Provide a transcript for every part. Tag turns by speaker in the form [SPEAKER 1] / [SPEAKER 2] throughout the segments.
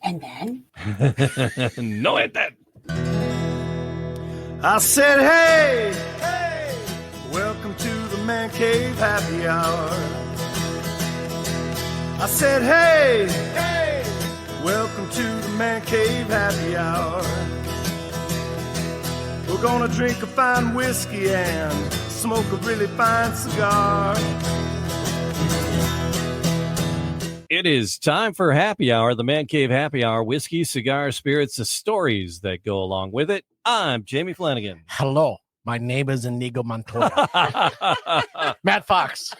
[SPEAKER 1] And then?
[SPEAKER 2] No, it then.
[SPEAKER 3] I said, hey, welcome to the Man Cave Happy Hour. I said, hey, welcome to the Man Cave Happy Hour. We're gonna drink a fine whiskey and smoke a really fine cigar.
[SPEAKER 2] It is time for Happy Hour, the Man Cave Happy Hour, whiskey, cigars, spirits, the stories that go along with it. I'm Jamie Flanagan.
[SPEAKER 4] Hello, my name is Inigo Montoya. Matt Fox.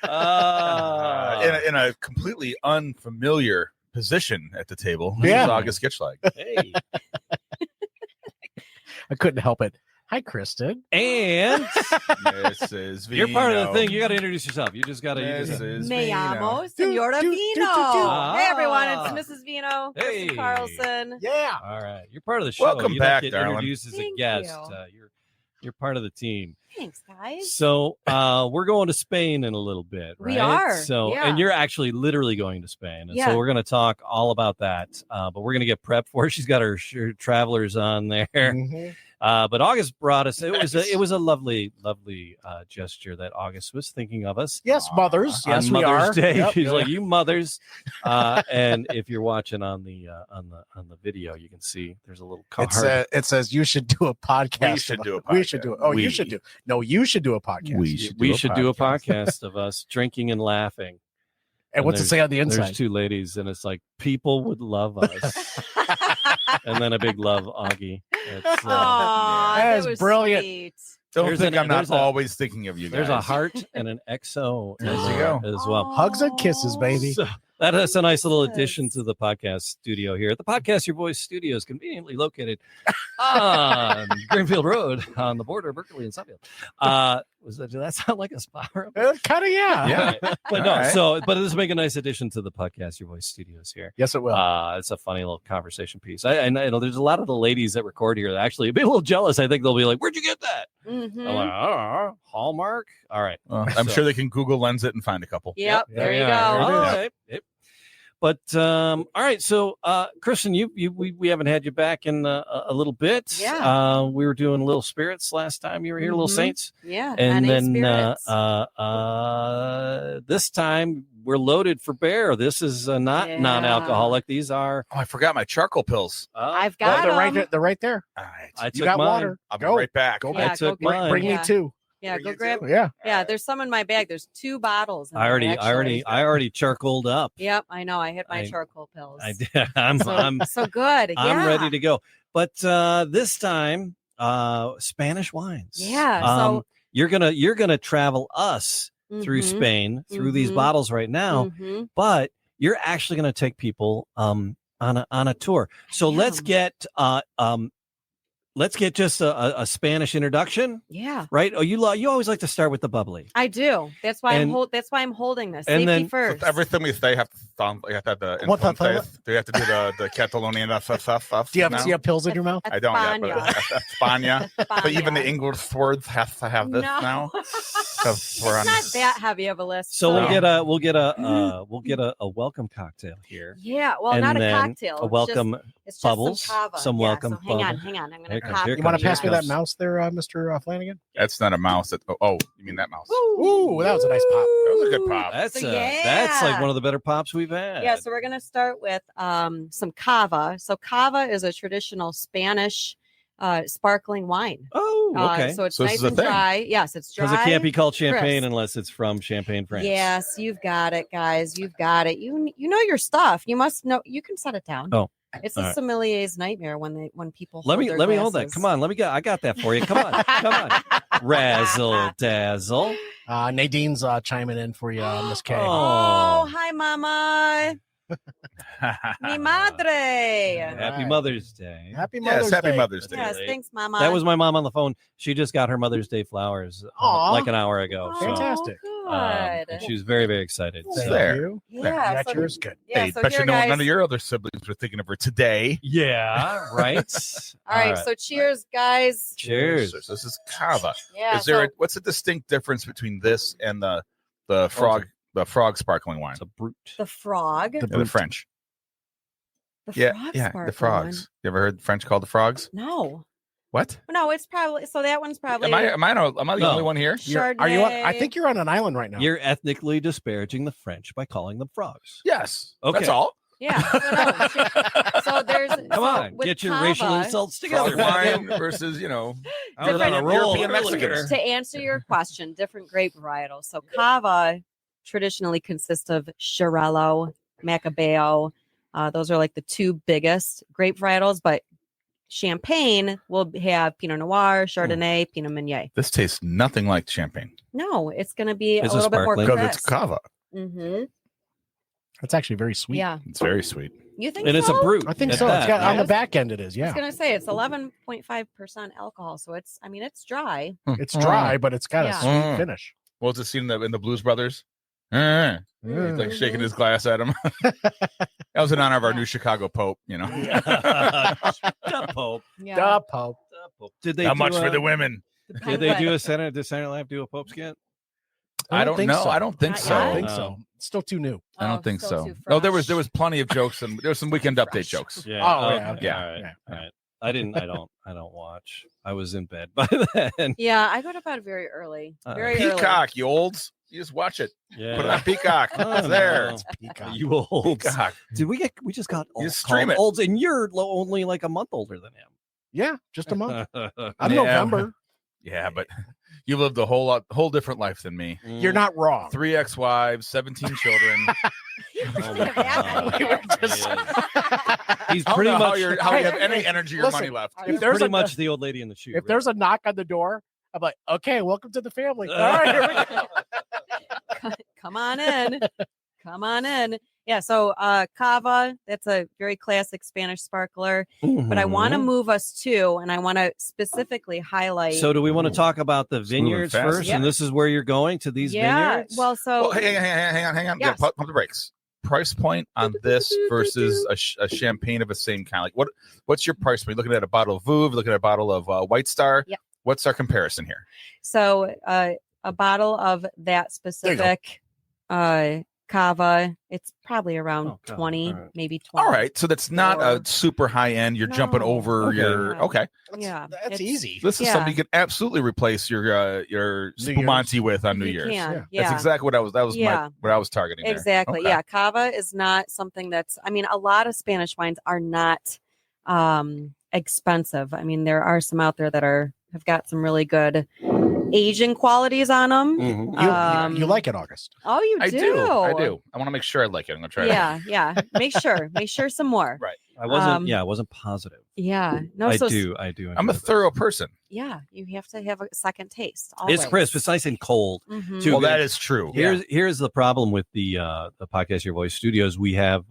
[SPEAKER 5] In a completely unfamiliar position at the table. This is August Gitschlag.
[SPEAKER 2] Hey.
[SPEAKER 4] I couldn't help it. Hi, Kristen.
[SPEAKER 2] And
[SPEAKER 5] Mrs. Vino.
[SPEAKER 2] you're part of the thing. You got to introduce yourself. You just got to.
[SPEAKER 5] Mrs.
[SPEAKER 1] Me
[SPEAKER 5] Vino.
[SPEAKER 1] llamo Senora Vino.
[SPEAKER 2] Ah.
[SPEAKER 1] Hey, everyone. It's Mrs. Vino.
[SPEAKER 2] Hey.
[SPEAKER 1] Kristen Carlson.
[SPEAKER 4] Yeah.
[SPEAKER 2] All right. You're part of the show.
[SPEAKER 5] Welcome
[SPEAKER 2] you
[SPEAKER 5] back,
[SPEAKER 2] don't get
[SPEAKER 5] darling.
[SPEAKER 2] introduced as a
[SPEAKER 1] Thank
[SPEAKER 2] guest.
[SPEAKER 1] you.
[SPEAKER 2] You're part of the team.
[SPEAKER 1] Thanks, guys.
[SPEAKER 2] So we're going to Spain in a little bit, right?
[SPEAKER 1] We are,
[SPEAKER 2] So,
[SPEAKER 1] yeah.
[SPEAKER 2] and you're actually literally going to Spain, and
[SPEAKER 1] Yeah.
[SPEAKER 2] so we're going to talk all about that. But we're going to get prepped for it. She's got her travelers on there.
[SPEAKER 4] Mhm.
[SPEAKER 2] But August brought us. It was a lovely gesture that August was thinking of us.
[SPEAKER 4] Yes, mothers. Yes,
[SPEAKER 2] on
[SPEAKER 4] we
[SPEAKER 2] Mother's
[SPEAKER 4] are.
[SPEAKER 2] Day.
[SPEAKER 4] Yep.
[SPEAKER 2] She's like, you mothers. And if you're watching on the video, you can see there's a little card.
[SPEAKER 4] It says you should do a podcast.
[SPEAKER 5] We should do a
[SPEAKER 4] We should do it. Oh,
[SPEAKER 2] We.
[SPEAKER 4] you should do. No, you should do a podcast.
[SPEAKER 5] We should
[SPEAKER 2] do a podcast of us drinking and laughing.
[SPEAKER 4] And what's it say on the
[SPEAKER 2] There's
[SPEAKER 4] inside?
[SPEAKER 2] two ladies, and it's like, people would love us. And then a big love, Augie. It's,
[SPEAKER 1] Aw,
[SPEAKER 4] That
[SPEAKER 1] that
[SPEAKER 4] is
[SPEAKER 1] was
[SPEAKER 4] brilliant.
[SPEAKER 1] sweet.
[SPEAKER 5] Don't
[SPEAKER 2] There's
[SPEAKER 5] think
[SPEAKER 2] an-
[SPEAKER 5] I'm not
[SPEAKER 2] there's a-
[SPEAKER 5] always thinking of you guys.
[SPEAKER 2] there's a heart and an XO
[SPEAKER 5] There you go.
[SPEAKER 2] as well.
[SPEAKER 4] Hugs and kisses, baby.
[SPEAKER 2] So that is a nice little
[SPEAKER 1] Yes.
[SPEAKER 2] addition to the podcast studio here. The Podcast Your Voice studio is conveniently located on Greenfield Road on the border of Berkeley and Suffield. Did that sound like a spa room?
[SPEAKER 4] Kind of, yeah.
[SPEAKER 5] Yeah.
[SPEAKER 2] But
[SPEAKER 5] All
[SPEAKER 2] no,
[SPEAKER 5] right.
[SPEAKER 2] but this make a nice addition to the Podcast Your Voice studios here.
[SPEAKER 4] Yes, it will.
[SPEAKER 2] It's a funny little conversation piece. I know there's a lot of the ladies that record here that actually be a little jealous. I think they'll be like, "Where'd you get that?"
[SPEAKER 1] Mhm.
[SPEAKER 2] I'm like, "Oh, Hallmark." All right.
[SPEAKER 5] Well, I'm
[SPEAKER 2] So-
[SPEAKER 5] sure they can Google Lens it and find a couple.
[SPEAKER 1] Yep, there you go.
[SPEAKER 2] All
[SPEAKER 4] Yeah.
[SPEAKER 2] right. Yep. But all right. So, Kristen, we haven't had you back in a little bit.
[SPEAKER 1] Yeah.
[SPEAKER 2] We were doing little spirits last time you were here, little
[SPEAKER 1] Mhm.
[SPEAKER 2] Saints,
[SPEAKER 1] Yeah.
[SPEAKER 2] and
[SPEAKER 1] NA
[SPEAKER 2] then
[SPEAKER 1] spirits.
[SPEAKER 2] this time we're loaded for bear. This is not
[SPEAKER 1] Yeah.
[SPEAKER 2] non-alcoholic. These are.
[SPEAKER 5] Oh, I forgot my charcoal pills.
[SPEAKER 1] I've
[SPEAKER 4] Oh,
[SPEAKER 1] got
[SPEAKER 4] they're right.
[SPEAKER 1] 'em.
[SPEAKER 4] They're right there.
[SPEAKER 5] All right.
[SPEAKER 2] I
[SPEAKER 4] You
[SPEAKER 2] took
[SPEAKER 4] got
[SPEAKER 2] mine.
[SPEAKER 4] water.
[SPEAKER 5] I'll be
[SPEAKER 4] Go.
[SPEAKER 5] right back.
[SPEAKER 4] Go
[SPEAKER 1] Yeah,
[SPEAKER 4] back.
[SPEAKER 1] go
[SPEAKER 2] took mine.
[SPEAKER 4] Bring
[SPEAKER 1] Yeah.
[SPEAKER 4] me two.
[SPEAKER 1] Yeah,
[SPEAKER 5] Bring
[SPEAKER 1] go
[SPEAKER 5] you
[SPEAKER 1] grab.
[SPEAKER 5] two.
[SPEAKER 4] Yeah.
[SPEAKER 1] Yeah, there's some in my bag. There's 2 bottles. In
[SPEAKER 2] I
[SPEAKER 1] there,
[SPEAKER 2] already
[SPEAKER 1] actually.
[SPEAKER 2] charcoaled up.
[SPEAKER 1] Yep, I know. I hit my
[SPEAKER 2] I-
[SPEAKER 1] charcoal pills.
[SPEAKER 2] I did. I'm
[SPEAKER 1] So good.
[SPEAKER 2] I'm
[SPEAKER 1] Yeah.
[SPEAKER 2] ready to go. But this time, Spanish wines.
[SPEAKER 1] Yeah, so-
[SPEAKER 2] you're gonna travel us through
[SPEAKER 1] Mhm.
[SPEAKER 2] Spain through these
[SPEAKER 1] Mhm.
[SPEAKER 2] bottles right now,
[SPEAKER 1] Mhm.
[SPEAKER 2] but you're actually gonna take people on a tour. So let's get just a Spanish introduction,
[SPEAKER 1] Yeah,
[SPEAKER 2] right? Oh, you always like to start with the bubbly.
[SPEAKER 1] I do. That's why
[SPEAKER 2] And-
[SPEAKER 1] that's why I'm holding this.
[SPEAKER 2] and
[SPEAKER 1] Safety
[SPEAKER 2] then-
[SPEAKER 5] So
[SPEAKER 1] first.
[SPEAKER 5] everything we say have to sound like have the
[SPEAKER 4] What the-
[SPEAKER 5] influence. Do you have to do the Catalonian stuff?
[SPEAKER 4] Do you have
[SPEAKER 5] now?
[SPEAKER 4] pills in your mouth?
[SPEAKER 5] I don't yet, but España. But even the
[SPEAKER 1] España.
[SPEAKER 5] English words have to have this
[SPEAKER 1] No.
[SPEAKER 5] now. 'Cause we're on-
[SPEAKER 1] It's not that heavy of a list.
[SPEAKER 2] So we'll
[SPEAKER 5] No.
[SPEAKER 2] get a welcome cocktail here.
[SPEAKER 1] Yeah, well,
[SPEAKER 2] and
[SPEAKER 1] not a
[SPEAKER 2] then
[SPEAKER 1] cocktail.
[SPEAKER 2] a welcome
[SPEAKER 1] It's just
[SPEAKER 2] bubbles,
[SPEAKER 1] some cava.
[SPEAKER 2] some
[SPEAKER 1] Yeah,
[SPEAKER 2] welcome
[SPEAKER 1] so hang on,
[SPEAKER 2] bubble.
[SPEAKER 1] hang on. I'm
[SPEAKER 2] Here
[SPEAKER 1] gonna
[SPEAKER 2] comes-
[SPEAKER 1] copy.
[SPEAKER 2] here
[SPEAKER 4] You want to
[SPEAKER 2] comes-
[SPEAKER 4] pass me that mouse there, Mr. Flanagan?
[SPEAKER 5] That's not a mouse. Oh, you mean that mouse?
[SPEAKER 4] Ooh, that was a nice pop.
[SPEAKER 5] That was a good pop.
[SPEAKER 2] That's
[SPEAKER 1] So,
[SPEAKER 2] that's like
[SPEAKER 1] yeah.
[SPEAKER 2] one of the better pops we've had.
[SPEAKER 1] Yeah, so we're gonna start with some cava. So cava is a traditional Spanish sparkling wine.
[SPEAKER 2] Oh, okay.
[SPEAKER 1] So it's
[SPEAKER 5] So this
[SPEAKER 1] nice
[SPEAKER 5] is a
[SPEAKER 1] and
[SPEAKER 5] thing.
[SPEAKER 1] dry. Yes, it's dry.
[SPEAKER 2] Because it can't be called champagne
[SPEAKER 1] crisp.
[SPEAKER 2] unless it's from Champagne, France.
[SPEAKER 1] Yes, you've got it, guys. You've got it. You know your stuff. You must know. You can set it down.
[SPEAKER 2] Oh,
[SPEAKER 1] it's
[SPEAKER 2] all
[SPEAKER 1] a
[SPEAKER 2] right.
[SPEAKER 1] sommelier's nightmare when people.
[SPEAKER 2] Let
[SPEAKER 1] hold
[SPEAKER 2] me
[SPEAKER 1] their
[SPEAKER 2] hold that.
[SPEAKER 1] glasses.
[SPEAKER 2] Come on, I got that for you. Come on, come on. Razzle dazzle.
[SPEAKER 4] Nadine's chiming in for you, Miss K.
[SPEAKER 1] Oh, hi, Mama. Mi madre.
[SPEAKER 2] Happy
[SPEAKER 4] right.
[SPEAKER 2] Mother's Day.
[SPEAKER 4] Happy Mother's
[SPEAKER 5] Yes, happy
[SPEAKER 4] Day.
[SPEAKER 5] Mother's Day.
[SPEAKER 1] Yes, thanks, Mama.
[SPEAKER 2] That was my mom on the phone. She just got her Mother's Day flowers
[SPEAKER 4] Aw.
[SPEAKER 2] like an hour ago.
[SPEAKER 1] Oh,
[SPEAKER 2] So,
[SPEAKER 4] Fantastic.
[SPEAKER 1] Good.
[SPEAKER 2] and she was very, very excited.
[SPEAKER 4] Thank
[SPEAKER 2] So,
[SPEAKER 5] There.
[SPEAKER 4] you.
[SPEAKER 1] Yeah,
[SPEAKER 4] You got
[SPEAKER 1] so-
[SPEAKER 4] yours good.
[SPEAKER 1] Yeah,
[SPEAKER 5] Hey,
[SPEAKER 1] so
[SPEAKER 5] bet
[SPEAKER 1] here,
[SPEAKER 5] you know
[SPEAKER 1] guys.
[SPEAKER 5] none of your other siblings were thinking of her today.
[SPEAKER 2] yeah, right.
[SPEAKER 1] All right, so cheers, guys.
[SPEAKER 2] cheers.
[SPEAKER 5] So this is cava.
[SPEAKER 1] Yeah.
[SPEAKER 5] Is there what's a distinct difference between this and the frog sparkling wine?
[SPEAKER 2] It's a brute.
[SPEAKER 1] the frog?
[SPEAKER 4] The
[SPEAKER 5] Yeah, the French.
[SPEAKER 1] The
[SPEAKER 5] Yeah,
[SPEAKER 1] frog
[SPEAKER 5] yeah,
[SPEAKER 1] sparkling
[SPEAKER 5] the frogs. You ever heard French called the frogs?
[SPEAKER 1] one. No.
[SPEAKER 5] What?
[SPEAKER 1] No, it's probably so that one's probably
[SPEAKER 5] Am I the
[SPEAKER 2] No.
[SPEAKER 5] only one here?
[SPEAKER 1] Chardonnay.
[SPEAKER 4] Are you? I think you're on an island right now.
[SPEAKER 2] You're ethnically disparaging the French by calling them frogs.
[SPEAKER 5] Yes.
[SPEAKER 2] Okay.
[SPEAKER 5] That's all.
[SPEAKER 1] Yeah. So there's
[SPEAKER 2] Come on, get your racial insults together.
[SPEAKER 5] Frog wine versus,
[SPEAKER 2] I was on a roll
[SPEAKER 5] European
[SPEAKER 2] earlier.
[SPEAKER 5] Mexicans.
[SPEAKER 1] To answer your question, different grape varietals. So Cava traditionally consists of Xarello, Macabeo. Those are like the two biggest grape varietals, but Champagne will have Pinot Noir, Chardonnay, Pinot Meunier.
[SPEAKER 5] This tastes nothing like champagne
[SPEAKER 1] No, it's going to be a
[SPEAKER 2] Is it
[SPEAKER 1] little bit more
[SPEAKER 2] sparkling?
[SPEAKER 5] because it's
[SPEAKER 1] crisp.
[SPEAKER 5] cava.
[SPEAKER 1] Mm-hmm.
[SPEAKER 4] That's actually very sweet.
[SPEAKER 1] Yeah.
[SPEAKER 5] It's very sweet.
[SPEAKER 1] You think
[SPEAKER 2] And
[SPEAKER 1] so?
[SPEAKER 2] it's a brute.
[SPEAKER 4] I think
[SPEAKER 2] at
[SPEAKER 4] so.
[SPEAKER 2] that,
[SPEAKER 4] It's got, on
[SPEAKER 2] right?
[SPEAKER 4] the back end, it is.
[SPEAKER 1] I
[SPEAKER 4] Yeah,
[SPEAKER 1] was going to say it's 11.5% alcohol. So it's dry.
[SPEAKER 4] it's dry, but it's got
[SPEAKER 1] Yeah.
[SPEAKER 4] a sweet finish.
[SPEAKER 5] What was the scene in the Blues Brothers? He's like shaking his glass at him. That was in honor of our new Chicago Pope,
[SPEAKER 2] The Pope.
[SPEAKER 1] Yeah.
[SPEAKER 4] Duh, Pope.
[SPEAKER 2] The Pope. Did they
[SPEAKER 5] How
[SPEAKER 2] do
[SPEAKER 5] much for
[SPEAKER 2] a-
[SPEAKER 5] the women?
[SPEAKER 2] Did they do a Senator? Did Senator Live do a Pope skit?
[SPEAKER 5] I don't
[SPEAKER 4] think
[SPEAKER 5] know.
[SPEAKER 4] so.
[SPEAKER 5] I don't think
[SPEAKER 1] Not
[SPEAKER 5] so.
[SPEAKER 4] I
[SPEAKER 1] yet.
[SPEAKER 4] don't think
[SPEAKER 2] Oh.
[SPEAKER 4] so. It's still too new.
[SPEAKER 5] I don't think
[SPEAKER 1] still
[SPEAKER 5] so.
[SPEAKER 1] too
[SPEAKER 5] No, there
[SPEAKER 1] fresh.
[SPEAKER 5] was plenty of jokes and there was some weekend update
[SPEAKER 1] Fresh.
[SPEAKER 5] jokes.
[SPEAKER 2] Yeah.
[SPEAKER 4] Oh,
[SPEAKER 2] okay.
[SPEAKER 4] yeah, okay.
[SPEAKER 5] Yeah.
[SPEAKER 2] All right.
[SPEAKER 4] Yeah.
[SPEAKER 2] All right. I don't watch. I was in bed by then.
[SPEAKER 1] Yeah, I go to bed very early. Very early.
[SPEAKER 5] Peacock, you olds. You just watch it.
[SPEAKER 2] Yeah.
[SPEAKER 5] Put it on Peacock.
[SPEAKER 2] Oh,
[SPEAKER 5] It's there.
[SPEAKER 2] no.
[SPEAKER 4] Peacock.
[SPEAKER 2] You old.
[SPEAKER 5] Peacock.
[SPEAKER 2] Did we just got
[SPEAKER 5] You
[SPEAKER 2] old,
[SPEAKER 5] stream it.
[SPEAKER 2] olds, and you're only like a month older than
[SPEAKER 4] Yeah, just a month.
[SPEAKER 2] him.
[SPEAKER 4] I'm
[SPEAKER 5] Yeah.
[SPEAKER 4] November.
[SPEAKER 5] Yeah, but you lived a whole different life than me.
[SPEAKER 4] You're not wrong.
[SPEAKER 5] 3 ex-wives, 17 children.
[SPEAKER 2] Oh my God.
[SPEAKER 4] We were just-
[SPEAKER 2] He's
[SPEAKER 5] I don't
[SPEAKER 2] pretty
[SPEAKER 5] know how
[SPEAKER 2] much.
[SPEAKER 5] you have any energy or
[SPEAKER 4] Listen,
[SPEAKER 5] money left.
[SPEAKER 4] if
[SPEAKER 2] He's
[SPEAKER 4] there's
[SPEAKER 2] pretty
[SPEAKER 4] a-
[SPEAKER 2] much the old lady in the shoe.
[SPEAKER 4] If there's a knock on the door, I'm like, okay, welcome to the family. All right, here we go.
[SPEAKER 1] Come on in. Come on in. Yeah, so Cava, that's a very classic Spanish sparkler. But I want to move us to, and I want to specifically highlight.
[SPEAKER 2] So, do we want to talk about the
[SPEAKER 5] moving
[SPEAKER 2] vineyards
[SPEAKER 5] fast.
[SPEAKER 2] first?
[SPEAKER 1] Yep.
[SPEAKER 2] And this is where you're going to these vineyards?
[SPEAKER 1] Well, so
[SPEAKER 5] Well, hang on.
[SPEAKER 1] Yes.
[SPEAKER 5] Pump the brakes. Price point on this versus a champagne of the same kind. Like what's your price point? Looking at a bottle of Vouv, looking at a bottle of White Star.
[SPEAKER 1] Yep.
[SPEAKER 5] What's our comparison here?
[SPEAKER 1] So a bottle of that specific Cava, it's probably around
[SPEAKER 2] Oh, Cava.
[SPEAKER 1] 20,
[SPEAKER 2] All right.
[SPEAKER 1] maybe 20.
[SPEAKER 5] All right, so that's not a
[SPEAKER 1] Or-
[SPEAKER 5] super high end. You're jumping
[SPEAKER 1] No.
[SPEAKER 5] over
[SPEAKER 2] Okay.
[SPEAKER 5] your okay.
[SPEAKER 1] Yeah.
[SPEAKER 4] That's
[SPEAKER 1] it's-
[SPEAKER 4] easy.
[SPEAKER 5] This is
[SPEAKER 1] Yeah.
[SPEAKER 5] something you can absolutely replace your
[SPEAKER 4] New
[SPEAKER 5] spumante with on New
[SPEAKER 1] You
[SPEAKER 5] Year's.
[SPEAKER 1] can,
[SPEAKER 4] Yeah.
[SPEAKER 5] That's exactly what that was
[SPEAKER 1] Yeah.
[SPEAKER 5] what I was targeting. there.
[SPEAKER 1] Exactly.
[SPEAKER 5] Okay.
[SPEAKER 1] Yeah. Cava is not something that's, I mean, a lot of Spanish wines are not expensive. I mean, there are some out there that have got some really good aging qualities on them.
[SPEAKER 2] Mhm.
[SPEAKER 4] You like it, August?
[SPEAKER 1] Oh, you
[SPEAKER 5] I
[SPEAKER 1] do.
[SPEAKER 5] do. I do. I want to make sure I like it. I'm gonna try it.
[SPEAKER 1] Yeah. Make sure some more.
[SPEAKER 5] Right.
[SPEAKER 2] I wasn't positive.
[SPEAKER 1] Yeah. No,
[SPEAKER 2] I
[SPEAKER 1] so
[SPEAKER 2] do.
[SPEAKER 5] I'm
[SPEAKER 2] enjoy
[SPEAKER 5] a
[SPEAKER 2] that.
[SPEAKER 5] thorough person.
[SPEAKER 1] yeah, you have to have a second taste.
[SPEAKER 2] It's crisp. It's nice and cold.
[SPEAKER 1] Mhm.
[SPEAKER 2] too.
[SPEAKER 5] Well, that is true.
[SPEAKER 2] Here's the problem with the podcast Your Voice Studios. We have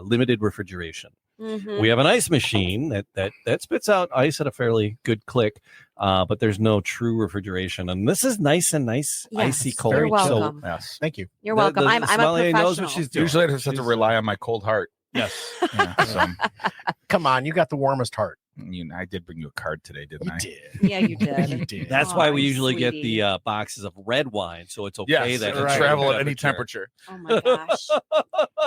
[SPEAKER 2] limited refrigeration.
[SPEAKER 1] Mhm.
[SPEAKER 2] We have an ice machine that spits out ice at a fairly good click, but there's no true refrigeration. And this is nice,
[SPEAKER 1] Yes,
[SPEAKER 2] icy cold.
[SPEAKER 1] You're
[SPEAKER 4] Very
[SPEAKER 1] welcome.
[SPEAKER 5] Yes.
[SPEAKER 4] Thank you.
[SPEAKER 1] You're welcome. I'm a
[SPEAKER 2] sommelier
[SPEAKER 1] professional.
[SPEAKER 2] knows what she's doing.
[SPEAKER 5] Usually I just have to rely on my cold heart.
[SPEAKER 2] Yes.
[SPEAKER 5] Yeah, so,
[SPEAKER 4] Come on, you got the warmest heart.
[SPEAKER 5] I did bring you a card today, didn't
[SPEAKER 4] You
[SPEAKER 5] I?
[SPEAKER 4] did.
[SPEAKER 1] Yeah, you did.
[SPEAKER 4] You did.
[SPEAKER 2] That's
[SPEAKER 1] Aw,
[SPEAKER 2] why we usually
[SPEAKER 1] sweetie.
[SPEAKER 2] get the boxes of red wine, so it's okay
[SPEAKER 5] Yes,
[SPEAKER 2] that
[SPEAKER 5] it can
[SPEAKER 2] it's
[SPEAKER 5] travel
[SPEAKER 2] room
[SPEAKER 5] at any temperature.
[SPEAKER 1] Oh my gosh.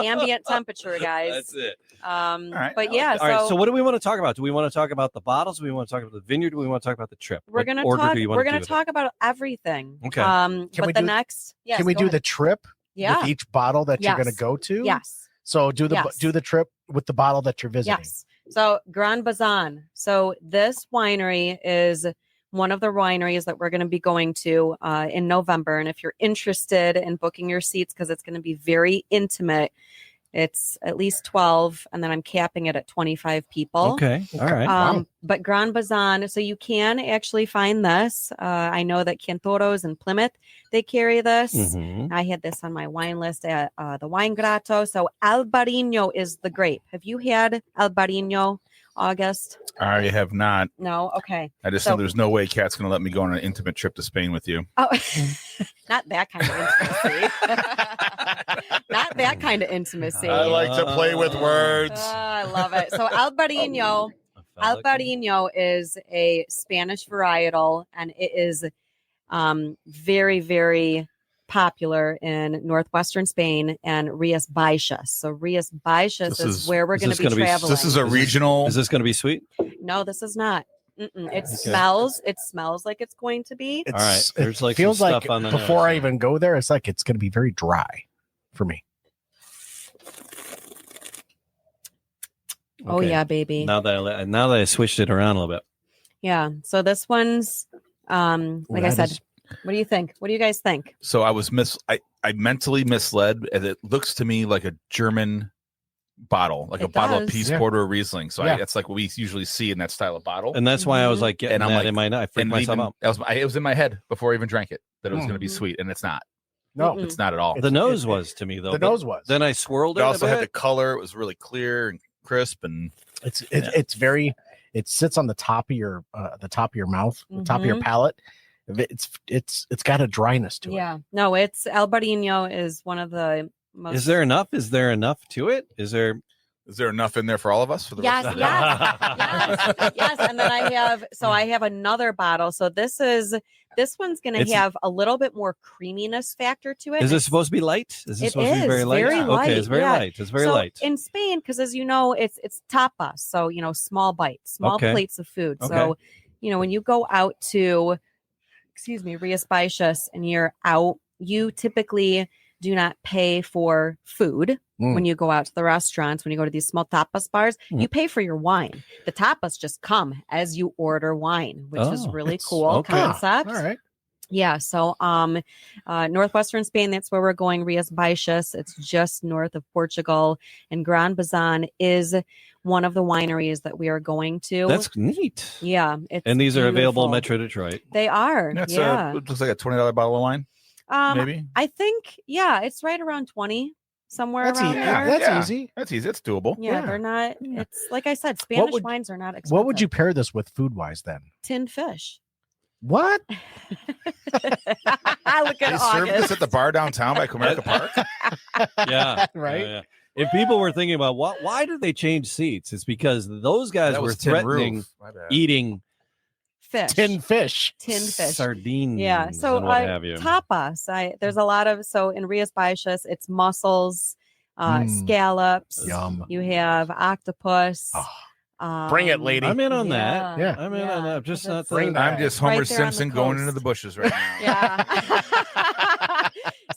[SPEAKER 1] Ambient temperature, guys.
[SPEAKER 2] That's it.
[SPEAKER 5] right.
[SPEAKER 1] But yeah,
[SPEAKER 2] All right. So what do we want to talk about? Do we want to talk about the bottles? Do we want to talk about the vineyard? Do we want to talk about the trip?
[SPEAKER 1] we're
[SPEAKER 2] What
[SPEAKER 1] gonna
[SPEAKER 2] order
[SPEAKER 1] talk.
[SPEAKER 2] do you want
[SPEAKER 1] We're
[SPEAKER 2] to
[SPEAKER 1] gonna
[SPEAKER 2] do it
[SPEAKER 1] talk about everything.
[SPEAKER 2] Okay.
[SPEAKER 4] Can
[SPEAKER 1] But
[SPEAKER 4] we
[SPEAKER 1] the
[SPEAKER 4] do-
[SPEAKER 1] next, yes,
[SPEAKER 4] Can we
[SPEAKER 1] go
[SPEAKER 4] do
[SPEAKER 1] ahead.
[SPEAKER 4] the trip
[SPEAKER 1] Yeah.
[SPEAKER 4] with each bottle that you're
[SPEAKER 1] Yes.
[SPEAKER 4] going to go to?
[SPEAKER 1] Yes.
[SPEAKER 4] So do the trip with the bottle that you're visiting.
[SPEAKER 1] Yes. So Gran Bazán. So this winery is one of the wineries that we're going to be going to in November. And if you're interested in booking your seats, because it's going to be very intimate, it's at least 12, and then I'm capping it at 25 people.
[SPEAKER 2] Okay. All right.
[SPEAKER 4] Wow.
[SPEAKER 1] But Gran Bazán, so you can actually find this. I know that Cantoro's in Plymouth, they carry this.
[SPEAKER 2] Mhm.
[SPEAKER 1] I had this on my wine list at the Wine Grotto. So Albariño is the grape. Have you had Albariño, August?
[SPEAKER 5] I have not.
[SPEAKER 1] No? Okay.
[SPEAKER 5] I just
[SPEAKER 1] So-
[SPEAKER 5] know there's no way Kat's going to let me go on an intimate trip to Spain with you.
[SPEAKER 1] Oh, not that kind of intimacy. Not that kind of intimacy.
[SPEAKER 5] I like to play with words.
[SPEAKER 1] I love it. So Albariño. Albariño is a Spanish varietal, and it is very, very popular in northwestern Spain and Rias Baixas. So Rias Baixas
[SPEAKER 5] This
[SPEAKER 1] is
[SPEAKER 5] is-
[SPEAKER 1] where we're
[SPEAKER 2] is
[SPEAKER 1] going
[SPEAKER 2] this
[SPEAKER 1] to be
[SPEAKER 2] gonna be-
[SPEAKER 1] traveling.
[SPEAKER 5] This is a regional.
[SPEAKER 2] Is this going to be sweet?
[SPEAKER 1] No, this is not. It
[SPEAKER 2] Okay.
[SPEAKER 1] smells. It smells like it's going to be.
[SPEAKER 2] All right. There's like
[SPEAKER 4] feels
[SPEAKER 2] some
[SPEAKER 4] like
[SPEAKER 2] stuff on the
[SPEAKER 4] before
[SPEAKER 2] nose.
[SPEAKER 4] I even go there, it's like it's going to be very dry for me.
[SPEAKER 1] Oh
[SPEAKER 2] Okay.
[SPEAKER 1] yeah, baby.
[SPEAKER 2] Now that I switched it around a little bit.
[SPEAKER 1] Yeah. So this one's like I
[SPEAKER 4] that
[SPEAKER 1] said.
[SPEAKER 4] is-
[SPEAKER 1] What do you think? What do you guys think?
[SPEAKER 5] So I was I mentally misled, and it looks to me like a German bottle, like a
[SPEAKER 1] It
[SPEAKER 5] bottle of
[SPEAKER 1] does.
[SPEAKER 5] Peace
[SPEAKER 4] Yeah.
[SPEAKER 5] Porter or Riesling. So
[SPEAKER 4] Yeah.
[SPEAKER 5] that's like what we usually see in that style of bottle.
[SPEAKER 2] And that's why I was
[SPEAKER 1] Mhm.
[SPEAKER 2] like getting
[SPEAKER 5] And I'm
[SPEAKER 2] that
[SPEAKER 5] like-
[SPEAKER 2] in my I freaked
[SPEAKER 5] And
[SPEAKER 2] myself
[SPEAKER 5] even-
[SPEAKER 2] out.
[SPEAKER 5] it was in my head before I even drank it that it was going to be
[SPEAKER 1] Mhm.
[SPEAKER 5] sweet, and it's not.
[SPEAKER 4] No,
[SPEAKER 1] Mm-mm.
[SPEAKER 5] It's not at all.
[SPEAKER 2] The nose was to me though.
[SPEAKER 4] the
[SPEAKER 2] but
[SPEAKER 4] nose was.
[SPEAKER 2] Then I swirled
[SPEAKER 5] It
[SPEAKER 2] it.
[SPEAKER 5] also
[SPEAKER 2] a
[SPEAKER 5] had the
[SPEAKER 2] bit.
[SPEAKER 5] color. It was really clear and crisp, and
[SPEAKER 4] It's very. It sits on the top of your mouth, the top of your
[SPEAKER 1] Mhm.
[SPEAKER 4] palate. It's got a dryness to it.
[SPEAKER 1] Yeah. No, it's Albariño is one of the most.
[SPEAKER 2] Is there enough? Is there enough to it? Is there?
[SPEAKER 5] is there enough in there for all of us? For the
[SPEAKER 1] Yes,
[SPEAKER 5] rest of
[SPEAKER 1] yes,
[SPEAKER 5] the
[SPEAKER 1] yes. And then I have another bottle. So this one's going to
[SPEAKER 2] It's-
[SPEAKER 1] have a little bit more creaminess factor to it.
[SPEAKER 2] Is this supposed to be light? Is this
[SPEAKER 1] It
[SPEAKER 2] supposed to be very
[SPEAKER 1] is
[SPEAKER 2] light?
[SPEAKER 1] very
[SPEAKER 2] Okay,
[SPEAKER 1] light,
[SPEAKER 2] it's very
[SPEAKER 1] yeah.
[SPEAKER 2] light. It's very
[SPEAKER 1] so
[SPEAKER 2] light.
[SPEAKER 1] in Spain, because as you know, it's tapas, so small bites, small
[SPEAKER 2] Okay.
[SPEAKER 1] plates of food.
[SPEAKER 2] Okay.
[SPEAKER 1] So when you go out to, Rias Baixas, and you're out, you typically do not pay for food
[SPEAKER 4] Mm.
[SPEAKER 1] when you go out to the restaurants. When you go to these small tapas bars,
[SPEAKER 2] Mm.
[SPEAKER 1] you pay for your wine. The tapas just come as you order wine, which is
[SPEAKER 2] Oh,
[SPEAKER 1] really
[SPEAKER 4] it's-
[SPEAKER 1] cool
[SPEAKER 2] okay.
[SPEAKER 1] concept.
[SPEAKER 4] All right.
[SPEAKER 1] Yeah, so northwestern Spain, that's where we're going. Rias Baixas, it's just north of Portugal, and Gran Bazán is one of the wineries that we are going to.
[SPEAKER 2] That's neat.
[SPEAKER 1] yeah, it's
[SPEAKER 2] And these are available in
[SPEAKER 1] beautiful.
[SPEAKER 2] Metro Detroit.
[SPEAKER 1] They are.
[SPEAKER 5] That's
[SPEAKER 1] yeah,
[SPEAKER 5] it looks like a $20 bottle of wine, maybe.
[SPEAKER 1] I think it's right around 20, somewhere
[SPEAKER 4] That's
[SPEAKER 1] around
[SPEAKER 4] easy.
[SPEAKER 1] there.
[SPEAKER 4] That's
[SPEAKER 5] Yeah.
[SPEAKER 4] easy.
[SPEAKER 5] That's easy. It's doable.
[SPEAKER 1] Yeah,
[SPEAKER 4] Yeah.
[SPEAKER 1] they're not.
[SPEAKER 5] Yeah.
[SPEAKER 1] It's like I said, Spanish
[SPEAKER 4] would-
[SPEAKER 1] wines are not expensive.
[SPEAKER 4] What would you pair this with food wise then?
[SPEAKER 1] Tinned fish?
[SPEAKER 4] What?
[SPEAKER 1] Look at
[SPEAKER 5] They serve this
[SPEAKER 1] August.
[SPEAKER 5] at the bar downtown by Comerica Park.
[SPEAKER 2] Yeah.
[SPEAKER 4] Right?
[SPEAKER 2] Yeah, yeah. If people were thinking about why did they change seats, it's because those guys
[SPEAKER 5] That
[SPEAKER 2] were
[SPEAKER 5] was Tin
[SPEAKER 2] threatening
[SPEAKER 5] Roof. My bad.
[SPEAKER 2] eating
[SPEAKER 1] Fish.
[SPEAKER 4] Tinned fish.
[SPEAKER 1] Tinned fish.
[SPEAKER 2] sardines.
[SPEAKER 1] Yeah. So
[SPEAKER 2] and what have you.
[SPEAKER 1] tapas. There's a lot of in Rias Baixas, it's mussels,
[SPEAKER 4] Mm.
[SPEAKER 1] scallops.
[SPEAKER 4] Yum.
[SPEAKER 1] You have octopus.
[SPEAKER 4] Oh, bring it, lady.
[SPEAKER 2] I'm in on that.
[SPEAKER 4] Yeah.
[SPEAKER 2] I'm in on that. Just not
[SPEAKER 4] Bring
[SPEAKER 2] the,
[SPEAKER 4] that.
[SPEAKER 5] I'm just
[SPEAKER 1] Right
[SPEAKER 5] Homer
[SPEAKER 1] there on the
[SPEAKER 5] Simpson going into
[SPEAKER 1] coast.
[SPEAKER 5] the bushes right now.
[SPEAKER 1] Yeah.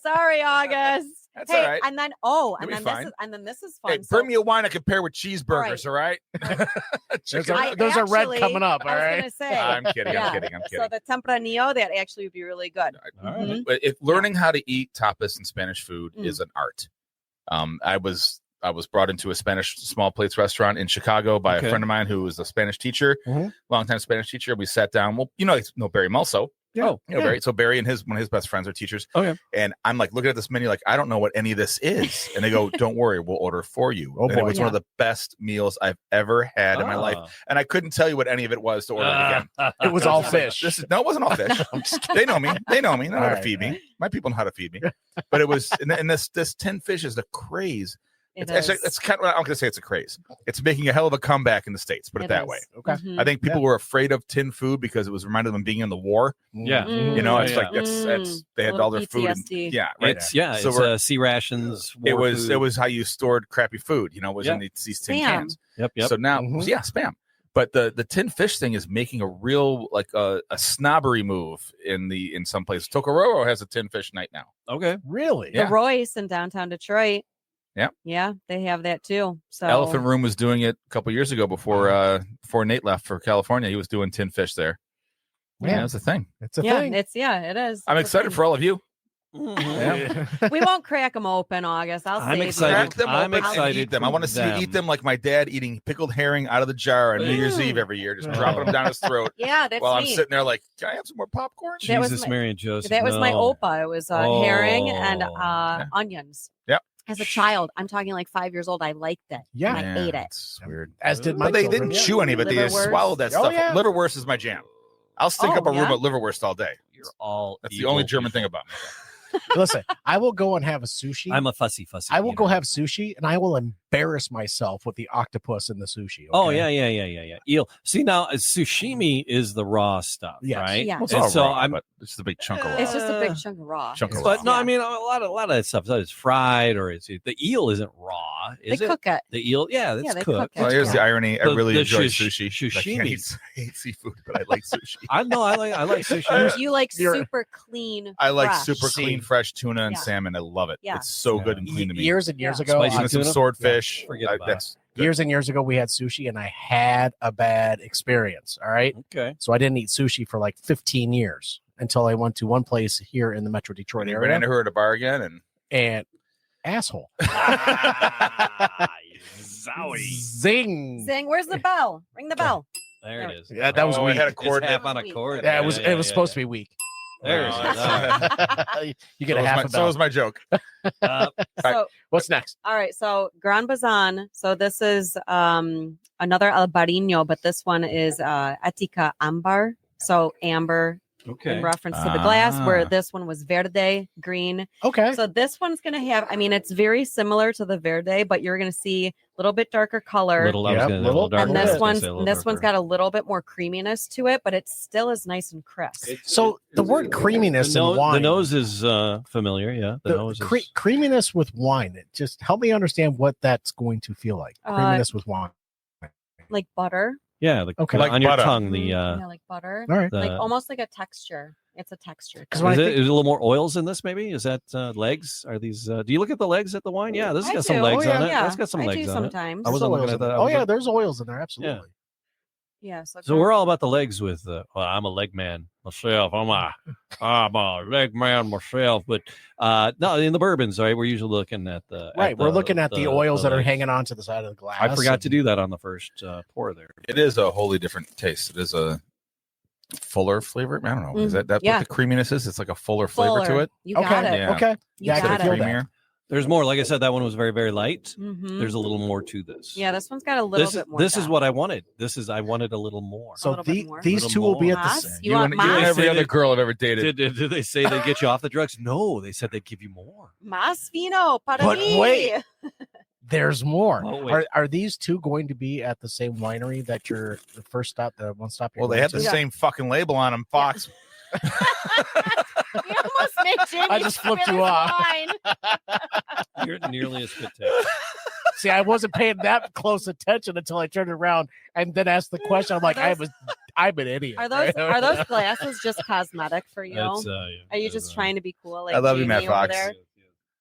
[SPEAKER 1] Sorry, August.
[SPEAKER 5] That's
[SPEAKER 1] hey,
[SPEAKER 5] all right.
[SPEAKER 1] and then
[SPEAKER 5] You'll
[SPEAKER 1] and
[SPEAKER 5] be
[SPEAKER 1] then
[SPEAKER 5] fine.
[SPEAKER 1] this is fun.
[SPEAKER 5] Hey, bring me a wine I can pair with cheeseburgers, all right?
[SPEAKER 4] There's
[SPEAKER 5] Chicken-
[SPEAKER 4] a red coming up. All
[SPEAKER 1] I was
[SPEAKER 4] right.
[SPEAKER 1] gonna say.
[SPEAKER 5] I'm kidding.
[SPEAKER 1] Yeah.
[SPEAKER 5] I'm kidding. I'm
[SPEAKER 1] So
[SPEAKER 5] kidding.
[SPEAKER 1] the tempranillo, that actually would be really good.
[SPEAKER 2] All right.
[SPEAKER 5] But if learning how to eat tapas and Spanish food
[SPEAKER 1] Mm.
[SPEAKER 5] is an art. I was brought into a Spanish small plates restaurant in Chicago by
[SPEAKER 2] Okay.
[SPEAKER 5] a friend of mine who was a Spanish teacher,
[SPEAKER 4] Mhm.
[SPEAKER 5] longtime Spanish teacher. We sat down. Well, Barry Melso.
[SPEAKER 4] Yeah.
[SPEAKER 2] Oh,
[SPEAKER 5] You know, Barry. So Barry and one of his best friends are teachers.
[SPEAKER 2] Okay.
[SPEAKER 5] And I'm like looking at this menu, like, I don't know what any of this is. And they go, "Don't worry, we'll order for you."
[SPEAKER 4] Oh,
[SPEAKER 5] and it
[SPEAKER 4] boy.
[SPEAKER 5] was one of the best meals I've ever had in my life. And I couldn't tell you what any of it was to order it again.
[SPEAKER 4] It was all fish.
[SPEAKER 5] No, it wasn't all fish.
[SPEAKER 4] I'm just kidding.
[SPEAKER 5] They know me. They know me. They know how to
[SPEAKER 4] All
[SPEAKER 5] feed
[SPEAKER 4] right.
[SPEAKER 5] me. My people know how to feed me. But it was, and this tin fish is the craze.
[SPEAKER 1] It
[SPEAKER 5] It's
[SPEAKER 1] is.
[SPEAKER 5] kind of, I'm going to say it's a craze. It's making a hell of a comeback in the States, put it that
[SPEAKER 1] is.
[SPEAKER 5] way.
[SPEAKER 4] Okay.
[SPEAKER 1] Mhm.
[SPEAKER 5] I think people were afraid of tin food because it was reminded them of being in the war.
[SPEAKER 2] Yeah.
[SPEAKER 1] Mm.
[SPEAKER 5] You know,
[SPEAKER 2] Yeah,
[SPEAKER 5] it's
[SPEAKER 2] yeah.
[SPEAKER 5] like, it's they had
[SPEAKER 1] Little
[SPEAKER 5] all their food. And,
[SPEAKER 1] PTSD.
[SPEAKER 5] yeah, right.
[SPEAKER 2] It's
[SPEAKER 5] So
[SPEAKER 2] it's
[SPEAKER 5] we're-
[SPEAKER 2] sea rations.
[SPEAKER 5] It
[SPEAKER 2] war
[SPEAKER 5] was
[SPEAKER 2] food.
[SPEAKER 5] how you stored crappy food, was in these tin
[SPEAKER 1] Spam.
[SPEAKER 5] cans.
[SPEAKER 2] Yep.
[SPEAKER 5] So now,
[SPEAKER 4] Mhm.
[SPEAKER 5] spam. But the tin fish thing is making a real a snobbery move in some places. Tocororo has a tin fish night now.
[SPEAKER 2] Okay.
[SPEAKER 4] Really?
[SPEAKER 5] Yeah.
[SPEAKER 1] The Royce in downtown Detroit.
[SPEAKER 5] Yeah.
[SPEAKER 1] Yeah, they have that too. So
[SPEAKER 5] Elephant Room was doing it a couple years ago before Nate left for California. He was doing tin fish there. Yeah,
[SPEAKER 4] Yeah.
[SPEAKER 5] that's a thing.
[SPEAKER 4] It's a
[SPEAKER 1] yeah,
[SPEAKER 4] thing.
[SPEAKER 1] it is.
[SPEAKER 5] I'm
[SPEAKER 1] It's a
[SPEAKER 5] excited
[SPEAKER 1] thing.
[SPEAKER 5] for all of you.
[SPEAKER 2] Mhm.
[SPEAKER 1] We won't crack them open, August. I'll
[SPEAKER 2] I'm
[SPEAKER 1] save
[SPEAKER 2] excited.
[SPEAKER 5] Crack them
[SPEAKER 2] I'm
[SPEAKER 5] open and
[SPEAKER 2] excited
[SPEAKER 5] eat them. I
[SPEAKER 2] for
[SPEAKER 5] want to see you
[SPEAKER 2] them.
[SPEAKER 5] eat them like my dad eating pickled herring out of the jar on New Year's
[SPEAKER 1] Mm.
[SPEAKER 5] Eve every year, just
[SPEAKER 4] Oh.
[SPEAKER 5] dropping them down his throat
[SPEAKER 1] You. Yeah, that's
[SPEAKER 5] while I'm
[SPEAKER 1] me.
[SPEAKER 5] sitting there like, can I have some more popcorn?
[SPEAKER 1] That was
[SPEAKER 2] Jesus,
[SPEAKER 1] my-
[SPEAKER 2] Mary and Joseph.
[SPEAKER 1] That was my
[SPEAKER 2] no.
[SPEAKER 1] opa. It was herring and
[SPEAKER 2] Oh.
[SPEAKER 1] onions.
[SPEAKER 5] Yep.
[SPEAKER 1] As a child, I'm talking like 5 years old. I liked it.
[SPEAKER 4] Yeah.
[SPEAKER 1] and I ate it.
[SPEAKER 5] It's weird.
[SPEAKER 4] As did my
[SPEAKER 5] But they
[SPEAKER 4] children.
[SPEAKER 5] didn't
[SPEAKER 4] Yeah.
[SPEAKER 5] chew any of it. They just
[SPEAKER 1] Liverwurst.
[SPEAKER 5] swallowed that
[SPEAKER 4] Oh,
[SPEAKER 5] stuff.
[SPEAKER 4] yeah.
[SPEAKER 5] Liverwurst is my jam. I'll stink
[SPEAKER 1] Oh,
[SPEAKER 5] up a room
[SPEAKER 1] yeah?
[SPEAKER 5] at liverwurst all day.
[SPEAKER 2] You're all
[SPEAKER 5] That's the
[SPEAKER 2] evil
[SPEAKER 5] only German
[SPEAKER 2] people.
[SPEAKER 5] thing about me.
[SPEAKER 4] Listen, I will go and have a sushi.
[SPEAKER 2] I'm a fussy.
[SPEAKER 4] I will go
[SPEAKER 2] eater.
[SPEAKER 4] have sushi, and I will embarrass myself with the octopus in the sushi.
[SPEAKER 2] Oh
[SPEAKER 4] okay?
[SPEAKER 2] yeah. Eel. See now, sashimi is the raw stuff,
[SPEAKER 4] Yes.
[SPEAKER 2] right?
[SPEAKER 1] Yeah.
[SPEAKER 5] Well, it's
[SPEAKER 2] And
[SPEAKER 5] all
[SPEAKER 2] so
[SPEAKER 5] raw,
[SPEAKER 2] I'm-
[SPEAKER 5] but it's the big chunk of raw.
[SPEAKER 1] It's just a big chunk of raw.
[SPEAKER 5] Chunk of
[SPEAKER 2] But
[SPEAKER 5] raw.
[SPEAKER 2] no,
[SPEAKER 1] Yeah.
[SPEAKER 2] I mean a lot of that stuff is fried, or it's the eel isn't raw, is
[SPEAKER 1] They
[SPEAKER 2] it?
[SPEAKER 1] cook it.
[SPEAKER 2] The eel, yeah, it's
[SPEAKER 1] they
[SPEAKER 2] cooked.
[SPEAKER 1] cook it.
[SPEAKER 5] Well, here's the irony. I
[SPEAKER 2] The-
[SPEAKER 5] really
[SPEAKER 2] the
[SPEAKER 5] enjoy
[SPEAKER 2] shish-
[SPEAKER 5] sushi.
[SPEAKER 2] sashimi.
[SPEAKER 5] I hate seafood, but I like sushi.
[SPEAKER 2] I know. I like sushi.
[SPEAKER 1] You like
[SPEAKER 4] You're-
[SPEAKER 1] super clean.
[SPEAKER 5] I like
[SPEAKER 1] fresh.
[SPEAKER 5] super clean, fresh tuna and
[SPEAKER 1] Yeah.
[SPEAKER 5] salmon. I love it.
[SPEAKER 1] Yeah.
[SPEAKER 5] It's so good and clean to me.
[SPEAKER 4] Years and years
[SPEAKER 1] Yeah.
[SPEAKER 4] ago,
[SPEAKER 2] Spicy
[SPEAKER 5] Even some
[SPEAKER 2] tuna?
[SPEAKER 5] swordfish.
[SPEAKER 2] Forget about
[SPEAKER 5] that's good.
[SPEAKER 4] years and years ago, we had sushi, and I had a bad experience. All right,
[SPEAKER 2] Okay.
[SPEAKER 4] so I didn't eat sushi for like 15 years until I went to one place here in the Metro Detroit
[SPEAKER 5] And you ran
[SPEAKER 4] area,
[SPEAKER 5] into her at a bar again, and
[SPEAKER 4] and asshole, zing.
[SPEAKER 1] Zing, where's the bell? Ring the bell.
[SPEAKER 2] There it is.
[SPEAKER 4] Yeah, that was
[SPEAKER 5] I
[SPEAKER 4] weak.
[SPEAKER 5] had a
[SPEAKER 2] It's
[SPEAKER 5] cord.
[SPEAKER 2] half on a cord.
[SPEAKER 4] Yeah, it was supposed to be weak.
[SPEAKER 2] There it
[SPEAKER 5] Oh,
[SPEAKER 2] is.
[SPEAKER 5] that's-
[SPEAKER 4] You get a half a
[SPEAKER 5] so
[SPEAKER 4] bell.
[SPEAKER 5] was my joke.
[SPEAKER 1] So,
[SPEAKER 4] What's next?
[SPEAKER 1] all right. So, Gran Bazán. So, this is another Albariño, but this one is Etica Ámbar. So, amber
[SPEAKER 2] Okay.
[SPEAKER 1] in reference to the glass, where
[SPEAKER 5] Ah.
[SPEAKER 1] this one was Verde, green.
[SPEAKER 4] Okay.
[SPEAKER 1] So, this one's going to have, I mean, it's very similar to the Verde, but you're going to see a little bit darker color.
[SPEAKER 2] I was
[SPEAKER 4] Yep,
[SPEAKER 2] gonna-
[SPEAKER 4] little-
[SPEAKER 2] darker,
[SPEAKER 1] and
[SPEAKER 2] I was
[SPEAKER 1] this
[SPEAKER 2] gonna
[SPEAKER 1] one's
[SPEAKER 2] say a little
[SPEAKER 1] this one's
[SPEAKER 2] darker.
[SPEAKER 1] got a little bit more creaminess to it, but it still is nice and crisp.
[SPEAKER 4] So the word creaminess
[SPEAKER 2] the
[SPEAKER 4] in
[SPEAKER 2] nose,
[SPEAKER 4] wine.
[SPEAKER 2] the nose is familiar. Yeah, the nose is.
[SPEAKER 4] Creaminess with wine. It just help me understand what that's going to feel like. Creaminess with wine.
[SPEAKER 1] Like butter.
[SPEAKER 2] Yeah,
[SPEAKER 4] Okay.
[SPEAKER 5] Like
[SPEAKER 2] on your
[SPEAKER 5] butter.
[SPEAKER 2] tongue. The
[SPEAKER 1] Yeah, like butter.
[SPEAKER 4] All right.
[SPEAKER 1] Like
[SPEAKER 2] the-
[SPEAKER 1] almost like a texture. It's a texture.
[SPEAKER 4] 'Cause
[SPEAKER 1] thing.
[SPEAKER 4] when
[SPEAKER 2] is
[SPEAKER 4] I
[SPEAKER 2] it
[SPEAKER 4] think-
[SPEAKER 2] is it a little more oils in this? Maybe is that legs? Are these? Do you look at the legs at the wine? Yeah, this has
[SPEAKER 1] I
[SPEAKER 2] got some
[SPEAKER 1] do.
[SPEAKER 2] legs
[SPEAKER 4] Oh,
[SPEAKER 2] on it.
[SPEAKER 1] Yeah,
[SPEAKER 2] That's got some
[SPEAKER 1] I
[SPEAKER 2] legs
[SPEAKER 1] do
[SPEAKER 2] on it.
[SPEAKER 1] sometimes.
[SPEAKER 2] I wasn't looking at that. I
[SPEAKER 4] Oh
[SPEAKER 2] was
[SPEAKER 4] yeah,
[SPEAKER 2] looking-
[SPEAKER 4] there's oils in there. Absolutely.
[SPEAKER 1] Yeah.
[SPEAKER 2] So we're all about the legs with. Well, I'm a leg man myself. I'm a leg man myself. But no, in the bourbons, right? We're usually looking at the
[SPEAKER 4] Right. We're looking at the oils that are
[SPEAKER 2] legs.
[SPEAKER 4] hanging on to the side of the glass.
[SPEAKER 2] I forgot to do that on the first pour there.
[SPEAKER 5] It is a wholly different taste. It is a fuller flavor. I don't know. Is that
[SPEAKER 1] Yeah.
[SPEAKER 5] what the creaminess is? It's like a fuller flavor to
[SPEAKER 1] Fuller.
[SPEAKER 5] it.
[SPEAKER 1] You got
[SPEAKER 4] Okay.
[SPEAKER 1] it.
[SPEAKER 5] Yeah.
[SPEAKER 4] Okay.
[SPEAKER 1] You
[SPEAKER 4] Yeah, I
[SPEAKER 1] got
[SPEAKER 4] can
[SPEAKER 1] it.
[SPEAKER 4] feel that.
[SPEAKER 5] Creamier.
[SPEAKER 2] There's more. Like I said, that one was very, very light.
[SPEAKER 1] Mhm.
[SPEAKER 2] There's a little more to this.
[SPEAKER 1] Yeah, this one's got a little
[SPEAKER 2] This
[SPEAKER 1] bit
[SPEAKER 2] is
[SPEAKER 1] more.
[SPEAKER 2] this is
[SPEAKER 1] depth.
[SPEAKER 2] what I wanted. I wanted a little more.
[SPEAKER 4] So
[SPEAKER 1] little bit more.
[SPEAKER 4] these
[SPEAKER 2] Little
[SPEAKER 4] two will be
[SPEAKER 2] more.
[SPEAKER 4] at the
[SPEAKER 1] Mas?
[SPEAKER 4] same.
[SPEAKER 1] You want
[SPEAKER 5] and, you and
[SPEAKER 1] mas?
[SPEAKER 5] every
[SPEAKER 2] Say
[SPEAKER 5] other
[SPEAKER 2] that-
[SPEAKER 5] girl I've ever dated.
[SPEAKER 2] Did they say they get you off the drugs? No, they said they'd give you more.
[SPEAKER 1] Más vino para
[SPEAKER 4] But
[SPEAKER 1] mí.
[SPEAKER 4] wait. There's more.
[SPEAKER 2] Oh, wait.
[SPEAKER 4] Are these two going to be at the same winery that you're the first stop, the one stop? you're
[SPEAKER 5] Well, they
[SPEAKER 4] going
[SPEAKER 5] had the
[SPEAKER 4] to?
[SPEAKER 1] Yeah.
[SPEAKER 5] same fucking label on them, Fox.
[SPEAKER 1] You almost made Jamie
[SPEAKER 4] I just flipped
[SPEAKER 1] spill
[SPEAKER 4] you
[SPEAKER 1] his
[SPEAKER 4] off.
[SPEAKER 1] wine.
[SPEAKER 2] You're nearly a spit take.
[SPEAKER 4] See, I wasn't paying that close attention until I turned around and then asked the question. I'm like, I'm an idiot.
[SPEAKER 1] Are those
[SPEAKER 4] right?
[SPEAKER 1] are those glasses just cosmetic for you?
[SPEAKER 2] That's,
[SPEAKER 1] Are you just trying to be cool? Like
[SPEAKER 5] I love you,
[SPEAKER 1] Jamie
[SPEAKER 5] Matt
[SPEAKER 1] over
[SPEAKER 5] Fox.
[SPEAKER 1] there?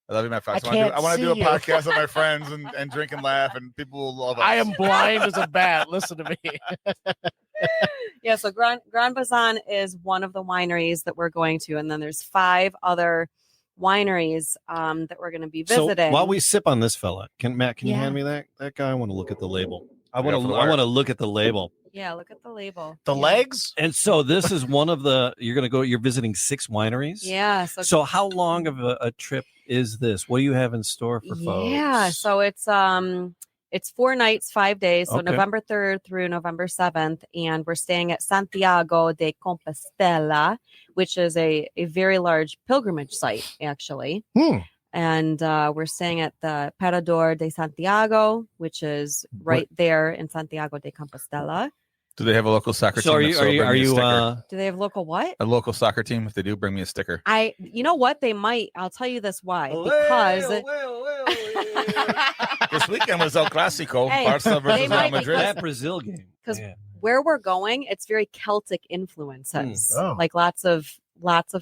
[SPEAKER 5] I love you, Matt Fox.
[SPEAKER 4] I
[SPEAKER 5] I want to do a
[SPEAKER 4] can't see you.
[SPEAKER 5] podcast with my friends and drink and laugh, and people will love us.
[SPEAKER 4] I am blind as a bat. Listen to me.
[SPEAKER 1] Yeah, so Gran Bazán is one of the wineries that we're going to, and then there's 5 other wineries that we're going to be visiting.
[SPEAKER 2] So while we sip on this fella, Matt, can you
[SPEAKER 1] Yeah.
[SPEAKER 2] hand me that guy? I want to look at the label. I
[SPEAKER 5] Yeah, for the
[SPEAKER 2] want
[SPEAKER 5] art.
[SPEAKER 2] to look at the label.
[SPEAKER 1] yeah, look at the label.
[SPEAKER 4] The
[SPEAKER 1] Yeah.
[SPEAKER 4] legs?
[SPEAKER 2] And so this is one of the you're visiting 6 wineries.
[SPEAKER 1] Yeah,
[SPEAKER 2] So how long of a trip is this? What do you have in store for folks?
[SPEAKER 1] Yeah, so it's 4 nights, 5 days, so
[SPEAKER 2] Okay.
[SPEAKER 1] November 3rd through November 7th, and we're staying at Santiago de Compostela, which is a very large pilgrimage site, actually.
[SPEAKER 4] Hmm.
[SPEAKER 1] And we're staying at the Parador de Santiago, which is right there in Santiago de Compostela.
[SPEAKER 5] Do they have a local soccer
[SPEAKER 2] So
[SPEAKER 5] team? If bring me a sticker.
[SPEAKER 1] Do they have local what?
[SPEAKER 5] A local soccer team? If they do, bring me a sticker.
[SPEAKER 1] You know what? They might. I'll tell you this why. Because
[SPEAKER 5] This weekend was El Clasico,
[SPEAKER 1] Hey,
[SPEAKER 5] Barca
[SPEAKER 1] they
[SPEAKER 5] versus Real
[SPEAKER 1] might-
[SPEAKER 5] Madrid.
[SPEAKER 2] that Brazil game.
[SPEAKER 1] 'Cause
[SPEAKER 2] Man.
[SPEAKER 1] where we're going, it's very Celtic influences.
[SPEAKER 4] Oh.
[SPEAKER 1] Like lots of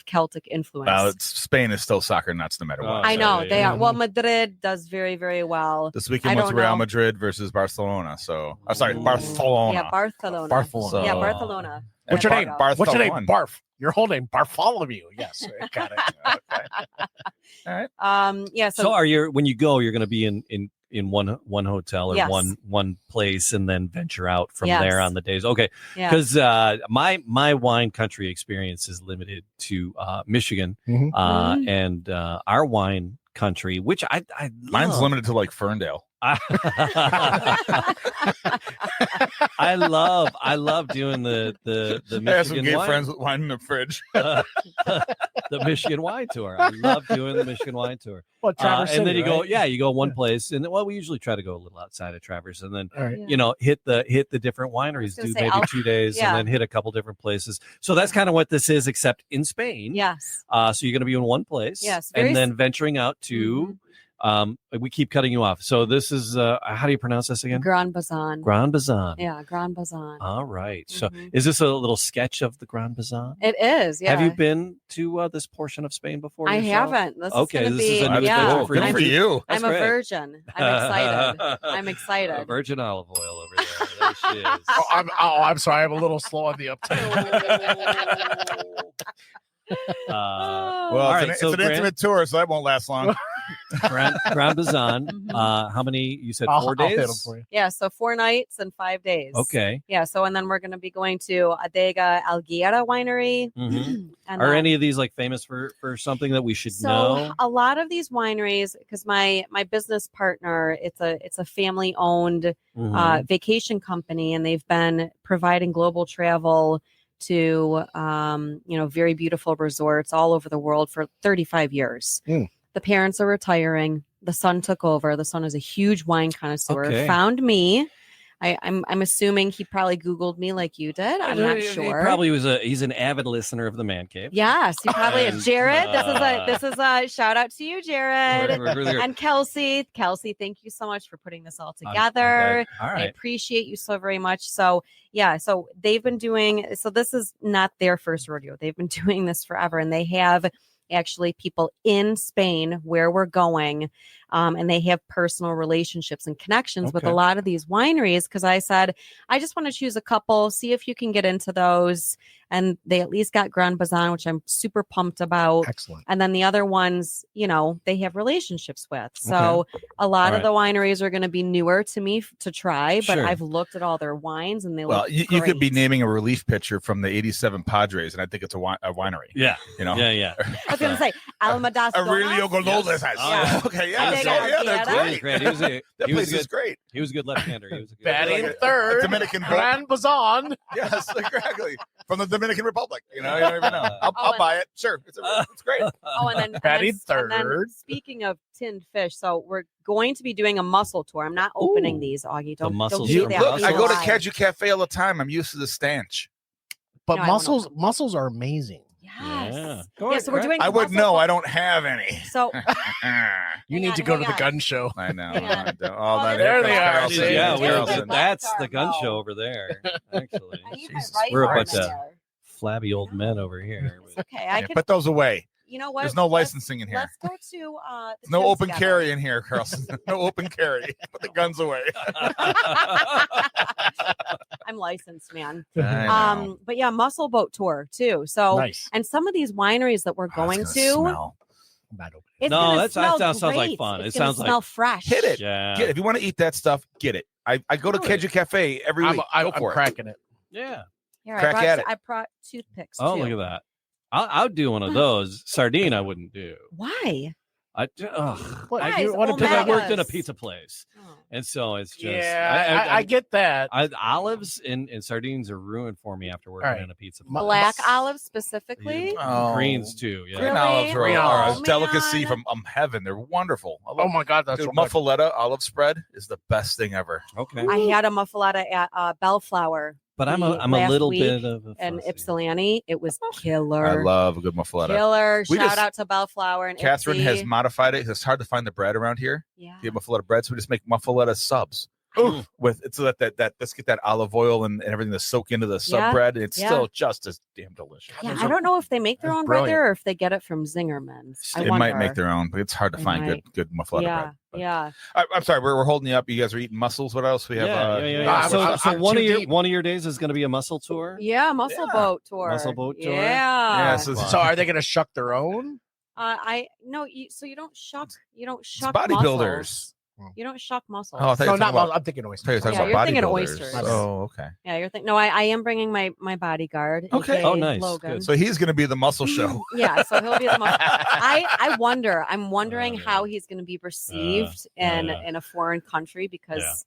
[SPEAKER 1] Celtic influence.
[SPEAKER 5] Spain is still soccer nuts no matter what.
[SPEAKER 2] Oh,
[SPEAKER 1] I know
[SPEAKER 2] yeah,
[SPEAKER 1] they
[SPEAKER 2] yeah.
[SPEAKER 1] are. Well, Madrid does very, very well.
[SPEAKER 5] This
[SPEAKER 1] I
[SPEAKER 5] weekend was
[SPEAKER 1] don't
[SPEAKER 5] Real
[SPEAKER 1] know.
[SPEAKER 5] Madrid versus Barcelona. So I'm sorry,
[SPEAKER 2] Ooh.
[SPEAKER 5] Barcelona.
[SPEAKER 1] Yeah, Barcelona.
[SPEAKER 4] Barcelona.
[SPEAKER 5] So-
[SPEAKER 1] Yeah, Barcelona.
[SPEAKER 4] What's your
[SPEAKER 1] There
[SPEAKER 4] name?
[SPEAKER 1] you go.
[SPEAKER 5] Barth
[SPEAKER 4] What's your name?
[SPEAKER 5] won.
[SPEAKER 4] Barf. Your whole name, Bartholomew. Yes, got it.
[SPEAKER 1] Yeah.
[SPEAKER 2] So
[SPEAKER 1] So,
[SPEAKER 2] are you when you go, you're going to be in one hotel or
[SPEAKER 1] Yes.
[SPEAKER 2] one place and then venture out from
[SPEAKER 1] Yes.
[SPEAKER 2] there on the days. Okay,
[SPEAKER 1] yeah.
[SPEAKER 2] because my wine country experience is limited to Michigan
[SPEAKER 4] Mhm.
[SPEAKER 1] Mhm.
[SPEAKER 2] and our wine country, which I
[SPEAKER 5] Mine's
[SPEAKER 2] love.
[SPEAKER 5] limited to like Ferndale.
[SPEAKER 2] I love doing the
[SPEAKER 5] I have some
[SPEAKER 2] Michigan
[SPEAKER 5] gay
[SPEAKER 2] wine.
[SPEAKER 5] friends with wine in the fridge.
[SPEAKER 2] the the Michigan wine tour. I love doing the Michigan wine tour.
[SPEAKER 4] Well, Traverse
[SPEAKER 2] and then
[SPEAKER 4] City,
[SPEAKER 2] you go,
[SPEAKER 4] right?
[SPEAKER 2] you go one place, and well, we usually try to go a little outside of Traverse, and then
[SPEAKER 4] All right.
[SPEAKER 1] Yeah.
[SPEAKER 2] hit the different wineries,
[SPEAKER 1] gonna
[SPEAKER 2] do
[SPEAKER 1] say,
[SPEAKER 2] maybe 2 days,
[SPEAKER 1] yeah.
[SPEAKER 2] and then hit a couple different places. So that's kind of what this is, except in Spain.
[SPEAKER 1] Yes.
[SPEAKER 2] So you're going to be in one place,
[SPEAKER 1] Yes,
[SPEAKER 2] and then venturing out to. We keep cutting you off. So this is how do you pronounce this again?
[SPEAKER 1] Gran Bazán.
[SPEAKER 2] Gran Bazán.
[SPEAKER 1] Yeah, Gran Bazán.
[SPEAKER 2] All right. So
[SPEAKER 1] Mhm.
[SPEAKER 2] is this a little sketch of the Gran Bazán?
[SPEAKER 1] It is. Yeah.
[SPEAKER 2] Have you been to this portion of Spain before?
[SPEAKER 1] I
[SPEAKER 2] yourself?
[SPEAKER 1] haven't. This
[SPEAKER 2] Okay,
[SPEAKER 1] is going to
[SPEAKER 2] this
[SPEAKER 1] be.
[SPEAKER 2] is a new
[SPEAKER 1] yeah.
[SPEAKER 2] adventure for
[SPEAKER 5] Good
[SPEAKER 2] you.
[SPEAKER 5] for you.
[SPEAKER 2] That's
[SPEAKER 1] I'm a
[SPEAKER 2] great.
[SPEAKER 1] virgin. I'm excited. I'm excited.
[SPEAKER 2] Virgin olive oil over there. There she is.
[SPEAKER 4] I'm sorry. I'm a little slow on the uptake.
[SPEAKER 5] Well,
[SPEAKER 2] all
[SPEAKER 5] it's
[SPEAKER 2] right, so
[SPEAKER 5] an intimate tour, so that won't last long.
[SPEAKER 2] Gran Bazán.
[SPEAKER 1] Mhm.
[SPEAKER 2] How many? You said
[SPEAKER 4] I'll
[SPEAKER 2] 4
[SPEAKER 4] hit 'em
[SPEAKER 2] days.
[SPEAKER 4] for you.
[SPEAKER 1] Yeah, so 4 nights and 5 days.
[SPEAKER 2] Okay.
[SPEAKER 1] Yeah, so and then we're going to be going to Adega Alguera Winery.
[SPEAKER 2] Mhm.
[SPEAKER 1] And
[SPEAKER 2] Are
[SPEAKER 1] then-
[SPEAKER 2] any of these like famous for something that we should
[SPEAKER 1] so
[SPEAKER 2] know?
[SPEAKER 1] a lot of these wineries, because my business partner, it's a family owned
[SPEAKER 2] Mhm.
[SPEAKER 1] vacation company, and they've been providing global travel to very beautiful resorts all over the world for 35 years.
[SPEAKER 4] Mm.
[SPEAKER 1] The parents are retiring. The son took over. The son is a huge wine connoisseur.
[SPEAKER 2] Okay.
[SPEAKER 1] Found me. I'm assuming he probably Googled me like you did. I'm not
[SPEAKER 2] He
[SPEAKER 1] sure.
[SPEAKER 2] Probably he's an avid listener of the Man Cave.
[SPEAKER 1] Yes, he probably
[SPEAKER 2] And,
[SPEAKER 1] is. Jared, this is a shout out to you, Jared.
[SPEAKER 2] We're really-
[SPEAKER 1] And Kelsey, thank you so much for putting this all together.
[SPEAKER 2] All
[SPEAKER 1] I
[SPEAKER 2] right.
[SPEAKER 1] appreciate you so very much. So yeah, so they've been doing, so this is not their first rodeo. They've been doing this forever, and they have actually people in Spain where we're going, and they have personal relationships and connections with a
[SPEAKER 2] Okay.
[SPEAKER 1] lot of these wineries, because I said, I just want to choose a couple, see if you can get into those. And they at least got Gran Bazán, which I'm super pumped about.
[SPEAKER 4] Excellent.
[SPEAKER 1] And then the other ones, they have relationships with. So a lot
[SPEAKER 2] All
[SPEAKER 1] of the wineries are going to be newer to me to try, but
[SPEAKER 2] Sure.
[SPEAKER 1] I've looked at all their wines and they
[SPEAKER 5] Well,
[SPEAKER 1] look
[SPEAKER 5] you could be
[SPEAKER 1] great.
[SPEAKER 5] naming a relief pitcher from the '87 Padres, and I think it's a winery.
[SPEAKER 2] Yeah.
[SPEAKER 5] You know,
[SPEAKER 2] Yeah.
[SPEAKER 1] I was going to say Almadas.
[SPEAKER 5] Aurelio Gololdes.
[SPEAKER 2] Yes.
[SPEAKER 1] Yeah.
[SPEAKER 5] Okay, yeah,
[SPEAKER 1] They
[SPEAKER 5] so,
[SPEAKER 1] got
[SPEAKER 5] yeah, they're
[SPEAKER 1] Algera.
[SPEAKER 5] great.
[SPEAKER 2] Great.
[SPEAKER 5] That
[SPEAKER 2] He was
[SPEAKER 5] place is
[SPEAKER 2] good.
[SPEAKER 5] great.
[SPEAKER 2] He was a good left-hander. He was a good
[SPEAKER 4] Batting
[SPEAKER 5] like a
[SPEAKER 4] third.
[SPEAKER 5] Dominican
[SPEAKER 4] Gran Bazán.
[SPEAKER 5] Yes, exactly. From the Dominican Republic. You don't even know. I'll
[SPEAKER 1] and-
[SPEAKER 5] buy it. Sure, it's great.
[SPEAKER 1] Oh, and then
[SPEAKER 4] Batting
[SPEAKER 1] and then
[SPEAKER 4] third.
[SPEAKER 1] speaking of tinned fish, so we're going to be doing a mussel tour. I'm not opening
[SPEAKER 2] Ooh.
[SPEAKER 1] these, Augie.
[SPEAKER 2] The
[SPEAKER 1] Don't
[SPEAKER 2] mussels
[SPEAKER 1] do
[SPEAKER 2] from
[SPEAKER 1] that.
[SPEAKER 5] Look, I go to
[SPEAKER 1] Live.
[SPEAKER 5] Caju Cafe all the time. I'm used to the stench.
[SPEAKER 4] But
[SPEAKER 1] No, I wanna-
[SPEAKER 4] mussels are amazing.
[SPEAKER 1] Yes.
[SPEAKER 2] Go
[SPEAKER 1] Yeah,
[SPEAKER 2] ahead,
[SPEAKER 1] so we're
[SPEAKER 2] go
[SPEAKER 1] doing.
[SPEAKER 5] I
[SPEAKER 1] the
[SPEAKER 5] would
[SPEAKER 1] mussel
[SPEAKER 5] know.
[SPEAKER 1] tour.
[SPEAKER 5] I don't have any.
[SPEAKER 1] So
[SPEAKER 4] You
[SPEAKER 1] Hang
[SPEAKER 4] need
[SPEAKER 1] on,
[SPEAKER 4] to go to
[SPEAKER 1] hang
[SPEAKER 4] the
[SPEAKER 1] on.
[SPEAKER 4] gun show.
[SPEAKER 5] I know.
[SPEAKER 1] Hang on.
[SPEAKER 5] Oh,
[SPEAKER 1] Oh,
[SPEAKER 5] there
[SPEAKER 4] there they are.
[SPEAKER 5] Carlson.
[SPEAKER 4] See?
[SPEAKER 2] Yeah,
[SPEAKER 1] Take the
[SPEAKER 2] that's
[SPEAKER 1] butt
[SPEAKER 2] the gun
[SPEAKER 1] out.
[SPEAKER 2] show over there. Actually,
[SPEAKER 1] I need
[SPEAKER 5] Jesus.
[SPEAKER 1] my right
[SPEAKER 2] We're a
[SPEAKER 1] arm
[SPEAKER 2] bunch
[SPEAKER 1] in
[SPEAKER 2] of-
[SPEAKER 1] there.
[SPEAKER 2] flabby old men over here.
[SPEAKER 1] It's okay. I
[SPEAKER 5] Yeah,
[SPEAKER 1] can.
[SPEAKER 5] put those away.
[SPEAKER 1] You know what?
[SPEAKER 5] There's no
[SPEAKER 1] Let's-
[SPEAKER 5] licensing in here.
[SPEAKER 1] Let's go to.
[SPEAKER 5] There's no open carry in here, Carlson. No open carry. Put the guns away.
[SPEAKER 1] I'm licensed, man.
[SPEAKER 5] I know.
[SPEAKER 1] But yeah, mussel boat tour too. So
[SPEAKER 4] Nice.
[SPEAKER 1] and some of these wineries that we're
[SPEAKER 5] Oh, it's
[SPEAKER 1] going
[SPEAKER 5] gonna
[SPEAKER 1] to,
[SPEAKER 5] smell.
[SPEAKER 4] Bad opening.
[SPEAKER 1] it's
[SPEAKER 2] No,
[SPEAKER 1] gonna
[SPEAKER 2] that
[SPEAKER 1] smell
[SPEAKER 2] sounds like
[SPEAKER 1] great.
[SPEAKER 2] fun.
[SPEAKER 1] It's
[SPEAKER 2] It
[SPEAKER 1] gonna
[SPEAKER 2] sounds like-
[SPEAKER 1] smell fresh.
[SPEAKER 5] Hit it.
[SPEAKER 2] Yeah.
[SPEAKER 5] Get it. If you want to eat that stuff, get it. I go to
[SPEAKER 1] Totally.
[SPEAKER 5] Caju Cafe every week.
[SPEAKER 4] I'm
[SPEAKER 5] Go for it.
[SPEAKER 4] cracking it.
[SPEAKER 2] Yeah.
[SPEAKER 1] Here,
[SPEAKER 5] Crack at it.
[SPEAKER 1] I brought toothpicks.
[SPEAKER 2] Oh,
[SPEAKER 1] too.
[SPEAKER 2] look at that. I would do one of those. Sardine, I wouldn't do.
[SPEAKER 1] Why?
[SPEAKER 2] I
[SPEAKER 4] What,
[SPEAKER 1] Guys,
[SPEAKER 4] you want to
[SPEAKER 2] because I
[SPEAKER 1] Omegas.
[SPEAKER 2] worked in a pizza place,
[SPEAKER 1] Oh.
[SPEAKER 2] and so it's just
[SPEAKER 4] Yeah, I get that.
[SPEAKER 2] olives and sardines are ruined for me after working
[SPEAKER 4] All right.
[SPEAKER 2] in a pizza place.
[SPEAKER 1] Black olives specifically.
[SPEAKER 5] Oh.
[SPEAKER 2] Greens too. Yeah.
[SPEAKER 5] Green
[SPEAKER 1] Really?
[SPEAKER 5] olives are,
[SPEAKER 4] Green
[SPEAKER 5] are a
[SPEAKER 4] olives.
[SPEAKER 5] delicacy
[SPEAKER 1] Man.
[SPEAKER 5] from heaven. They're wonderful. I
[SPEAKER 4] Oh
[SPEAKER 5] love
[SPEAKER 4] my god, that's
[SPEAKER 5] Dude,
[SPEAKER 4] so good.
[SPEAKER 5] muffaletta olive spread is the best thing ever.
[SPEAKER 2] Okay.
[SPEAKER 1] I had a muffaletta at Bellflower
[SPEAKER 2] But I'm
[SPEAKER 1] the
[SPEAKER 2] a
[SPEAKER 1] last
[SPEAKER 2] little
[SPEAKER 1] week
[SPEAKER 2] bit of a
[SPEAKER 1] and
[SPEAKER 2] fussy.
[SPEAKER 1] Ypsilanti. It was
[SPEAKER 5] I
[SPEAKER 1] killer.
[SPEAKER 5] love a good muffaletta.
[SPEAKER 1] Killer.
[SPEAKER 5] We
[SPEAKER 1] Shout
[SPEAKER 5] just-
[SPEAKER 1] out to Bellflower and
[SPEAKER 5] Catherine
[SPEAKER 1] Ipsy.
[SPEAKER 5] has modified it. It's hard to find the bread around here.
[SPEAKER 1] Yeah.
[SPEAKER 5] Get muffaletta bread, so we just make muffaletta subs.
[SPEAKER 2] Ooh.
[SPEAKER 5] With it's so that let's get that olive oil and everything to soak into the sub
[SPEAKER 1] Yeah,
[SPEAKER 5] bread. It's
[SPEAKER 1] yeah.
[SPEAKER 5] still just as damn delicious.
[SPEAKER 1] Yeah,
[SPEAKER 4] Those
[SPEAKER 1] I
[SPEAKER 4] are-
[SPEAKER 1] don't know if they make their
[SPEAKER 4] that's
[SPEAKER 1] own bread
[SPEAKER 4] brilliant.
[SPEAKER 1] there or if they get it from Zingerman's. I
[SPEAKER 5] It might
[SPEAKER 1] wonder.
[SPEAKER 5] make their own, but it's hard to
[SPEAKER 1] They
[SPEAKER 5] find
[SPEAKER 1] might.
[SPEAKER 5] good muffaletta
[SPEAKER 1] Yeah,
[SPEAKER 5] bread. But-
[SPEAKER 1] yeah.
[SPEAKER 5] I'm sorry, we're holding you up. You guys are eating mussels. What else we have?
[SPEAKER 2] Yeah.
[SPEAKER 4] I'm-
[SPEAKER 2] So
[SPEAKER 4] I'm
[SPEAKER 2] one
[SPEAKER 4] too
[SPEAKER 2] of your
[SPEAKER 4] deep.
[SPEAKER 2] one of your days is going to be a mussel tour.
[SPEAKER 1] Yeah, mussel
[SPEAKER 5] Yeah.
[SPEAKER 1] boat tour.
[SPEAKER 2] Mussel boat tour?
[SPEAKER 1] Yeah.
[SPEAKER 5] Yeah, so-
[SPEAKER 4] So are they going to shuck their own?
[SPEAKER 1] I no. So you don't shuck. You don't
[SPEAKER 5] It's
[SPEAKER 1] shuck
[SPEAKER 5] bodybuilders.
[SPEAKER 1] mussels. You don't shuck mussels.
[SPEAKER 5] Oh, I thought you
[SPEAKER 4] No,
[SPEAKER 5] were
[SPEAKER 4] not.
[SPEAKER 5] talking about,
[SPEAKER 4] I'm thinking
[SPEAKER 5] I thought you
[SPEAKER 4] oysters.
[SPEAKER 5] were talking
[SPEAKER 1] Yeah,
[SPEAKER 5] about
[SPEAKER 1] you're thinking
[SPEAKER 5] bodybuilders.
[SPEAKER 1] oysters.
[SPEAKER 5] Oh, okay.
[SPEAKER 1] Yeah, you're thinking. No, I am bringing my bodyguard.
[SPEAKER 5] Okay.
[SPEAKER 1] aka
[SPEAKER 2] Oh, nice.
[SPEAKER 1] Logan.
[SPEAKER 2] Good.
[SPEAKER 5] So he's going to be the muscle show.
[SPEAKER 1] Yeah, so he'll be the most. I wonder. I'm wondering
[SPEAKER 2] yeah.
[SPEAKER 1] how he's going to be received in
[SPEAKER 2] yeah.
[SPEAKER 1] in a foreign country because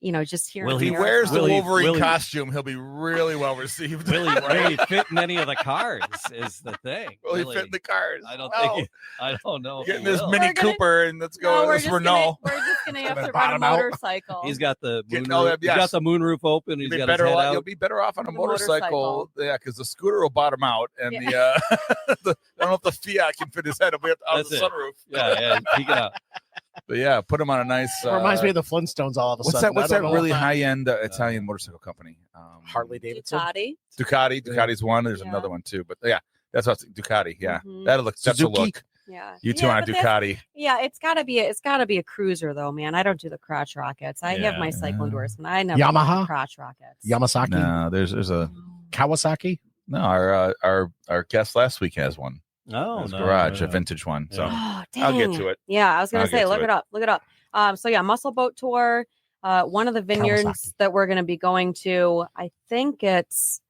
[SPEAKER 1] just here.
[SPEAKER 2] Will
[SPEAKER 1] and
[SPEAKER 5] If he
[SPEAKER 1] there.
[SPEAKER 5] wears the
[SPEAKER 2] Will he-
[SPEAKER 5] Wolverine
[SPEAKER 2] will he-
[SPEAKER 5] costume, he'll be really well received.
[SPEAKER 2] Will he fit in any of the cars? Is the thing.
[SPEAKER 5] Will he
[SPEAKER 2] Really.
[SPEAKER 5] fit in the cars?
[SPEAKER 2] I don't
[SPEAKER 5] No.
[SPEAKER 2] think. I don't know. if
[SPEAKER 5] Getting
[SPEAKER 2] he
[SPEAKER 5] this
[SPEAKER 2] will.
[SPEAKER 5] Mini
[SPEAKER 1] We're gonna-
[SPEAKER 5] Cooper and let's
[SPEAKER 1] No,
[SPEAKER 5] go.
[SPEAKER 1] we're
[SPEAKER 5] This
[SPEAKER 1] just
[SPEAKER 5] Renault.
[SPEAKER 1] gonna have to ride a
[SPEAKER 4] Bottom out.
[SPEAKER 1] motorcycle.
[SPEAKER 2] He's got the
[SPEAKER 5] Get-
[SPEAKER 2] moon
[SPEAKER 5] oh,
[SPEAKER 2] roof.
[SPEAKER 5] yes.
[SPEAKER 2] He's got the moonroof open.
[SPEAKER 5] You'll
[SPEAKER 2] He's
[SPEAKER 5] be
[SPEAKER 2] got
[SPEAKER 5] better
[SPEAKER 2] his head
[SPEAKER 5] off. You'll
[SPEAKER 2] out.
[SPEAKER 5] be better off on a
[SPEAKER 1] The
[SPEAKER 5] motorcycle.
[SPEAKER 1] motorcycle.
[SPEAKER 5] Yeah, because the scooter will bottom out, and
[SPEAKER 1] Yeah.
[SPEAKER 5] I don't know if the Fiat can fit his head up out
[SPEAKER 2] That's
[SPEAKER 5] the
[SPEAKER 2] it.
[SPEAKER 5] sunroof.
[SPEAKER 2] Yeah, peek it out.
[SPEAKER 5] But yeah, put him on a nice.
[SPEAKER 4] Reminds me of the Flintstones all of a
[SPEAKER 5] What's
[SPEAKER 4] sudden.
[SPEAKER 5] that? What's
[SPEAKER 4] I
[SPEAKER 5] that
[SPEAKER 4] don't know.
[SPEAKER 5] really high end Italian motorcycle company?
[SPEAKER 4] Harley Davidson.
[SPEAKER 1] Ducati.
[SPEAKER 5] Ducati. Ducati's one. There's
[SPEAKER 1] Yeah.
[SPEAKER 5] another one too. But yeah, that's what's Ducati. Yeah,
[SPEAKER 1] Mhm.
[SPEAKER 5] that'll look. That's a
[SPEAKER 4] Suzuki.
[SPEAKER 5] look.
[SPEAKER 1] Yeah.
[SPEAKER 5] You two
[SPEAKER 1] Yeah,
[SPEAKER 5] on a
[SPEAKER 1] but that's-
[SPEAKER 5] Ducati.
[SPEAKER 1] Yeah, it's gotta be a cruiser though, man. I don't do the crotch rockets. I have my cycle endorsement. I never do the
[SPEAKER 4] Yamaha?
[SPEAKER 1] crotch rockets.
[SPEAKER 4] Yamasaki.
[SPEAKER 5] No, there's a
[SPEAKER 4] Kawasaki.
[SPEAKER 5] no. Our guest last week has one.
[SPEAKER 2] Oh,
[SPEAKER 5] His
[SPEAKER 2] no,
[SPEAKER 5] garage,
[SPEAKER 2] no.
[SPEAKER 5] a vintage one. So
[SPEAKER 1] Oh,
[SPEAKER 5] I'll get
[SPEAKER 1] dang.
[SPEAKER 5] to it.
[SPEAKER 1] Yeah, I was gonna
[SPEAKER 5] I'll
[SPEAKER 1] say,
[SPEAKER 5] get to
[SPEAKER 1] look
[SPEAKER 5] it.
[SPEAKER 1] it up. Look it up. So yeah, muscle boat tour. One of the vineyards
[SPEAKER 4] Kawasaki.
[SPEAKER 1] that we're gonna be going to, I think it's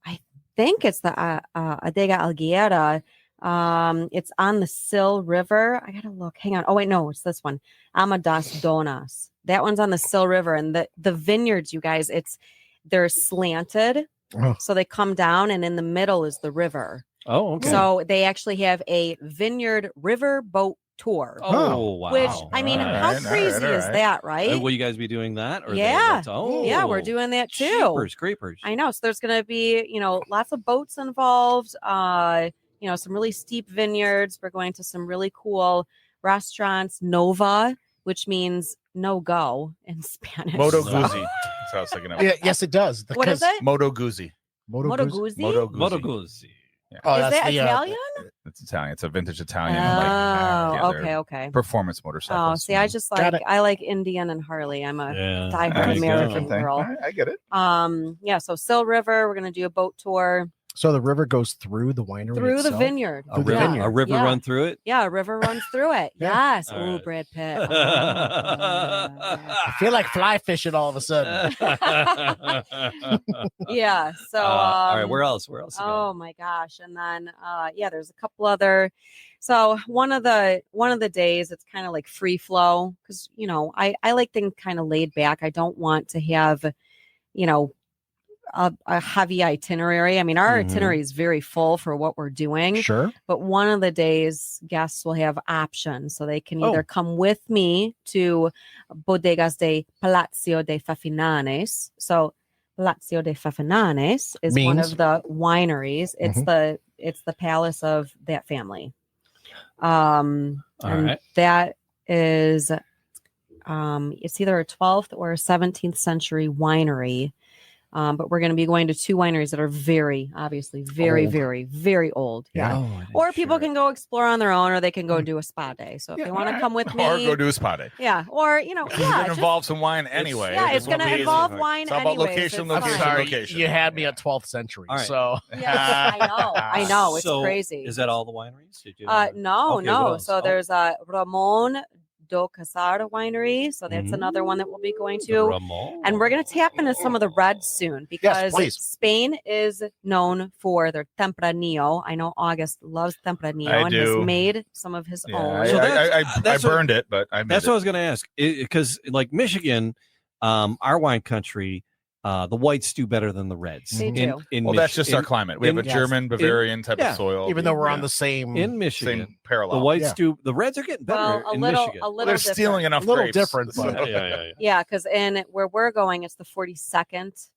[SPEAKER 1] the Adega Alguera. It's on the Sil River. I gotta look. Hang on. Oh wait, no, it's this one. Amadas Donas. That one's on the Sil River, and the vineyards, you guys, they're slanted,
[SPEAKER 4] Oh.
[SPEAKER 1] so they come down, and in the middle is the river.
[SPEAKER 2] Oh, okay.
[SPEAKER 1] So they actually have a vineyard river boat tour.
[SPEAKER 2] oh, wow.
[SPEAKER 1] Which I mean,
[SPEAKER 5] All
[SPEAKER 1] how
[SPEAKER 5] right, all
[SPEAKER 1] crazy
[SPEAKER 5] right, all
[SPEAKER 1] is
[SPEAKER 5] right.
[SPEAKER 1] that, right?
[SPEAKER 2] Will you guys be doing that? Or
[SPEAKER 1] Yeah.
[SPEAKER 2] Oh,
[SPEAKER 1] Yeah, we're doing that too.
[SPEAKER 2] Creepers, creepers.
[SPEAKER 1] I know. So there's going to be, lots of boats involved. Some really steep vineyards. We're going to some really cool restaurants. Nova, which means no go in Spanish.
[SPEAKER 5] Moto
[SPEAKER 2] So-
[SPEAKER 5] Guzzi. That's what I was thinking of.
[SPEAKER 4] Yeah, yes, it does.
[SPEAKER 1] What is it?
[SPEAKER 5] Moto Guzzi.
[SPEAKER 4] Moto
[SPEAKER 1] Moto
[SPEAKER 4] Guzzi?
[SPEAKER 1] Guzzi?
[SPEAKER 5] Moto Guzzi.
[SPEAKER 2] Moto Guzzi.
[SPEAKER 4] Oh,
[SPEAKER 1] Is
[SPEAKER 4] that's
[SPEAKER 1] that
[SPEAKER 4] the,
[SPEAKER 1] Italian?
[SPEAKER 5] It's Italian. It's a vintage Italian.
[SPEAKER 1] Oh,
[SPEAKER 5] yeah, they're
[SPEAKER 1] okay.
[SPEAKER 5] Performance
[SPEAKER 1] Oh,
[SPEAKER 5] motorcycles.
[SPEAKER 1] see, I just
[SPEAKER 4] Got
[SPEAKER 1] like
[SPEAKER 4] it.
[SPEAKER 1] I like Indian and Harley. I'm a
[SPEAKER 2] Yeah.
[SPEAKER 1] diehard
[SPEAKER 5] There you go.
[SPEAKER 1] American
[SPEAKER 5] Different thing.
[SPEAKER 1] girl.
[SPEAKER 5] All right, I get it.
[SPEAKER 1] Yeah, so Sil River, we're gonna do a boat tour
[SPEAKER 4] So the river goes through the winery
[SPEAKER 1] through the
[SPEAKER 4] itself?
[SPEAKER 1] vineyard.
[SPEAKER 2] A
[SPEAKER 4] Through the
[SPEAKER 2] river,
[SPEAKER 4] vineyard.
[SPEAKER 2] a river
[SPEAKER 1] Yeah.
[SPEAKER 2] run through it.
[SPEAKER 1] Yeah, a river runs through it.
[SPEAKER 4] Yeah.
[SPEAKER 1] Yes.
[SPEAKER 2] All
[SPEAKER 1] Oh,
[SPEAKER 2] right.
[SPEAKER 1] Brad Pitt. Oh,
[SPEAKER 4] I feel like fly fishing all of a sudden.
[SPEAKER 1] yeah. So
[SPEAKER 2] all right, where else? Where else? you
[SPEAKER 1] Oh my gosh. And then there's a couple other. So one of the days it's kind of like free flow because I like things kind of laid back. I don't want to have, a heavy itinerary. I mean, our
[SPEAKER 2] Mhm.
[SPEAKER 1] itinerary is very full for what we're doing.
[SPEAKER 4] Sure.
[SPEAKER 1] But one of the days, guests will have options. So they can either
[SPEAKER 2] Oh.
[SPEAKER 1] come with me to Bodegas de Palacio de Fafinanes. So Palacio de Fafinanes is one
[SPEAKER 4] Means?
[SPEAKER 1] of the wineries. It's
[SPEAKER 4] Mhm.
[SPEAKER 1] it's the palace of that family.
[SPEAKER 2] All
[SPEAKER 1] And
[SPEAKER 2] right.
[SPEAKER 1] that is it's either a 12th or a 17th century winery. But we're going to be going to two wineries that are very, obviously, very,
[SPEAKER 4] Old.
[SPEAKER 1] very, very old.
[SPEAKER 4] Yeah.
[SPEAKER 2] Oh, I didn't
[SPEAKER 1] Or people
[SPEAKER 2] share it.
[SPEAKER 1] can go explore on their own, or they can go do a spa day. So if
[SPEAKER 5] Yeah,
[SPEAKER 1] they want to
[SPEAKER 5] alright.
[SPEAKER 1] come with me,
[SPEAKER 5] Or go do a spa day.
[SPEAKER 1] yeah, or
[SPEAKER 5] It's
[SPEAKER 1] yeah,
[SPEAKER 5] going to
[SPEAKER 1] just-
[SPEAKER 5] involve some wine anyway.
[SPEAKER 1] yeah, it's
[SPEAKER 5] won't
[SPEAKER 1] going
[SPEAKER 5] be
[SPEAKER 1] to
[SPEAKER 5] easy.
[SPEAKER 1] involve wine
[SPEAKER 5] It's all about
[SPEAKER 1] anyways.
[SPEAKER 5] location,
[SPEAKER 1] It's
[SPEAKER 5] location,
[SPEAKER 1] fine.
[SPEAKER 4] Sorry,
[SPEAKER 5] location.
[SPEAKER 4] you had me at 12th century.
[SPEAKER 2] All right.
[SPEAKER 4] So
[SPEAKER 1] Yes, I know, it's
[SPEAKER 2] So,
[SPEAKER 1] crazy.
[SPEAKER 2] Is that all the wineries? Did you,
[SPEAKER 1] No,
[SPEAKER 2] Okay, what
[SPEAKER 1] no.
[SPEAKER 2] else?
[SPEAKER 1] So
[SPEAKER 2] Oh.
[SPEAKER 1] there's Ramon do Casar winery. So that's another one that we'll be going
[SPEAKER 2] the
[SPEAKER 1] to.
[SPEAKER 2] Ramon.
[SPEAKER 1] And we're going to tap into some of the reds soon because
[SPEAKER 4] please.
[SPEAKER 1] Spain is known for their Tempranillo. I know August loves Tempranillo
[SPEAKER 5] I
[SPEAKER 1] and
[SPEAKER 5] do.
[SPEAKER 1] has made some of his
[SPEAKER 5] Yeah,
[SPEAKER 1] own.
[SPEAKER 2] So
[SPEAKER 5] I
[SPEAKER 2] that's what-
[SPEAKER 5] burned it, but I made
[SPEAKER 2] That's
[SPEAKER 5] it.
[SPEAKER 2] what I was going to ask. Because like Michigan, our wine country, the whites do better than the reds.
[SPEAKER 1] They
[SPEAKER 2] In
[SPEAKER 1] do.
[SPEAKER 5] Well, that's just our climate. We have a
[SPEAKER 4] yes.
[SPEAKER 5] German, Bavarian type
[SPEAKER 2] yeah.
[SPEAKER 5] of soil.
[SPEAKER 4] even though we're on
[SPEAKER 5] Yeah.
[SPEAKER 4] the same,
[SPEAKER 2] in Michigan.
[SPEAKER 5] same parallel.
[SPEAKER 2] The whites
[SPEAKER 4] Yeah.
[SPEAKER 2] do. The reds are getting better
[SPEAKER 1] Well, a
[SPEAKER 2] in
[SPEAKER 1] little,
[SPEAKER 2] Michigan.
[SPEAKER 1] a little.
[SPEAKER 5] They're
[SPEAKER 1] different.
[SPEAKER 5] stealing enough
[SPEAKER 4] A little
[SPEAKER 5] grapes.
[SPEAKER 4] different, but-
[SPEAKER 2] yeah.
[SPEAKER 1] Yeah, because in where we're going, it's the 42nd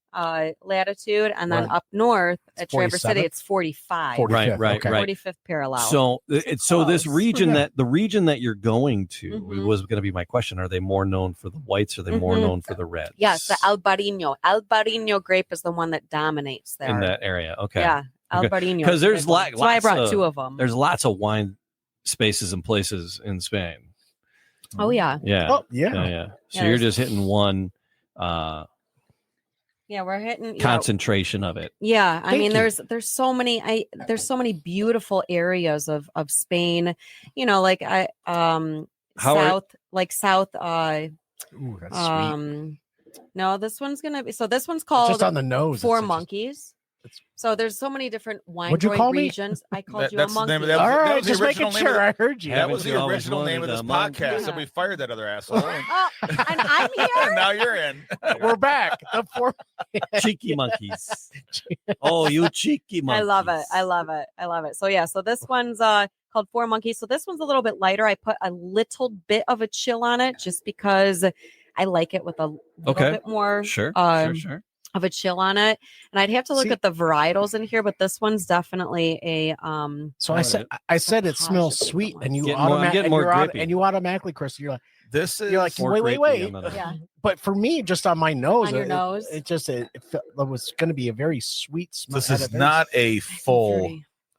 [SPEAKER 1] latitude, and then
[SPEAKER 4] Right.
[SPEAKER 1] up north at Traverse City,
[SPEAKER 4] 47th?
[SPEAKER 1] it's 45.
[SPEAKER 4] 45th,
[SPEAKER 2] Right,
[SPEAKER 4] okay.
[SPEAKER 2] right.
[SPEAKER 1] 45th parallel.
[SPEAKER 2] So, so this
[SPEAKER 1] close.
[SPEAKER 2] region
[SPEAKER 4] Yeah.
[SPEAKER 2] the region that you're going to
[SPEAKER 1] Mhm.
[SPEAKER 2] was going to be my question. Are they more known for the whites? Or are they more
[SPEAKER 1] Mhm.
[SPEAKER 2] known for the reds?
[SPEAKER 1] yes, the Albariño. Albariño grape is the one that dominates there.
[SPEAKER 2] in that area. Okay.
[SPEAKER 1] Yeah,
[SPEAKER 2] Okay.
[SPEAKER 1] Albariño.
[SPEAKER 2] 'Cause
[SPEAKER 1] is the
[SPEAKER 2] there's
[SPEAKER 1] big one.
[SPEAKER 2] like
[SPEAKER 1] That's why I
[SPEAKER 2] lots
[SPEAKER 1] brought
[SPEAKER 2] of-
[SPEAKER 1] two of them.
[SPEAKER 2] There's lots of wine spaces and places in Spain.
[SPEAKER 1] Oh yeah,
[SPEAKER 2] Yeah.
[SPEAKER 4] oh yeah,
[SPEAKER 2] Yeah. So
[SPEAKER 1] Yeah,
[SPEAKER 2] you're
[SPEAKER 1] there's-
[SPEAKER 2] just hitting one
[SPEAKER 1] yeah, we're hitting.
[SPEAKER 2] concentration of it.
[SPEAKER 1] Yeah, I
[SPEAKER 4] Thank
[SPEAKER 1] mean,
[SPEAKER 4] you.
[SPEAKER 1] there's so many. There's so many beautiful areas of Spain. Like
[SPEAKER 2] How
[SPEAKER 1] south.
[SPEAKER 4] Ooh, that's sweet.
[SPEAKER 1] No, this one's gonna be. So this one's called
[SPEAKER 4] Just on the nose.
[SPEAKER 1] Four
[SPEAKER 4] it's just-
[SPEAKER 1] Monkeys. So there's so many different wine
[SPEAKER 4] What'd you call me?
[SPEAKER 1] regions. I called you a
[SPEAKER 5] That's the name
[SPEAKER 1] monkey.
[SPEAKER 5] of
[SPEAKER 4] All
[SPEAKER 5] that
[SPEAKER 4] right,
[SPEAKER 5] was the
[SPEAKER 4] just making
[SPEAKER 5] original name
[SPEAKER 4] sure
[SPEAKER 5] of
[SPEAKER 4] I heard you.
[SPEAKER 5] That was
[SPEAKER 2] you
[SPEAKER 5] the
[SPEAKER 2] always
[SPEAKER 5] original name of
[SPEAKER 2] wanted
[SPEAKER 5] this
[SPEAKER 2] a monkey?
[SPEAKER 5] podcast,
[SPEAKER 1] Yeah.
[SPEAKER 5] and we fired that other asshole. And,
[SPEAKER 1] Oh, and I'm here.
[SPEAKER 5] and now you're in.
[SPEAKER 4] We're back. The four.
[SPEAKER 2] Cheeky monkeys. Oh, you cheeky monkeys.
[SPEAKER 1] I love it. I love it. I love it. So yeah, so this one's called Four Monkeys. So this one's a little bit lighter. I put a little bit of a chill on it just because I like it with a little bit more
[SPEAKER 2] Sure.
[SPEAKER 1] of a chill on it. And I'd have to look
[SPEAKER 4] See-
[SPEAKER 1] at the varietals in here, but this one's definitely a
[SPEAKER 4] So
[SPEAKER 2] All
[SPEAKER 4] I said it
[SPEAKER 1] Gosh,
[SPEAKER 4] smells
[SPEAKER 1] it's a good
[SPEAKER 4] sweet,
[SPEAKER 1] one.
[SPEAKER 4] and you
[SPEAKER 2] Getting more- I'm
[SPEAKER 4] automatically
[SPEAKER 2] getting more grapey.
[SPEAKER 4] and you automatically, Chris, you're like
[SPEAKER 2] More
[SPEAKER 4] wait.
[SPEAKER 2] grapey on the-
[SPEAKER 1] yeah.
[SPEAKER 4] But for me, just on my nose,
[SPEAKER 1] On your
[SPEAKER 4] it,
[SPEAKER 1] nose?
[SPEAKER 4] it just it was going to be a very sweet smell.
[SPEAKER 5] This
[SPEAKER 4] had
[SPEAKER 5] is
[SPEAKER 4] a very-
[SPEAKER 5] not a full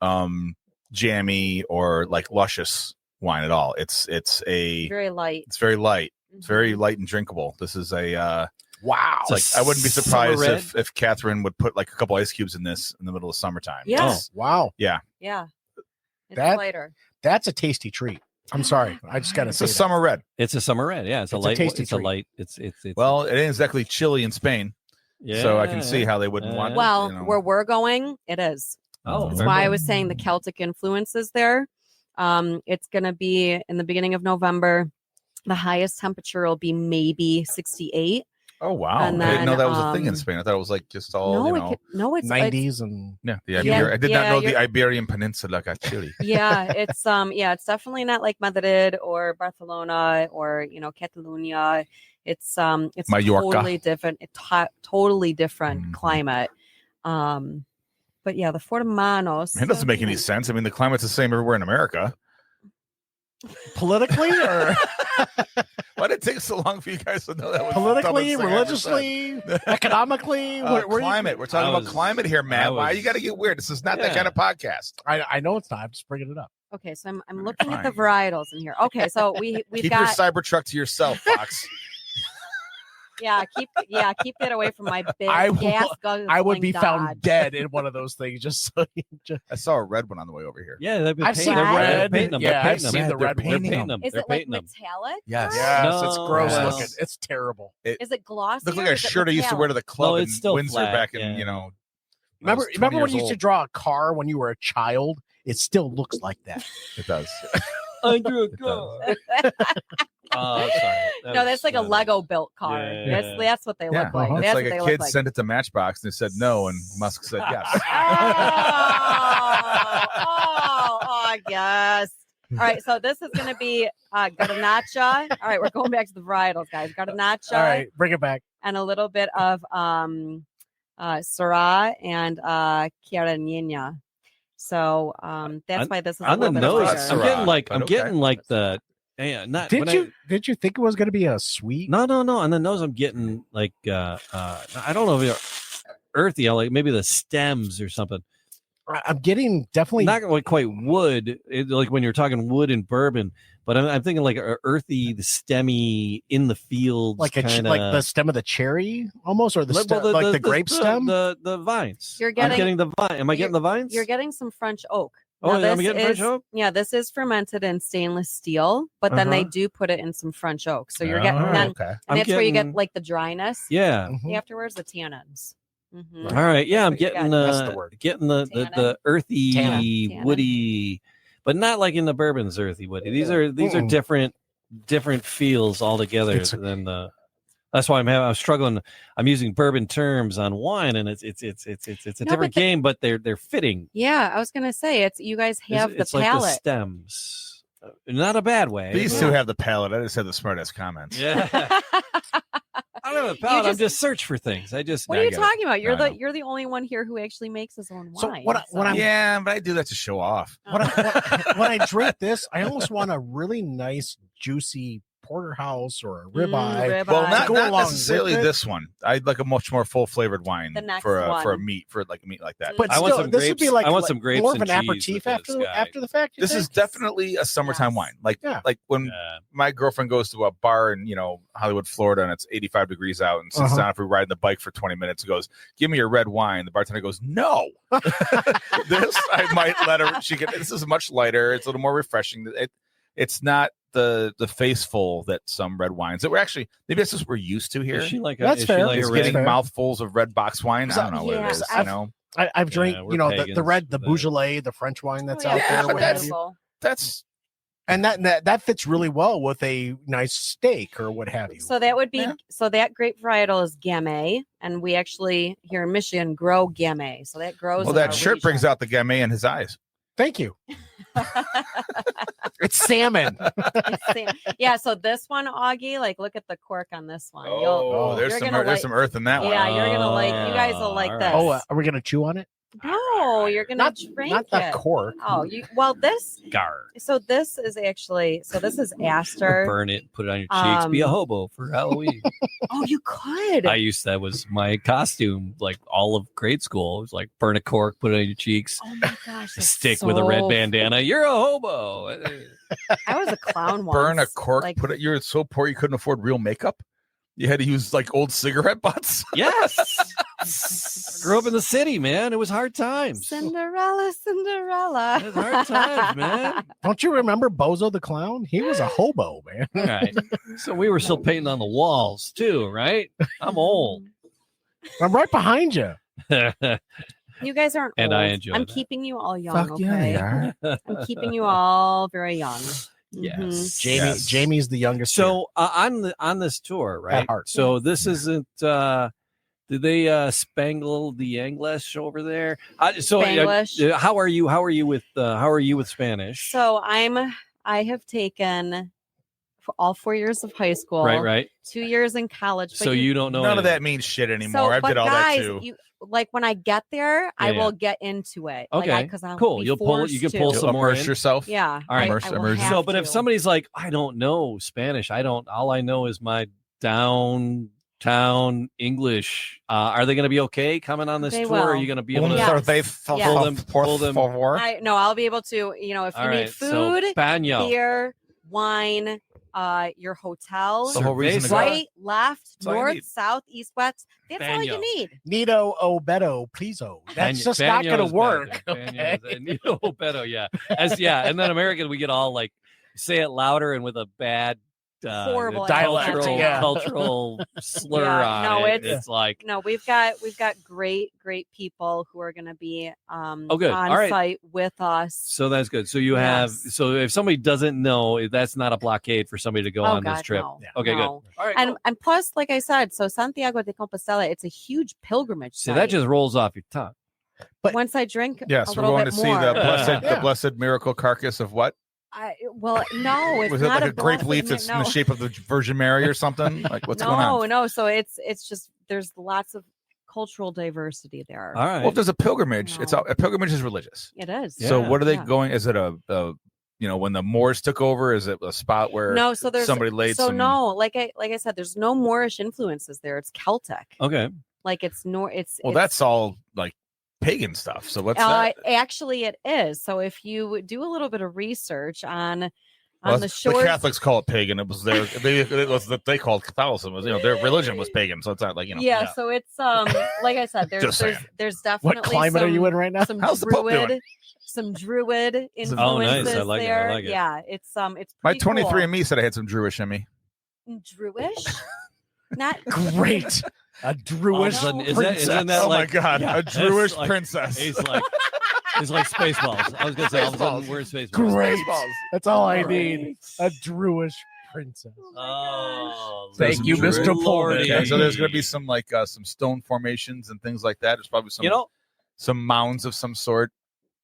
[SPEAKER 1] Very,
[SPEAKER 5] jammy or like luscious wine at all. It's
[SPEAKER 1] very light.
[SPEAKER 5] it's very light. It's very
[SPEAKER 1] Mhm.
[SPEAKER 5] light and drinkable. This is a
[SPEAKER 4] wow.
[SPEAKER 5] it's like I wouldn't be
[SPEAKER 2] Summer
[SPEAKER 5] surprised
[SPEAKER 2] red?
[SPEAKER 5] if Catherine would put like a couple ice cubes in this in the middle of summertime.
[SPEAKER 1] Yeah.
[SPEAKER 5] It's-
[SPEAKER 4] Wow,
[SPEAKER 1] Yeah. It's
[SPEAKER 4] That-
[SPEAKER 1] lighter.
[SPEAKER 4] that's a tasty treat. I'm sorry, I just got to
[SPEAKER 5] It's
[SPEAKER 4] say
[SPEAKER 5] a
[SPEAKER 4] that.
[SPEAKER 5] summer red.
[SPEAKER 2] It's a summer red. Yeah, it's a
[SPEAKER 4] It's a
[SPEAKER 2] light.
[SPEAKER 4] tasty
[SPEAKER 2] It's a
[SPEAKER 4] treat.
[SPEAKER 2] light. It's
[SPEAKER 5] Well, it ain't exactly chilly in Spain, so I can see how they wouldn't want.
[SPEAKER 1] Well,
[SPEAKER 5] you know.
[SPEAKER 1] where we're going, it is.
[SPEAKER 2] Oh,
[SPEAKER 1] That's
[SPEAKER 2] very
[SPEAKER 1] why I
[SPEAKER 2] good.
[SPEAKER 1] was saying the Celtic influences there. It's going to be in the beginning of November. The highest temperature will be maybe 68.
[SPEAKER 5] Oh wow!
[SPEAKER 1] and
[SPEAKER 5] I didn't know
[SPEAKER 1] then,
[SPEAKER 5] that was a thing in
[SPEAKER 1] um,
[SPEAKER 5] Spain. I thought it was like just all
[SPEAKER 1] no,
[SPEAKER 5] you
[SPEAKER 1] it
[SPEAKER 5] know.
[SPEAKER 1] could, no, it's
[SPEAKER 4] 90s and
[SPEAKER 5] Yeah, the
[SPEAKER 1] Yeah,
[SPEAKER 5] Iberia. I did not
[SPEAKER 1] yeah,
[SPEAKER 5] know the
[SPEAKER 1] you're-
[SPEAKER 5] Iberian Peninsula got chilly.
[SPEAKER 1] yeah, it's definitely not like Madrid or Barcelona or Catalonia. It's
[SPEAKER 5] Mallorca.
[SPEAKER 1] totally different. Totally different
[SPEAKER 5] Mhm.
[SPEAKER 1] climate. But yeah, the Formanos.
[SPEAKER 5] It doesn't make any sense. I mean, the climate's the same everywhere in America.
[SPEAKER 4] politically or
[SPEAKER 5] Why did it take so long for you guys to know that? Was the
[SPEAKER 4] politically,
[SPEAKER 5] dumbest thing I ever said?
[SPEAKER 4] religiously, economically. Where you-
[SPEAKER 5] Climate. We're talking about climate here, Matt. Why
[SPEAKER 2] was-
[SPEAKER 5] you got to get weird? This is not that
[SPEAKER 2] Yeah.
[SPEAKER 5] kind of podcast.
[SPEAKER 4] I know it's not. I'm just bringing it up.
[SPEAKER 1] Okay, so I'm
[SPEAKER 5] Alright,
[SPEAKER 1] looking at the
[SPEAKER 5] fine.
[SPEAKER 1] varietals in here. Okay, so we've
[SPEAKER 5] Keep
[SPEAKER 1] got
[SPEAKER 5] your Cybertruck to yourself, Fox.
[SPEAKER 1] keep that away from my big
[SPEAKER 4] I will-
[SPEAKER 1] gas
[SPEAKER 4] I would be
[SPEAKER 1] guzzling
[SPEAKER 4] found
[SPEAKER 1] Dodge.
[SPEAKER 4] dead in one of those things. Just so you just.
[SPEAKER 5] I saw a red one on the way over here.
[SPEAKER 2] Yeah, they've been
[SPEAKER 4] I've seen
[SPEAKER 2] painting
[SPEAKER 1] the
[SPEAKER 2] them. They're
[SPEAKER 4] red.
[SPEAKER 2] painting them.
[SPEAKER 4] Yeah,
[SPEAKER 2] They're
[SPEAKER 4] I've
[SPEAKER 2] painting them.
[SPEAKER 4] seen the red
[SPEAKER 2] They're
[SPEAKER 4] one.
[SPEAKER 2] painting them.
[SPEAKER 1] Is
[SPEAKER 2] They're
[SPEAKER 1] it like
[SPEAKER 2] painting them.
[SPEAKER 1] metallic?
[SPEAKER 5] Yes.
[SPEAKER 4] Yes, it's
[SPEAKER 2] No,
[SPEAKER 4] gross
[SPEAKER 2] well-
[SPEAKER 4] looking. It's terrible.
[SPEAKER 1] Is it glossy?
[SPEAKER 5] Looks
[SPEAKER 1] or
[SPEAKER 5] like a
[SPEAKER 1] is it
[SPEAKER 5] shirt I used to wear to the club
[SPEAKER 2] No,
[SPEAKER 5] in
[SPEAKER 2] it's still
[SPEAKER 5] Windsor
[SPEAKER 2] flat,
[SPEAKER 5] back in,
[SPEAKER 2] yeah.
[SPEAKER 5] when I
[SPEAKER 4] Remember
[SPEAKER 5] was 20
[SPEAKER 4] when you
[SPEAKER 5] years
[SPEAKER 4] used to
[SPEAKER 5] old.
[SPEAKER 4] draw a car when you were a child? It still looks like that.
[SPEAKER 5] It does.
[SPEAKER 2] I drew a
[SPEAKER 5] does.
[SPEAKER 2] Oh, sorry.
[SPEAKER 1] No, that's like a Lego built car.
[SPEAKER 2] Yeah.
[SPEAKER 1] That's what they
[SPEAKER 5] Yeah,
[SPEAKER 1] look like.
[SPEAKER 4] uh-huh.
[SPEAKER 5] it's
[SPEAKER 1] That's
[SPEAKER 5] like
[SPEAKER 1] what they
[SPEAKER 5] a
[SPEAKER 1] look
[SPEAKER 5] kid
[SPEAKER 1] like.
[SPEAKER 5] sent it to Matchbox and it said no, and Musk said yes.
[SPEAKER 1] Oh, yes. All right, so this is going to be garnacha. All right, we're going back to the varietals, guys. Garnacha
[SPEAKER 4] All right, bring it back.
[SPEAKER 1] and a little bit of Syrah and Chiaranina. So that's why this is a
[SPEAKER 2] on the
[SPEAKER 1] little bit
[SPEAKER 2] nose.
[SPEAKER 1] lighter.
[SPEAKER 2] I'm
[SPEAKER 5] Syrah,
[SPEAKER 2] getting like
[SPEAKER 5] but
[SPEAKER 2] I'm
[SPEAKER 5] okay.
[SPEAKER 2] getting like the not when
[SPEAKER 4] Did you think it was going to be a sweet?
[SPEAKER 2] No. On the nose, I'm getting like I don't know if you're earthy, like maybe the stems or something.
[SPEAKER 4] I'm getting definitely.
[SPEAKER 2] Not like quite wood, like when you're talking wood and bourbon, but I'm thinking like a earthy, the stemmy in the fields,
[SPEAKER 4] like like the stem of the cherry almost, or the the grape stem.
[SPEAKER 2] the vines.
[SPEAKER 1] You're
[SPEAKER 2] I'm
[SPEAKER 1] getting-
[SPEAKER 2] getting the vine. Am I getting the vines?
[SPEAKER 1] You're getting some French oak.
[SPEAKER 2] Oh,
[SPEAKER 1] Now,
[SPEAKER 2] I'm
[SPEAKER 1] this
[SPEAKER 2] getting French
[SPEAKER 1] is-
[SPEAKER 2] oak?
[SPEAKER 1] Yeah, this is fermented in stainless steel, but then they
[SPEAKER 2] Uh-huh.
[SPEAKER 1] do put it in some French oak. So you're getting,
[SPEAKER 5] Oh,
[SPEAKER 1] then,
[SPEAKER 5] okay.
[SPEAKER 1] and
[SPEAKER 2] I'm
[SPEAKER 1] that's where you get
[SPEAKER 2] getting-
[SPEAKER 1] like the dryness.
[SPEAKER 2] Yeah.
[SPEAKER 4] Mhm.
[SPEAKER 1] Afterwards, the tannins. Mhm.
[SPEAKER 2] All right. Yeah, I'm
[SPEAKER 1] That's what you
[SPEAKER 2] getting
[SPEAKER 1] got.
[SPEAKER 4] That's the word.
[SPEAKER 2] getting the
[SPEAKER 1] Tannin.
[SPEAKER 2] earthy,
[SPEAKER 1] Tannin.
[SPEAKER 2] woody, but not like in the bourbon's earthy woody. These are
[SPEAKER 4] Mm-mm.
[SPEAKER 2] different feels altogether
[SPEAKER 4] It's-
[SPEAKER 2] than the. That's why I'm struggling. I'm using bourbon terms on wine, and it's a
[SPEAKER 1] No,
[SPEAKER 2] different
[SPEAKER 1] but
[SPEAKER 2] game, but they're fitting.
[SPEAKER 1] Yeah, I was gonna say it's you guys have
[SPEAKER 2] It's
[SPEAKER 1] the
[SPEAKER 2] like the
[SPEAKER 1] palate.
[SPEAKER 2] stems, not a bad way.
[SPEAKER 5] These
[SPEAKER 1] Yeah.
[SPEAKER 5] two have the palate. I just had the smartest comments.
[SPEAKER 2] Yeah. I don't have a palate. I'm
[SPEAKER 1] just-
[SPEAKER 2] just search for things. I just
[SPEAKER 1] What
[SPEAKER 5] Yeah,
[SPEAKER 1] are
[SPEAKER 5] I
[SPEAKER 1] you
[SPEAKER 5] get it.
[SPEAKER 1] talking about?
[SPEAKER 5] No, I know.
[SPEAKER 1] You're the only one here who actually makes his own
[SPEAKER 4] So
[SPEAKER 1] wine.
[SPEAKER 4] what I'm-
[SPEAKER 5] Yeah, but I do that to show off.
[SPEAKER 4] When I drink this, I almost want a really nice, juicy porterhouse or a ribeye.
[SPEAKER 5] Well, not,
[SPEAKER 4] Go
[SPEAKER 5] not
[SPEAKER 4] along
[SPEAKER 5] necessarily
[SPEAKER 4] with it.
[SPEAKER 5] this one. I'd like a much more full flavored wine
[SPEAKER 1] The next
[SPEAKER 5] for a
[SPEAKER 1] one.
[SPEAKER 5] meat like a meat like that.
[SPEAKER 4] But
[SPEAKER 2] I want
[SPEAKER 4] still,
[SPEAKER 2] some
[SPEAKER 4] this would be
[SPEAKER 2] grapes.
[SPEAKER 4] like
[SPEAKER 2] I want some grapes
[SPEAKER 4] more of
[SPEAKER 2] and
[SPEAKER 4] an
[SPEAKER 2] cheese
[SPEAKER 4] aperitif
[SPEAKER 2] with
[SPEAKER 4] after
[SPEAKER 2] this guy.
[SPEAKER 4] after the fact. you
[SPEAKER 5] This is
[SPEAKER 4] think?
[SPEAKER 5] definitely a summertime
[SPEAKER 1] Yes.
[SPEAKER 5] wine. Like
[SPEAKER 4] Yeah.
[SPEAKER 5] like when
[SPEAKER 2] Yeah.
[SPEAKER 5] my girlfriend goes to a bar in Hollywood, Florida, and it's 85 degrees out, and sits
[SPEAKER 4] Uh-huh.
[SPEAKER 5] down after riding the bike for 20 minutes and goes, "Give me your red wine." The bartender goes, "No." This I might let her. This is much lighter. It's a little more refreshing. It's not the faceful that some red wines that we're actually maybe that's just we're used to here.
[SPEAKER 2] Is she like a?
[SPEAKER 4] That's
[SPEAKER 2] is
[SPEAKER 4] fair.
[SPEAKER 2] She like
[SPEAKER 5] Is
[SPEAKER 2] a
[SPEAKER 4] That's
[SPEAKER 5] getting
[SPEAKER 2] red?
[SPEAKER 4] fair.
[SPEAKER 5] mouthfuls of red box wine. I don't know what
[SPEAKER 1] Yeah,
[SPEAKER 5] it is.
[SPEAKER 1] I've-
[SPEAKER 4] I've drank,
[SPEAKER 2] we're
[SPEAKER 4] you know, the
[SPEAKER 2] pagans
[SPEAKER 4] red, the
[SPEAKER 2] for that.
[SPEAKER 4] Beaujolais, the French wine that's
[SPEAKER 1] Oh,
[SPEAKER 4] out
[SPEAKER 1] yeah,
[SPEAKER 4] there. What have you.
[SPEAKER 1] beautiful.
[SPEAKER 5] That's
[SPEAKER 4] And that fits really well with a nice steak or what have you.
[SPEAKER 1] So that would be
[SPEAKER 5] Yeah.
[SPEAKER 1] so that grape varietal is Gamay, and we actually here in Michigan grow Gamay. So that grows.
[SPEAKER 5] well.
[SPEAKER 1] in
[SPEAKER 5] That
[SPEAKER 1] our
[SPEAKER 5] shirt brings
[SPEAKER 1] region.
[SPEAKER 5] out the gamay in his eyes.
[SPEAKER 4] Thank you. It's salmon.
[SPEAKER 1] Yeah. So this one, Augie, like look at the cork on this one.
[SPEAKER 5] Oh, there's
[SPEAKER 1] you're
[SPEAKER 5] some
[SPEAKER 1] gonna
[SPEAKER 5] there's
[SPEAKER 1] like-
[SPEAKER 5] some earth in that one.
[SPEAKER 1] Yeah, you're gonna like. You guys will like
[SPEAKER 2] All
[SPEAKER 1] this.
[SPEAKER 2] right.
[SPEAKER 4] Oh, are we gonna chew on it?
[SPEAKER 1] No, you're gonna
[SPEAKER 4] Not
[SPEAKER 1] drink
[SPEAKER 4] not the
[SPEAKER 1] it.
[SPEAKER 4] cork.
[SPEAKER 1] Oh, well, this.
[SPEAKER 2] Gar.
[SPEAKER 1] So this is actually. So this is aster.
[SPEAKER 2] Burn it, put it on your cheeks, be a
[SPEAKER 1] Um,
[SPEAKER 2] hobo for Halloween.
[SPEAKER 1] Oh, you could.
[SPEAKER 2] that was my costume, like all of grade school. It was like burn a cork, put it on your cheeks,
[SPEAKER 1] Oh my gosh.
[SPEAKER 2] a
[SPEAKER 1] that's
[SPEAKER 2] stick with a red
[SPEAKER 1] so
[SPEAKER 2] bandana. You're a hobo.
[SPEAKER 1] I was a clown once.
[SPEAKER 5] Burn a cork.
[SPEAKER 1] Like,
[SPEAKER 5] Put it. You're so poor you couldn't afford real makeup. You had to use like old cigarette butts.
[SPEAKER 2] Yes. Grew up in the city, man. It was hard times.
[SPEAKER 1] Cinderella, Cinderella.
[SPEAKER 2] It was hard times, man.
[SPEAKER 4] Don't you remember Bozo the Clown? He was a hobo, man.
[SPEAKER 2] All right. So we were still painting on the walls too, right? I'm old.
[SPEAKER 4] I'm right behind you.
[SPEAKER 1] You guys aren't
[SPEAKER 2] And
[SPEAKER 1] old.
[SPEAKER 2] I enjoy
[SPEAKER 1] I'm
[SPEAKER 2] that.
[SPEAKER 1] keeping you all young,
[SPEAKER 5] Fuck
[SPEAKER 1] okay?
[SPEAKER 5] yeah, they are.
[SPEAKER 1] I'm keeping you all very young.
[SPEAKER 2] Yes.
[SPEAKER 1] Mhm.
[SPEAKER 4] Jamie. Jamie's the youngest. here.
[SPEAKER 2] So on this tour, right?
[SPEAKER 4] heart.
[SPEAKER 2] So this isn't. Did they spangle the English over there?
[SPEAKER 1] Spanglish.
[SPEAKER 2] How are you? How are you with Spanish?
[SPEAKER 1] So I have taken for all 4 years of high school,
[SPEAKER 2] right.
[SPEAKER 1] 2 years in college. but
[SPEAKER 2] So you don't know
[SPEAKER 5] None of
[SPEAKER 2] anything.
[SPEAKER 5] that means shit anymore. I
[SPEAKER 1] but
[SPEAKER 5] did all
[SPEAKER 1] guys,
[SPEAKER 5] that too.
[SPEAKER 1] You, like when I get there, I
[SPEAKER 2] Yeah,
[SPEAKER 1] will get into it.
[SPEAKER 2] Okay,
[SPEAKER 1] because I'll
[SPEAKER 2] cool.
[SPEAKER 1] be
[SPEAKER 2] You can
[SPEAKER 1] forced
[SPEAKER 2] pull
[SPEAKER 1] to.
[SPEAKER 2] some more
[SPEAKER 5] immerse
[SPEAKER 2] in.
[SPEAKER 5] yourself.
[SPEAKER 1] Yeah.
[SPEAKER 2] All right.
[SPEAKER 1] I will
[SPEAKER 5] Immerse.
[SPEAKER 1] have
[SPEAKER 2] So, but if
[SPEAKER 1] to.
[SPEAKER 2] somebody's like, I don't know Spanish, all I know is my downtown English. Are they going to be okay coming on this
[SPEAKER 1] They
[SPEAKER 2] tour? Are
[SPEAKER 1] will.
[SPEAKER 2] you going to be able to?
[SPEAKER 1] Yes.
[SPEAKER 2] Pull them.
[SPEAKER 1] No, I'll be able to. You know, if you
[SPEAKER 2] All
[SPEAKER 1] need
[SPEAKER 2] right. So,
[SPEAKER 1] food,
[SPEAKER 2] baño.
[SPEAKER 1] beer, wine, your hotel,
[SPEAKER 5] The whole reason to go.
[SPEAKER 1] right, left,
[SPEAKER 5] That's all you
[SPEAKER 1] north,
[SPEAKER 5] need.
[SPEAKER 1] south, east, west. That's all you
[SPEAKER 2] Baño.
[SPEAKER 1] need.
[SPEAKER 4] Nito Obedo Pleaso. That's
[SPEAKER 2] Baño-
[SPEAKER 4] just not going
[SPEAKER 2] baño's
[SPEAKER 4] to work.
[SPEAKER 2] better.
[SPEAKER 4] Okay?
[SPEAKER 2] Baño is- better, yeah. And then American, we get all like say it louder and with a bad
[SPEAKER 1] Horrible
[SPEAKER 4] dialect,
[SPEAKER 1] accent.
[SPEAKER 4] yeah.
[SPEAKER 2] cultural slur
[SPEAKER 1] Yeah,
[SPEAKER 2] on
[SPEAKER 1] no,
[SPEAKER 2] it.
[SPEAKER 1] it's-
[SPEAKER 2] It's like
[SPEAKER 1] No, we've got great people who are going to be
[SPEAKER 2] good.
[SPEAKER 1] on
[SPEAKER 2] All right.
[SPEAKER 1] site with us.
[SPEAKER 2] so that's good. So you have
[SPEAKER 1] Yes.
[SPEAKER 2] so if somebody doesn't know, that's not a blockade for somebody to go on this
[SPEAKER 1] God,
[SPEAKER 2] trip.
[SPEAKER 1] no.
[SPEAKER 4] Yeah.
[SPEAKER 2] Okay,
[SPEAKER 1] No.
[SPEAKER 2] good. All right. cool.
[SPEAKER 1] And plus, like I said, so Santiago de Compostela, it's a huge pilgrimage.
[SPEAKER 2] See,
[SPEAKER 1] site.
[SPEAKER 2] that just rolls off your tongue.
[SPEAKER 4] But-
[SPEAKER 1] once I drink
[SPEAKER 5] Yes,
[SPEAKER 1] a
[SPEAKER 5] we're
[SPEAKER 1] little
[SPEAKER 5] going
[SPEAKER 1] bit
[SPEAKER 5] to see
[SPEAKER 1] more.
[SPEAKER 5] the
[SPEAKER 4] Yeah.
[SPEAKER 5] blessed miracle carcass of what?
[SPEAKER 1] Well, no, it's
[SPEAKER 5] Was it
[SPEAKER 1] not
[SPEAKER 5] like a grape
[SPEAKER 1] blessed
[SPEAKER 5] leaf
[SPEAKER 1] mi-
[SPEAKER 5] that's in
[SPEAKER 1] no.
[SPEAKER 5] the shape of the Virgin Mary or something? Like what's
[SPEAKER 1] no,
[SPEAKER 5] going on?
[SPEAKER 1] No, so it's just there's lots of cultural diversity there.
[SPEAKER 2] All right.
[SPEAKER 5] Well, if there's a pilgrimage,
[SPEAKER 1] No.
[SPEAKER 5] it's a pilgrimage is religious.
[SPEAKER 1] It is.
[SPEAKER 5] So
[SPEAKER 2] Yeah.
[SPEAKER 5] what are they
[SPEAKER 1] Yeah.
[SPEAKER 5] going? Is it a when the Moors took over? Is it a spot where
[SPEAKER 1] No, so there's
[SPEAKER 5] somebody laid
[SPEAKER 1] so
[SPEAKER 5] some?
[SPEAKER 1] no, like I said, there's no Moorish influences there. It's Celtic.
[SPEAKER 2] okay.
[SPEAKER 1] Like it's it's
[SPEAKER 5] Well,
[SPEAKER 1] it's,
[SPEAKER 5] that's all like pagan stuff. So what's that?
[SPEAKER 1] actually it is. So if you do a little bit of research on
[SPEAKER 5] Well,
[SPEAKER 1] the shores,
[SPEAKER 5] Catholics call it pagan. It was their it was that they called Catholicism. Was, their religion was pagan. So it's not like
[SPEAKER 1] yeah, so it's like I said,
[SPEAKER 5] Just saying.
[SPEAKER 1] there's definitely
[SPEAKER 4] What climate are you in right now?
[SPEAKER 1] some
[SPEAKER 5] How's the Pope doing?
[SPEAKER 1] druid, some druid influences
[SPEAKER 2] Oh, nice. I like it. I
[SPEAKER 1] there.
[SPEAKER 2] like it.
[SPEAKER 1] Yeah, it's
[SPEAKER 5] my
[SPEAKER 1] pretty
[SPEAKER 5] 23andMe said I had some Jewish in me.
[SPEAKER 1] cool. Druish, not
[SPEAKER 4] Great. A Druish
[SPEAKER 2] All of a sudden,
[SPEAKER 4] princess.
[SPEAKER 2] isn't that
[SPEAKER 5] Oh my
[SPEAKER 2] like
[SPEAKER 5] God,
[SPEAKER 2] yeah,
[SPEAKER 5] a Jewish
[SPEAKER 2] it's like-
[SPEAKER 5] princess.
[SPEAKER 2] It's like Spaceballs. I was gonna say all of a sudden
[SPEAKER 5] Spaceballs.
[SPEAKER 2] we're in Spaceballs.
[SPEAKER 4] Great.
[SPEAKER 5] Spaceballs.
[SPEAKER 4] That's all I
[SPEAKER 1] Great.
[SPEAKER 4] need. A Druish princess.
[SPEAKER 2] Oh,
[SPEAKER 4] Thank you,
[SPEAKER 2] Lord.
[SPEAKER 4] Mr. Pullman.
[SPEAKER 2] Lordy.
[SPEAKER 5] Okay, so there's going to be some like some stone formations and things like that. There's probably some some mounds of some sort,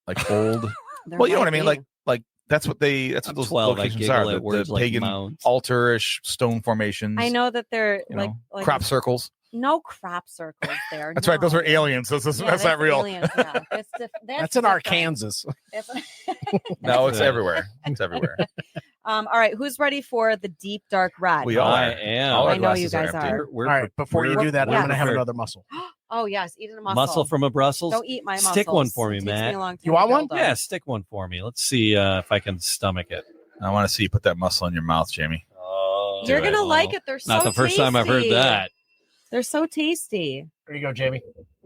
[SPEAKER 5] like old.
[SPEAKER 1] There
[SPEAKER 5] Well, you know what I
[SPEAKER 1] might
[SPEAKER 5] mean.
[SPEAKER 1] be.
[SPEAKER 5] Like that's what
[SPEAKER 2] I'm
[SPEAKER 5] those
[SPEAKER 2] 12. I
[SPEAKER 5] locations
[SPEAKER 2] giggle
[SPEAKER 5] are.
[SPEAKER 2] at
[SPEAKER 5] The
[SPEAKER 2] words like
[SPEAKER 5] pagan
[SPEAKER 2] mounds.
[SPEAKER 5] altar-ish stone formations.
[SPEAKER 1] I know that they're
[SPEAKER 5] You
[SPEAKER 1] like,
[SPEAKER 5] know,
[SPEAKER 1] like
[SPEAKER 5] crop circles.
[SPEAKER 1] no crop circles there.
[SPEAKER 5] That's right. Those
[SPEAKER 1] no.
[SPEAKER 5] are aliens. That's
[SPEAKER 1] Yeah,
[SPEAKER 5] not real.
[SPEAKER 1] aliens, yeah. That's
[SPEAKER 4] in
[SPEAKER 1] different.
[SPEAKER 4] Arkansas.
[SPEAKER 1] That's-
[SPEAKER 5] No, it's
[SPEAKER 2] Yeah.
[SPEAKER 5] everywhere. It's everywhere.
[SPEAKER 1] all right, who's ready for the deep dark red?
[SPEAKER 5] We all
[SPEAKER 2] I
[SPEAKER 5] are.
[SPEAKER 2] am.
[SPEAKER 5] All our
[SPEAKER 1] I know you
[SPEAKER 5] glasses
[SPEAKER 1] guys
[SPEAKER 5] empty.
[SPEAKER 1] are.
[SPEAKER 2] We're,
[SPEAKER 4] All right, before you do that,
[SPEAKER 1] we're
[SPEAKER 4] I'm going to have
[SPEAKER 2] prepared.
[SPEAKER 4] another muscle.
[SPEAKER 1] Oh yes, eat a muscle.
[SPEAKER 2] Muscle from a Brussels.
[SPEAKER 1] Don't eat my muscles.
[SPEAKER 2] Stick one for me,
[SPEAKER 1] It takes
[SPEAKER 2] Matt.
[SPEAKER 1] a long time
[SPEAKER 4] You want
[SPEAKER 1] to
[SPEAKER 4] one?
[SPEAKER 1] build them.
[SPEAKER 2] Yeah, stick one for me. Let's see if I can stomach it.
[SPEAKER 5] I want to see you put that muscle in your mouth, Jamie.
[SPEAKER 2] Oh,
[SPEAKER 1] You're
[SPEAKER 5] Do it.
[SPEAKER 1] gonna like it. They're so
[SPEAKER 2] Not the first time I've heard
[SPEAKER 1] tasty.
[SPEAKER 2] that.
[SPEAKER 1] They're so tasty.
[SPEAKER 4] There you go, Jamie.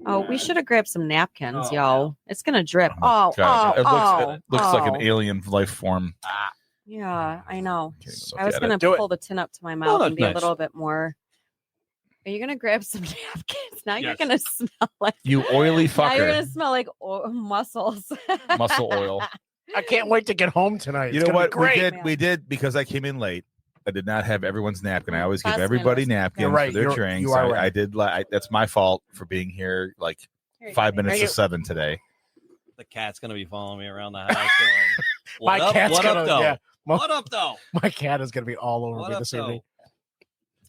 [SPEAKER 1] Oh, we should have grabbed some napkins,
[SPEAKER 2] Oh,
[SPEAKER 1] yo. It's gonna drip.
[SPEAKER 5] my
[SPEAKER 1] Oh,
[SPEAKER 5] God.
[SPEAKER 1] oh,
[SPEAKER 5] it looks like an
[SPEAKER 1] oh.
[SPEAKER 5] alien life form.
[SPEAKER 1] Yeah, I know.
[SPEAKER 5] Can't even
[SPEAKER 1] I was
[SPEAKER 5] look at
[SPEAKER 1] gonna
[SPEAKER 5] it.
[SPEAKER 4] Do it.
[SPEAKER 1] pull the tin up to my mouth
[SPEAKER 2] Oh,
[SPEAKER 1] and be
[SPEAKER 2] nice.
[SPEAKER 1] a little bit more. Are you gonna grab some napkins? Now you're
[SPEAKER 2] Yes.
[SPEAKER 1] gonna smell like
[SPEAKER 5] You oily
[SPEAKER 1] now you're gonna
[SPEAKER 5] fucker.
[SPEAKER 1] smell like mussels.
[SPEAKER 5] Muscle oil.
[SPEAKER 4] I can't wait to get home tonight.
[SPEAKER 5] You
[SPEAKER 4] It's
[SPEAKER 5] know
[SPEAKER 4] gonna be
[SPEAKER 5] what?
[SPEAKER 4] Great.
[SPEAKER 5] We did because I came in late. I did not have everyone's napkin. I always give
[SPEAKER 1] That's my
[SPEAKER 5] everybody
[SPEAKER 1] list.
[SPEAKER 5] napkins
[SPEAKER 4] You're right.
[SPEAKER 5] for their
[SPEAKER 4] You're-
[SPEAKER 5] drinks.
[SPEAKER 4] you are
[SPEAKER 5] I
[SPEAKER 4] right.
[SPEAKER 5] did. That's my fault for being here like
[SPEAKER 1] Here you
[SPEAKER 5] 5
[SPEAKER 1] go.
[SPEAKER 5] minutes
[SPEAKER 4] Thank
[SPEAKER 5] to
[SPEAKER 4] you.
[SPEAKER 5] 7 today.
[SPEAKER 2] The cat's gonna be following me around the house. Going,
[SPEAKER 4] My
[SPEAKER 2] what up?
[SPEAKER 4] cat's
[SPEAKER 2] What
[SPEAKER 4] gonna.
[SPEAKER 2] up, though?
[SPEAKER 4] Yeah,
[SPEAKER 2] What up, though?
[SPEAKER 4] my cat is gonna be all over
[SPEAKER 2] What
[SPEAKER 4] me
[SPEAKER 2] up,
[SPEAKER 4] this
[SPEAKER 2] though?
[SPEAKER 4] evening.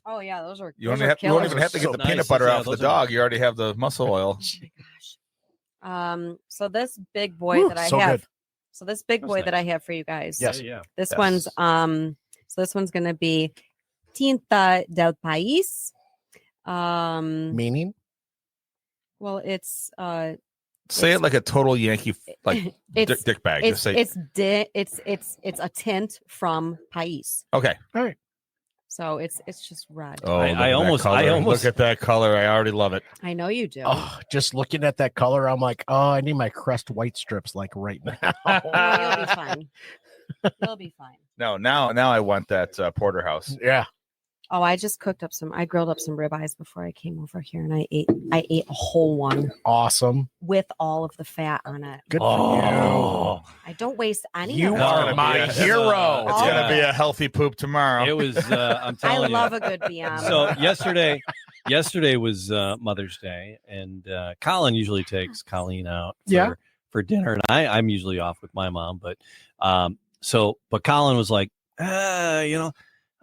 [SPEAKER 1] Oh yeah, those are.
[SPEAKER 5] You
[SPEAKER 1] those
[SPEAKER 5] don't
[SPEAKER 1] are
[SPEAKER 5] have. You don't
[SPEAKER 1] killers.
[SPEAKER 5] even have to get
[SPEAKER 4] So
[SPEAKER 5] the
[SPEAKER 2] nice.
[SPEAKER 5] peanut butter
[SPEAKER 2] Yeah,
[SPEAKER 5] off the
[SPEAKER 2] those are-
[SPEAKER 5] dog. You already have the muscle oil.
[SPEAKER 1] Oh my gosh. So this big boy
[SPEAKER 4] Woo,
[SPEAKER 1] that I
[SPEAKER 4] so
[SPEAKER 1] have.
[SPEAKER 4] good.
[SPEAKER 1] So this big
[SPEAKER 2] That's
[SPEAKER 1] boy
[SPEAKER 2] nice.
[SPEAKER 1] that I have for you guys.
[SPEAKER 4] Yes.
[SPEAKER 2] Yeah.
[SPEAKER 1] This
[SPEAKER 5] Yes.
[SPEAKER 1] one's so this one's gonna be Tinta del País.
[SPEAKER 4] Meaning?
[SPEAKER 1] Well, it's
[SPEAKER 5] Say it like a total Yankee, like
[SPEAKER 1] it's
[SPEAKER 5] dick bag. Just
[SPEAKER 1] it's
[SPEAKER 5] say.
[SPEAKER 1] it's a tint from País.
[SPEAKER 5] Okay.
[SPEAKER 1] So it's just red.
[SPEAKER 5] Oh,
[SPEAKER 2] I
[SPEAKER 5] look at that
[SPEAKER 2] almost-
[SPEAKER 5] color.
[SPEAKER 2] look
[SPEAKER 5] look at that color. I already love it.
[SPEAKER 1] I know you do.
[SPEAKER 4] Oh, just looking at that color, I'm like, oh, I need my Crest white strips like right now.
[SPEAKER 1] No, you'll be fine. You'll be fine.
[SPEAKER 5] No, now I want that porterhouse.
[SPEAKER 4] Yeah.
[SPEAKER 1] Oh, I just I grilled up some ribeyes before I came over here, and I ate a whole one
[SPEAKER 4] Awesome.
[SPEAKER 1] with all of the fat on it.
[SPEAKER 4] Good
[SPEAKER 2] Oh,
[SPEAKER 1] I don't waste any.
[SPEAKER 4] You
[SPEAKER 1] of
[SPEAKER 2] No,
[SPEAKER 1] it.
[SPEAKER 4] are
[SPEAKER 5] gonna
[SPEAKER 4] my
[SPEAKER 5] be a-
[SPEAKER 4] hero.
[SPEAKER 5] It's
[SPEAKER 1] Oh.
[SPEAKER 5] gonna be a healthy poop tomorrow.
[SPEAKER 2] it was. I'm
[SPEAKER 1] I
[SPEAKER 2] telling you.
[SPEAKER 1] love a good BM.
[SPEAKER 2] So yesterday was Mother's Day, and Colin usually takes Colleen out for dinner, and I'm usually off with my mom, but Colin was like,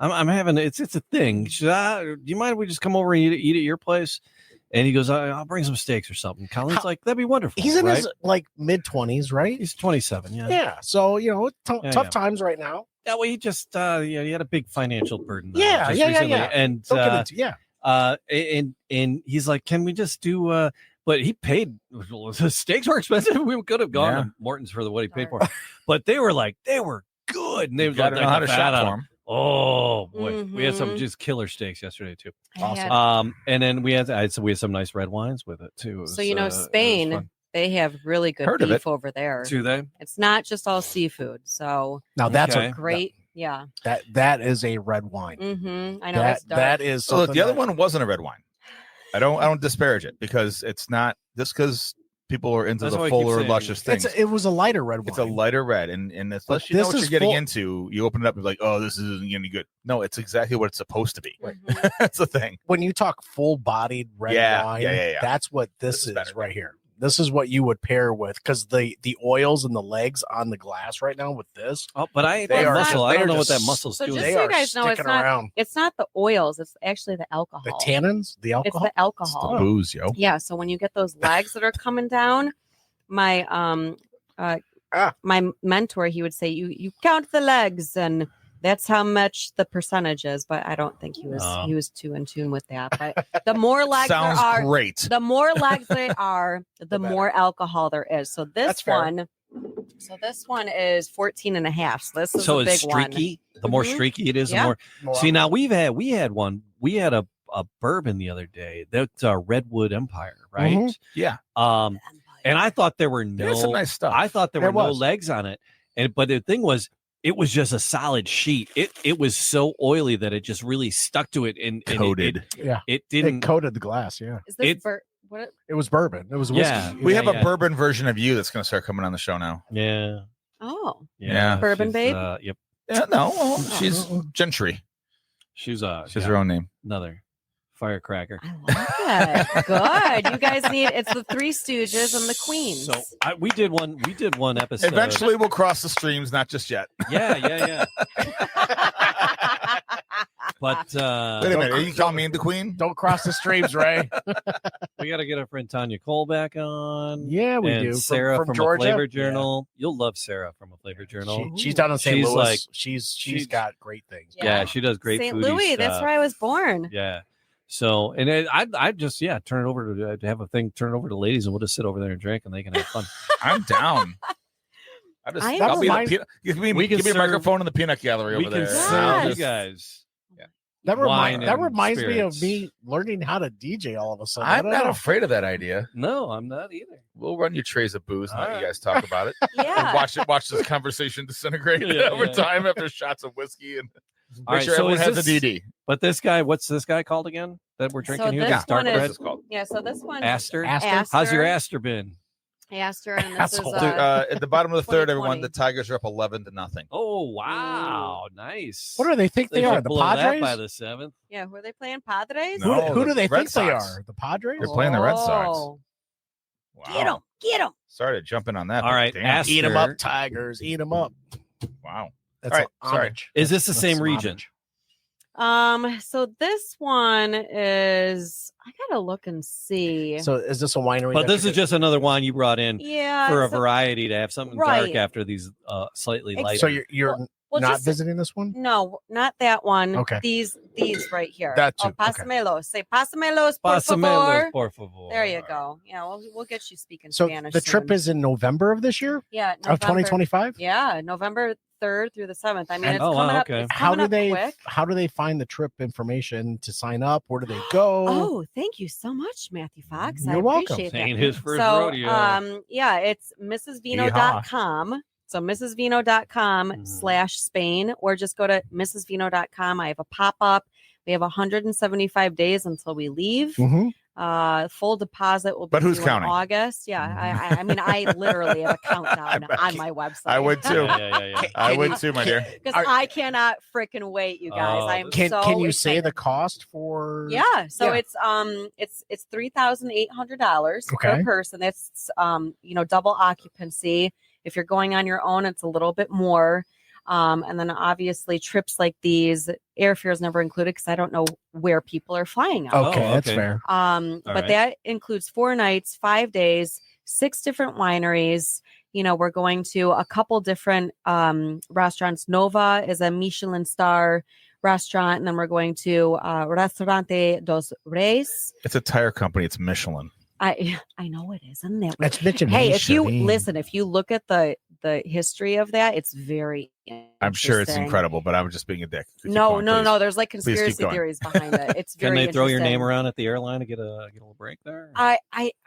[SPEAKER 2] I'm having it's a thing. She said, do you mind if we just come over and eat at your place? And he goes, I'll bring some steaks or something. Colin's like, that'd be wonderful.
[SPEAKER 4] He's in
[SPEAKER 2] right?
[SPEAKER 4] his like mid-20s, right?
[SPEAKER 2] He's 27. Yeah.
[SPEAKER 4] Yeah. So,
[SPEAKER 2] Yeah,
[SPEAKER 4] tough
[SPEAKER 2] yeah.
[SPEAKER 4] times right now.
[SPEAKER 2] Yeah. Well, he just he had a big financial burden.
[SPEAKER 4] Yeah,
[SPEAKER 2] just
[SPEAKER 4] yeah,
[SPEAKER 2] recently.
[SPEAKER 4] yeah.
[SPEAKER 2] And
[SPEAKER 4] Don't get into, yeah.
[SPEAKER 2] and he's like, can we just do? But he paid. The steaks were expensive. We could have gone
[SPEAKER 5] Yeah.
[SPEAKER 2] to Morton's for what he paid for, but they were good. And they
[SPEAKER 5] You
[SPEAKER 2] was
[SPEAKER 5] gotta
[SPEAKER 2] like
[SPEAKER 5] know how to
[SPEAKER 2] the fat
[SPEAKER 5] shop
[SPEAKER 2] on
[SPEAKER 5] for
[SPEAKER 2] them.
[SPEAKER 5] them.
[SPEAKER 2] Oh boy, we had some
[SPEAKER 1] Mhm.
[SPEAKER 2] just killer steaks yesterday too.
[SPEAKER 1] I had-
[SPEAKER 2] And then we had some nice red wines with it too. It
[SPEAKER 1] so
[SPEAKER 2] was,
[SPEAKER 1] you know,
[SPEAKER 2] it was
[SPEAKER 1] Spain,
[SPEAKER 2] fun.
[SPEAKER 1] they have really good
[SPEAKER 5] Heard of
[SPEAKER 1] beef over there.
[SPEAKER 2] Do they?
[SPEAKER 1] It's not just all seafood. So
[SPEAKER 4] Now that's
[SPEAKER 2] Okay.
[SPEAKER 4] a
[SPEAKER 1] great. Yeah.
[SPEAKER 4] that is a red wine.
[SPEAKER 1] Mm-hmm. I know
[SPEAKER 4] That
[SPEAKER 1] it's dark.
[SPEAKER 4] that is
[SPEAKER 5] So look,
[SPEAKER 4] something
[SPEAKER 5] the other
[SPEAKER 4] that-
[SPEAKER 5] one wasn't a red wine. I don't disparage it because it's not just because people are into
[SPEAKER 2] That's
[SPEAKER 5] the
[SPEAKER 2] what I keep
[SPEAKER 5] fuller,
[SPEAKER 2] saying.
[SPEAKER 5] luscious things.
[SPEAKER 4] it was a lighter red wine.
[SPEAKER 5] It's a lighter red, and unless
[SPEAKER 4] But
[SPEAKER 5] you know
[SPEAKER 4] this
[SPEAKER 5] what you're
[SPEAKER 4] is
[SPEAKER 5] getting
[SPEAKER 4] full-
[SPEAKER 5] into, you open it up and be like, "Oh, this isn't any good." No, it's exactly what it's supposed to be.
[SPEAKER 1] Mhm.
[SPEAKER 5] That's the thing.
[SPEAKER 4] When you talk full-bodied red
[SPEAKER 5] Yeah,
[SPEAKER 4] wine,
[SPEAKER 5] yeah.
[SPEAKER 4] that's what
[SPEAKER 5] This
[SPEAKER 4] this
[SPEAKER 5] is
[SPEAKER 4] is
[SPEAKER 5] better.
[SPEAKER 4] right here. This is what you would pair with because the oils and the legs on the glass right now with this,
[SPEAKER 2] Oh, but I ate
[SPEAKER 4] They
[SPEAKER 2] that
[SPEAKER 1] are-
[SPEAKER 2] muscle. I
[SPEAKER 4] they
[SPEAKER 2] don't
[SPEAKER 4] are
[SPEAKER 2] know what that
[SPEAKER 4] just-
[SPEAKER 2] muscle's
[SPEAKER 1] So
[SPEAKER 2] doing.
[SPEAKER 1] just
[SPEAKER 4] they
[SPEAKER 1] so you
[SPEAKER 4] are
[SPEAKER 1] guys know, it's
[SPEAKER 4] sticking
[SPEAKER 1] not-
[SPEAKER 4] around.
[SPEAKER 1] It's not the oils. It's actually the alcohol.
[SPEAKER 4] The tannins, the
[SPEAKER 1] It's
[SPEAKER 4] alcohol.
[SPEAKER 1] the
[SPEAKER 5] It's the
[SPEAKER 1] alcohol.
[SPEAKER 5] booze, yo.
[SPEAKER 1] Yeah. So when you get those legs that are coming down, my my mentor, he would say, you count the legs and that's how much the percentage is. But I don't think he was too in tune with that. But the more legs
[SPEAKER 5] Sounds
[SPEAKER 1] there are,
[SPEAKER 5] great.
[SPEAKER 1] the more legs there are, the
[SPEAKER 4] better.
[SPEAKER 1] more alcohol there is. So
[SPEAKER 4] That's
[SPEAKER 1] this
[SPEAKER 4] fair.
[SPEAKER 1] one is 14 and a half. So this is
[SPEAKER 2] So
[SPEAKER 1] a
[SPEAKER 2] it's
[SPEAKER 1] big one.
[SPEAKER 2] streaky. The more
[SPEAKER 1] Mhm.
[SPEAKER 2] streaky it is,
[SPEAKER 1] Yeah.
[SPEAKER 2] the more. See, now we had a bourbon the other day. That's Redwood Empire, right?
[SPEAKER 4] Mhm.
[SPEAKER 5] Yeah,
[SPEAKER 2] And I thought there were
[SPEAKER 5] there's some
[SPEAKER 2] no.
[SPEAKER 5] nice stuff.
[SPEAKER 2] I thought there
[SPEAKER 4] There
[SPEAKER 2] were no
[SPEAKER 4] was.
[SPEAKER 2] legs on it, but the thing was, it was just a solid sheet. It was so oily that it just really stuck to it, and
[SPEAKER 5] Coated.
[SPEAKER 4] Yeah,
[SPEAKER 2] It
[SPEAKER 4] it
[SPEAKER 2] didn't.
[SPEAKER 4] coated the glass. Yeah,
[SPEAKER 1] Is this
[SPEAKER 2] It-
[SPEAKER 1] what?
[SPEAKER 4] it was bourbon. It was whiskey.
[SPEAKER 2] Yeah.
[SPEAKER 5] we have
[SPEAKER 2] Yeah,
[SPEAKER 5] a
[SPEAKER 2] yeah.
[SPEAKER 5] bourbon version of you that's going to start coming on the show now.
[SPEAKER 2] Yeah.
[SPEAKER 1] Oh,
[SPEAKER 5] Yeah.
[SPEAKER 1] Bourbon
[SPEAKER 2] she's,
[SPEAKER 1] babe?
[SPEAKER 2] Yep.
[SPEAKER 5] Yeah, no, well, she's Gentry.
[SPEAKER 2] She's
[SPEAKER 5] She's her own name.
[SPEAKER 2] another firecracker.
[SPEAKER 1] I like it. Good. You guys need. It's the Three Stooges and the Queens.
[SPEAKER 2] So we did one episode.
[SPEAKER 5] Eventually, we'll cross the streams, not just yet.
[SPEAKER 2] Yeah. But
[SPEAKER 5] Wait a minute, are you calling me the queen?
[SPEAKER 4] Don't cross the streams, Ray.
[SPEAKER 2] we got to get our friend Tanya Cole back on.
[SPEAKER 4] Yeah, we
[SPEAKER 2] and
[SPEAKER 4] do.
[SPEAKER 2] Sarah from
[SPEAKER 4] Georgia.
[SPEAKER 2] a Flavor Journal. You'll love Sarah from a Flavor Journal.
[SPEAKER 4] She's down in St.
[SPEAKER 2] She's
[SPEAKER 4] Louis.
[SPEAKER 2] like-
[SPEAKER 4] she's got great things.
[SPEAKER 2] yeah, she does great.
[SPEAKER 1] St.
[SPEAKER 2] foodie
[SPEAKER 1] Louis. That's
[SPEAKER 2] stuff.
[SPEAKER 1] where I was born.
[SPEAKER 2] Yeah. So, and I just turn it over to have a thing, turn it over to ladies, and we'll just sit over there and drink, and they can have fun.
[SPEAKER 5] I'm down. I'll be
[SPEAKER 4] reminds-
[SPEAKER 5] the peanut. Give me
[SPEAKER 2] we can
[SPEAKER 5] a
[SPEAKER 2] serve-
[SPEAKER 5] microphone in the peanut gallery
[SPEAKER 2] we
[SPEAKER 5] over
[SPEAKER 2] can
[SPEAKER 5] there.
[SPEAKER 2] serve you
[SPEAKER 1] Yes.
[SPEAKER 2] guys.
[SPEAKER 4] That
[SPEAKER 2] Wine
[SPEAKER 4] reminds
[SPEAKER 2] and
[SPEAKER 4] me of
[SPEAKER 2] spirits.
[SPEAKER 4] me learning how to DJ all of a sudden. I
[SPEAKER 5] I'm
[SPEAKER 4] don't
[SPEAKER 5] not
[SPEAKER 4] know.
[SPEAKER 5] afraid of that idea.
[SPEAKER 2] No, I'm not either.
[SPEAKER 5] We'll run you trays of booze and
[SPEAKER 2] All
[SPEAKER 5] let
[SPEAKER 2] right.
[SPEAKER 5] you guys talk about it.
[SPEAKER 1] Yeah.
[SPEAKER 5] Watch this conversation disintegrate
[SPEAKER 2] Yeah,
[SPEAKER 5] over
[SPEAKER 2] yeah.
[SPEAKER 5] time after shots of whiskey and
[SPEAKER 2] All
[SPEAKER 5] make
[SPEAKER 2] right,
[SPEAKER 5] sure
[SPEAKER 2] so
[SPEAKER 5] everyone
[SPEAKER 2] is
[SPEAKER 5] has
[SPEAKER 2] this-
[SPEAKER 5] a DD.
[SPEAKER 2] But this guy, what's this guy called again? that we're drinking
[SPEAKER 1] So
[SPEAKER 2] here?
[SPEAKER 1] this
[SPEAKER 2] That's dark
[SPEAKER 1] one
[SPEAKER 2] red.
[SPEAKER 1] is so this one
[SPEAKER 2] Aster.
[SPEAKER 4] Aster?
[SPEAKER 2] How's your Aster been?
[SPEAKER 1] Aster, and this is
[SPEAKER 4] Asshole.
[SPEAKER 5] At the bottom of the third, everyone,
[SPEAKER 1] 2020.
[SPEAKER 5] the Tigers are up 11-0.
[SPEAKER 2] Oh wow, nice.
[SPEAKER 4] What do they think they
[SPEAKER 2] should
[SPEAKER 4] are? The
[SPEAKER 2] blow that
[SPEAKER 4] Padres?
[SPEAKER 2] by the 7th.
[SPEAKER 1] yeah. Were they playing Padres?
[SPEAKER 5] No.
[SPEAKER 4] Who do they
[SPEAKER 5] the Red
[SPEAKER 4] think they
[SPEAKER 5] Sox.
[SPEAKER 4] are? The Padres?
[SPEAKER 5] They're playing the Red Sox.
[SPEAKER 1] Oh,
[SPEAKER 5] Wow.
[SPEAKER 1] Get them.
[SPEAKER 5] Sorry to jump in on that.
[SPEAKER 2] All
[SPEAKER 5] but
[SPEAKER 2] right,
[SPEAKER 5] damn.
[SPEAKER 2] Aster.
[SPEAKER 4] Eat them up, Tigers. Eat them up.
[SPEAKER 5] Wow.
[SPEAKER 4] That's
[SPEAKER 5] All right, sorry.
[SPEAKER 4] homage.
[SPEAKER 2] Is this the
[SPEAKER 4] That's
[SPEAKER 2] same
[SPEAKER 4] some
[SPEAKER 2] region?
[SPEAKER 4] homage.
[SPEAKER 1] So this one is. I gotta look and see.
[SPEAKER 4] So is this a winery?
[SPEAKER 2] But
[SPEAKER 4] that
[SPEAKER 2] this
[SPEAKER 4] you
[SPEAKER 2] is just another wine you brought in
[SPEAKER 1] yeah,
[SPEAKER 2] for a
[SPEAKER 1] so-
[SPEAKER 2] variety to have something
[SPEAKER 1] Right.
[SPEAKER 2] dark after these slightly
[SPEAKER 1] Ex-
[SPEAKER 2] lighter.
[SPEAKER 4] So you're
[SPEAKER 1] well,
[SPEAKER 4] not
[SPEAKER 1] just-
[SPEAKER 4] visiting this one?
[SPEAKER 1] No, not that one.
[SPEAKER 4] Okay.
[SPEAKER 1] These right here.
[SPEAKER 4] That too,
[SPEAKER 1] Oh,
[SPEAKER 4] okay.
[SPEAKER 1] pasamelos. Say pasamelos, por
[SPEAKER 2] Pasamelos,
[SPEAKER 1] favor.
[SPEAKER 2] por favor.
[SPEAKER 1] There you go. Yeah, we'll get you speaking
[SPEAKER 4] So
[SPEAKER 1] Spanish.
[SPEAKER 4] the trip
[SPEAKER 1] soon.
[SPEAKER 4] is in November of this year,
[SPEAKER 1] yeah,
[SPEAKER 4] of
[SPEAKER 1] November.
[SPEAKER 4] 2025.
[SPEAKER 1] Yeah, November 3rd through the 7th. I mean,
[SPEAKER 4] And-
[SPEAKER 1] it's
[SPEAKER 2] Oh, wow,
[SPEAKER 1] coming up.
[SPEAKER 2] okay.
[SPEAKER 1] It's
[SPEAKER 4] How
[SPEAKER 1] coming
[SPEAKER 4] do
[SPEAKER 1] up
[SPEAKER 4] they
[SPEAKER 1] quick.
[SPEAKER 4] how do they find the trip information to sign up? Where do they go?
[SPEAKER 1] Oh, thank you so much, Matthew Fox. I
[SPEAKER 4] You're welcome.
[SPEAKER 1] appreciate that.
[SPEAKER 2] Ain't his first
[SPEAKER 1] So,
[SPEAKER 2] rodeo.
[SPEAKER 1] yeah, it's mrsvino.com. So mrsvino.com
[SPEAKER 2] Mhm.
[SPEAKER 1] /Spain, or just go to mrsvino.com. I have a pop-up. We have 175 days until we leave.
[SPEAKER 4] Mhm.
[SPEAKER 1] Full deposit will be
[SPEAKER 5] But who's
[SPEAKER 1] due
[SPEAKER 5] counting?
[SPEAKER 1] in August. Yeah, I mean, I literally have a countdown on my website.
[SPEAKER 5] I would too.
[SPEAKER 2] Yeah.
[SPEAKER 5] I would too, my dear.
[SPEAKER 1] because
[SPEAKER 4] Are-
[SPEAKER 1] I cannot freaking wait, you guys.
[SPEAKER 2] Oh,
[SPEAKER 1] I'm
[SPEAKER 4] Can
[SPEAKER 1] so
[SPEAKER 4] can you say
[SPEAKER 1] excited.
[SPEAKER 4] the cost for?
[SPEAKER 1] Yeah, so
[SPEAKER 4] Yeah.
[SPEAKER 1] it's $3,800
[SPEAKER 4] Okay.
[SPEAKER 1] per person. That's double occupancy. If you're going on your own, it's a little bit more. And then obviously trips like these, airfare is never included because I don't know where people are flying out.
[SPEAKER 4] Okay,
[SPEAKER 2] Oh,
[SPEAKER 4] that's
[SPEAKER 2] okay.
[SPEAKER 4] fair.
[SPEAKER 2] All
[SPEAKER 1] But
[SPEAKER 2] right.
[SPEAKER 1] that includes 4 nights, 5 days, 6 different wineries. We're going to a couple different restaurants. Nova is a Michelin star restaurant, and then we're going to Restaurante dos Reis.
[SPEAKER 5] It's a tire company. It's Michelin.
[SPEAKER 1] I know it is, isn't it?
[SPEAKER 4] That's mentioned.
[SPEAKER 1] Hey, if you
[SPEAKER 4] Michelin.
[SPEAKER 1] listen, if you look at the history of that, it's very
[SPEAKER 5] I'm sure it's
[SPEAKER 1] interesting.
[SPEAKER 5] incredible, but I was just being a dick. Keep
[SPEAKER 1] No,
[SPEAKER 5] going,
[SPEAKER 1] no,
[SPEAKER 5] please.
[SPEAKER 1] no. There's like
[SPEAKER 5] keep
[SPEAKER 1] conspiracy
[SPEAKER 5] going.
[SPEAKER 1] theories behind it. It's
[SPEAKER 2] Can
[SPEAKER 1] very
[SPEAKER 2] they throw your
[SPEAKER 1] interesting.
[SPEAKER 2] name around at the airline to get a little break there?
[SPEAKER 1] I